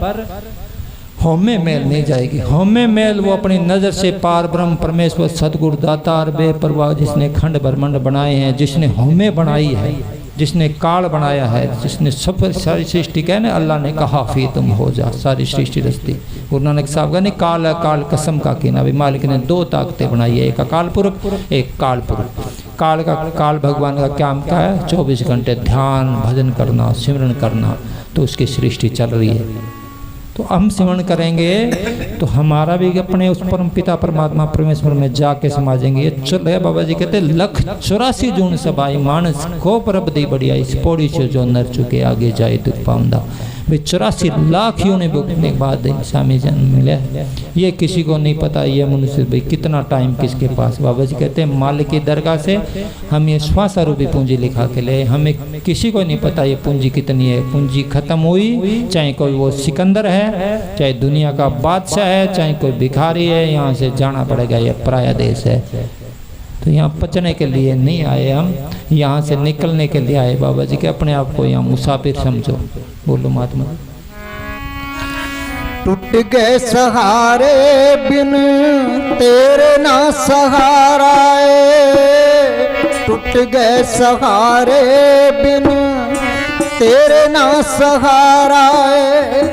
होमे मेल नहीं जाएगी। होमे मेल वो अपनी नज़र से पार ब्रह्म परमेश्वर सदगुरु दातार बेपरवाह जिसने खंड ब्रह्मांड बनाए हैं, जिसने होमे बनाई है, जिसने काल बनाया है, जिसने सब सारी सृष्टि कहे ना, अल्लाह ने कहा फी तुम हो जा, सारी सृष्टि रचती। गुरु नानक साहब का नहीं, काल काल कसम का कीना। भी मालिक ने दो ताकतें बनाई है, एक अकाल पुरख एक काल पुरख। काल भगवान का क्या क्या है? 24 घंटे ध्यान भजन करना, सिमरन करना, तो उसकी सृष्टि चल रही है। तो हम सिमरन करेंगे तो हमारा भी अपने उस परम पिता परमात्मा परमेश्वर में जाके समाजेंगे। ये चल है बाबा जी कहते 184 जून सबाई मानस को परब दी बढ़िया, इस पौड़ी से जो नर चुके आगे जाए दुख पाऊंदा। भाई 84 लाख यूं भुगतने के बाद स्वामी जन्म मिले, ये किसी को नहीं पता। ये मनुष्य भाई कितना टाइम किसके पास। बाबा जी कहते हैं मालिक की दरगाह से हम ये श्वासारूपी पूंजी लिखा के ले, हमें किसी को नहीं पता ये पूंजी कितनी है। पूंजी खत्म हुई, चाहे कोई वो सिकंदर है, चाहे दुनिया का बादशाह है, चाहे कोई भिखारी है, यहाँ से जाना पड़ेगा, ये पराया देश है। तो यहाँ पचने के लिए नहीं आए हम, यहाँ से निकलने के लिए आए। बाबा जी के अपने आप को यहाँ मुसाफिर समझो। बोलो महात्मा। टूट गए सहारे बिन तेरे ना सहारा है, टूट गए सहारे बिन तेरे ना सहारा है।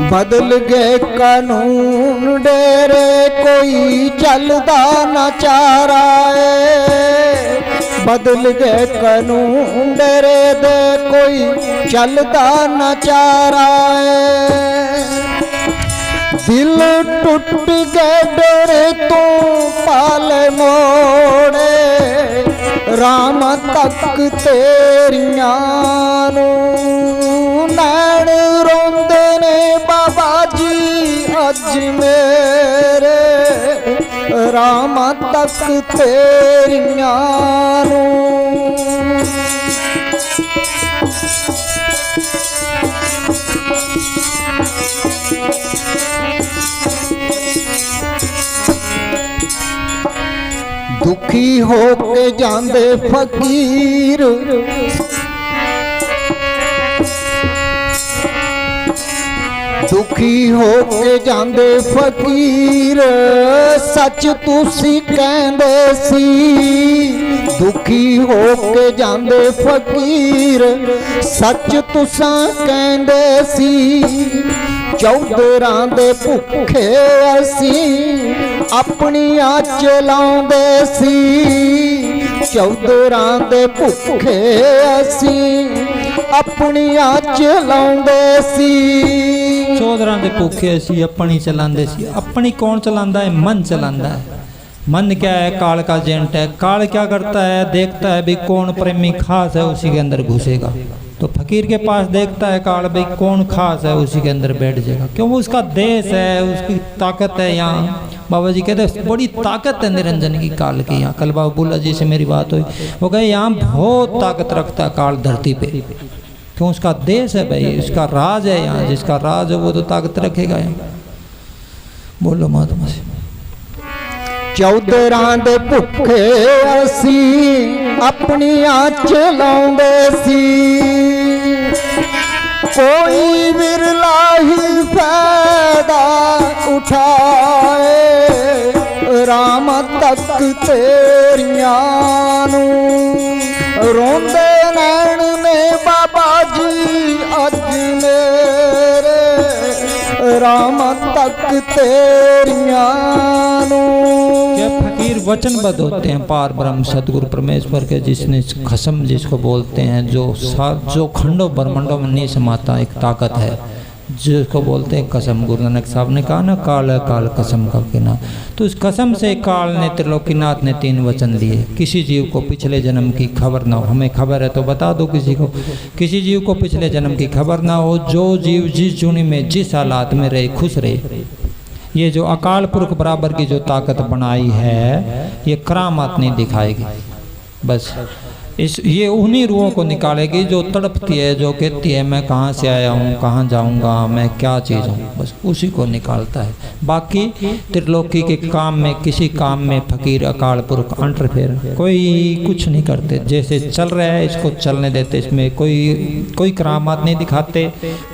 बदल गए कानून डेरे कोई चलदा ना चारा है, बदल गए कानून डेरे दे कोई चलदा ना चारा है। दिल टूट गए डेरे तो पाले मोड़े, राम तक तेरियां नैन रोंदे ने बाबा जी अज मेरे, राम तक तेरियां दुखी हो के जांदे फकीर, दुखी हो के जांदे फकीर, सच तुसी कहंदे सी। दुखी हो के जांदे फकीर, सच तुसां कहंदे सी। चौधरां दे भुखे असीं अपनियां चलाउंदे सी, चौधरां दे भुखे असीं अपनियां चलाउंदे सी। चौधरां दे भुखे असीं अपनी चलांदे सी। अपनी कौन चलांदा है? मन चलांदा है। मन क्या है? काल का एजेंट है। काल क्या करता है? देखता है भी कौन प्रेमी खास है, उसी के अंदर घुसेगा। तो फकीर के पास देखता है काल भाई कौन खास है, उसी के अंदर बैठ जाएगा। क्यों? वो उसका देश है, उसकी ताकत है। यहाँ बाबा जी कहते हैं बड़ी ताकत है निरंजन की काल की। यहाँ कल बाबा बुल्ला जी से मेरी बात हुई, वो कहे यहाँ बहुत ताकत रखता है काल धरती पे। क्यों? उसका देश है भाई, उसका राज है। यहाँ जिसका राज है वो तो ताकत रखेगा। यहाँ बोलो महात्मा से। चौधरां दे भुखे असीं अपनियां चलाउंदे सी, कोई विरला ही फायदा उठाए, राम तक तेरियां नूं रोंदे नैन ने बाबा जी अज मेरे, राम तक तेरियां नूं। क्या फकीर वचनबद्ध होते हैं पार ब्रह्म सदगुरु परमेश्वर के, जिसने खसम जिसको बोलते हैं, जो खंडों ब्रह्मंडों में नहीं समाता एक ताकत है, जिसको बोलते हैं कसम। गुरु नानक साहब ने कहा ना काल है काल कसम का कीना। तो उस कसम से काल ने त्रिलोकीनाथ ने 3 वचन दिए। किसी जीव को पिछले जन्म की खबर ना हो, हमें खबर है तो बता दो किसी को। किसी जीव को पिछले जन्म की खबर ना हो, जो जीव जिस जूनी में जिस हालात में रहे खुश रहे। ये जो अकाल पुरख बराबर की जो ताकत बनाई है, ये करामात नहीं दिखाएगी। बस ये उन्हीं रूहों को निकालेगी जो तड़पती है, जो कहती है मैं कहाँ से आया हूँ, कहाँ जाऊँगा, मैं क्या चीज़ हूँ, बस उसी को निकालता है। बाकी त्रिलोकी के काम में, किसी काम में फकीर अकाल पुरख अंतरफेर कोई कुछ नहीं करते। जैसे चल रहा है इसको चलने देते, इसमें कोई करामात नहीं दिखाते,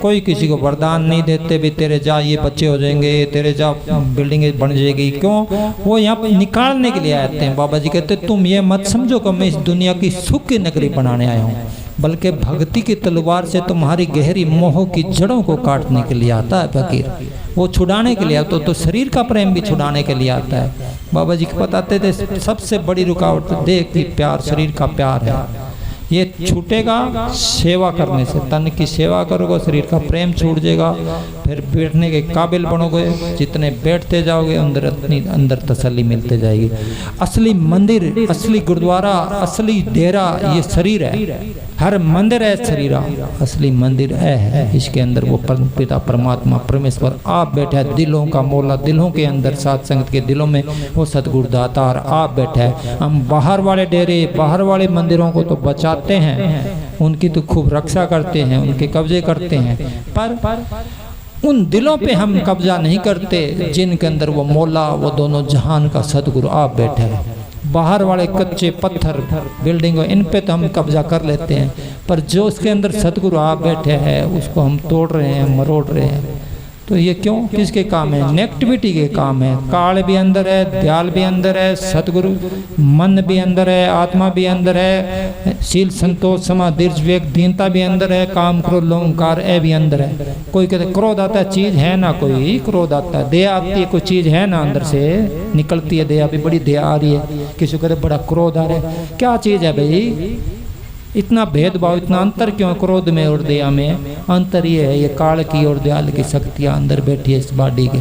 कोई किसी को वरदान नहीं देते भी तेरे जा ये बच्चे हो जाएंगे, तेरे जा बिल्डिंग बन जाएगी। क्यों? वो यहाँ पर निकालने के लिए आते हैं। बाबा जी कहते तुम ये मत समझो कि मैं इस दुनिया की सुख की नगरी बनाने आया हूँ, बल्कि भक्ति की तलवार से तुम्हारी गहरी मोह की जड़ों को काटने के लिए आता है फकीर। वो छुड़ाने के लिए आता तो शरीर का प्रेम भी छुड़ाने के लिए आता है। बाबा जी बताते थे सबसे बड़ी रुकावट देह की प्यार, शरीर का प्यार है। ये छूटेगा सेवा करने से। तन की सेवा करोगे शरीर का प्रेम छूट जाएगा, फिर बैठने के काबिल बनोगे। जितने बैठते जाओगे अंदर तसल्ली मिलते जाएगी। असली मंदिर, असली गुरुद्वारा, असली डेरा ये शरीर है। हर मंदिर है शरीर, असली मंदिर है इसके अंदर वो पिता परमात्मा परमेश्वर आप बैठा है। दिलों का मौला, दिलों के अंदर सात संगत के दिलों में वो सतगुरु दातार आप बैठा है। हम बाहर वाले डेरे, बाहर वाले मंदिरों को तो बचाते हैं, उनकी तो खूब रक्षा करते हैं, उनके कब्जे करते हैं, पर उन दिलों पे हम कब्जा नहीं करते जिनके अंदर वो मौला, वो दोनों जहान का सतगुरु आप बैठे हैं। बाहर वाले कच्चे पत्थर बिल्डिंग इन पे तो हम कब्जा कर लेते हैं, पर जो उसके अंदर सतगुरु आप बैठे हैं उसको हम तोड़ रहे हैं, मरोड़ रहे हैं। तो ये क्यों? किसके काम है? नेगेटिविटी के काम है। काल भी अंदर है, दयाल भी अंदर है, सतगुरु मन भी अंदर है, आत्मा भी अंदर है, शील संतोष क्षमा दीर्घ विवेक दीनता भी अंदर है, काम क्रोध लोंकार ए भी अंदर है। कोई कहते क्रोध आता है, चीज है ना, कोई क्रोध आता है, दया आती है, कोई चीज है ना, अंदर से निकलती है दया भी, बड़ी दया आ रही है। किसी को कहते बड़ा क्रोध आ रहा है, क्या चीज है भाई? इतना भेदभाव, इतना अंतर क्यों क्रोध में और दया में? अंतर ये है, ये काल की और दयाल की शक्तियाँ अंदर बैठी है इस बॉडी के।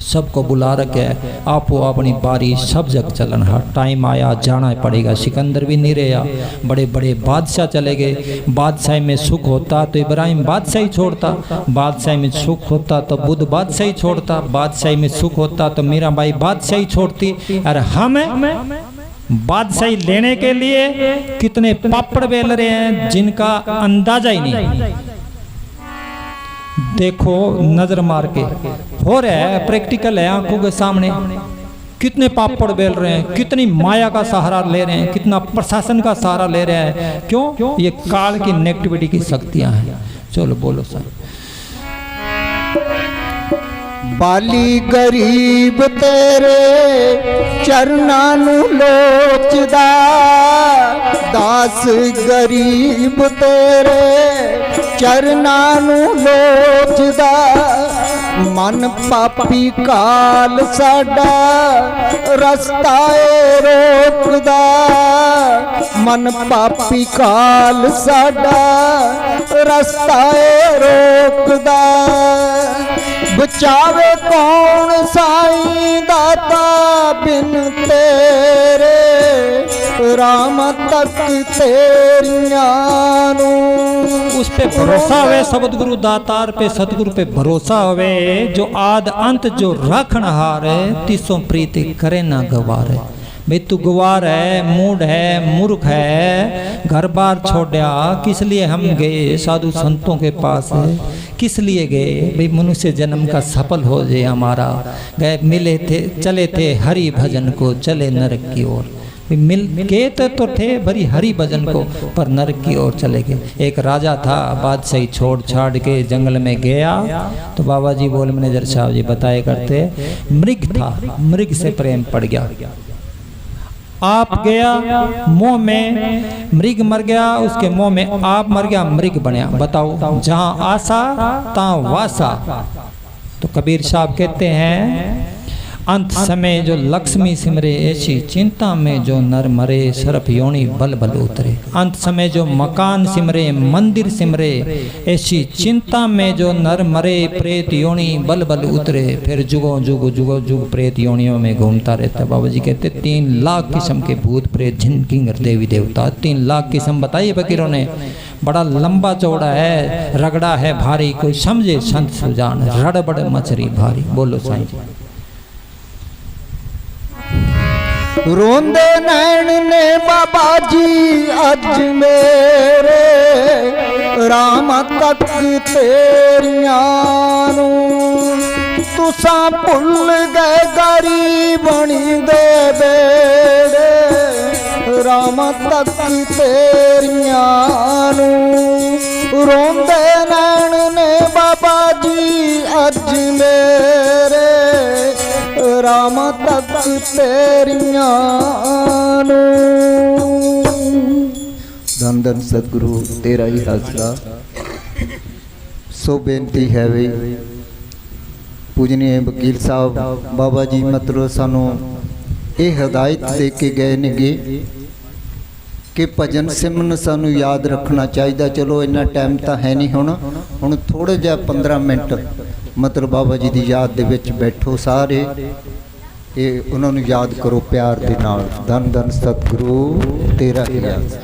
सबको बुला रखे है, आपो अपनी बारी, सब जग चलन हार। टाइम आया जाना पड़ेगा। सिकंदर भी नहीं रहा, बड़े बड़े बादशाह चले गए। बादशाही में सुख होता तो इब्राहिम बादशाही छोड़ता, बादशाही में सुख होता तो बुद्ध बादशाही छोड़ता, बादशाही में सुख होता तो मीराबाई बादशाही छोड़ती। अरे हम बादशाही लेने के लिए कितने पापड़ बेल रहे हैं जिनका अंदाजा ही नहीं। देखो नजर मार के हो रहा है, प्रैक्टिकल है आंखों के सामने। कितने पापड़ बेल रहे हैं, कितनी माया का सहारा ले रहे हैं, कितना प्रशासन का सहारा ले रहे हैं। क्यों? ये काल की नेगेटिविटी की शक्तियां हैं। चलो बोलो सर। बाली गरीब तेरे चरनां नूं लोचदा, दास गरीब तेरे चरनां नूं लोचदा। मन पापी काल साडा रस्ता ए रोकदा, मन पापी काल साडा रस्ता ए रोकदा। बचावे कौन साईं दाता बिन तेरे, राम तक तेरियां नूं। उस पे भरोसा होवे, सतगुरु दातार पे, सतगुरु पे भरोसा होवे, जो आद अंत जो रखनहार है, तिसों प्रीति करे ना गवारे। भाई तू गवार है, मूड है, मूर्ख है, घर बार छोड़ा, किस लिए हम गए साधु संतों के पास? किस लिए गए? भाई मनुष्य जन्म का सफल हो जाए हमारा। गए मिले थे, चले थे हरि भजन को, चले नरक की ओर। मिल के तो थे भरी हरि भजन को, पर नरक की ओर चले गए। एक राजा था, बादशाही छोड़ छाड़ के जंगल में गया तो बाबा जी बोल मैनेजर साहब जी बताए करते, मृग था, मृग से प्रेम पड़ गया। आप गया, मुंह में मृग मर गया, उसके मुंह में आप मर गया, मृग बनया। बताओ, जहां आशा तहां वासा। तो कबीर साहब कहते हैं, अंत समय जो लक्ष्मी सिमरे, ऐसी चिंता में जो नर मरे, सरफ योनि बल बल उतरे। अंत समय जो मकान सिमरे, मंदिर सिमरे, ऐसी चिंता में जो नर मरे, प्रेत योनि बल बल उतरे। फिर जुगों जुग जुगों जुग प्रेत योनियों में घूमता रहता। बाबा जी कहते 3 लाख किस्म के भूत प्रेत जिन किंगर देवी देवता, 3 लाख किस्म बताइए फकीरों ने। बड़ा लंबा चौड़ा है, रगड़ा है भारी, कोई समझे संत सुजान, रड़बड़ मछरी भारी। बोलो साईं जी। ਰੋਂਦੇ ਨੈਣ ਨੇ ਬਾਬਾ ਜੀ ਅੱਜ ਮੇਰੇ ਰਾਮ ਤੱਕ ਤੇਰੀਆਂ ਨੂੰ ਤੁਸਾਂ ਭੁੱਲ ਗਏ ਗਰੀਬਣੀ ਦੇ ਬੇੜੇ ਰਾਮ ਤੱਕ ਤੇਰੀਆਂ ਨੂੰ ਰੋਂਦੇ ਨੈਣ ਨੇ ਬਾਬਾ ਜੀ ਅੱਜ ਮੇਰੇ ਰਾਮ ਤੱਕ ਤੇਰੀਆਂ ਨੂੰ। ਧੰਨ ਧੰਨ ਸਤਿਗੁਰੂ ਤੇਰਾ ਹੀ ਆਸਰਾ। ਸੋ ਬੇਨਤੀ ਹੈ ਵੀ ਪੂਜਨੀਏ ਵਕੀਲ ਸਾਹਿਬ ਬਾਬਾ ਜੀ ਮਤਲਬ ਸਾਨੂੰ ਇਹ ਹਦਾਇਤ ਦੇ ਕੇ ਗਏ ਨੇਗੇ ਕਿ ਭਜਨ ਸਿਮਰਨ ਸਾਨੂੰ ਯਾਦ ਰੱਖਣਾ ਚਾਹੀਦਾ। ਚਲੋ ਇੰਨਾ ਟਾਈਮ ਤਾਂ ਹੈ ਨਹੀਂ ਹੁਣ ਥੋੜ੍ਹਾ ਜਿਹਾ 15 ਮਿੰਟ ਮਤਲਬ ਬਾਬਾ ਜੀ ਦੀ ਯਾਦ ਦੇ ਵਿੱਚ ਬੈਠੋ ਸਾਰੇ, ਇਹ ਉਹਨਾਂ ਨੂੰ ਯਾਦ ਕਰੋ ਪਿਆਰ ਦੇ ਨਾਲ। ਧੰਨ ਧੰਨ ਸਤਿਗੁਰੂ ਤੇਰਾ ਹੀ ਆਸਰਾ।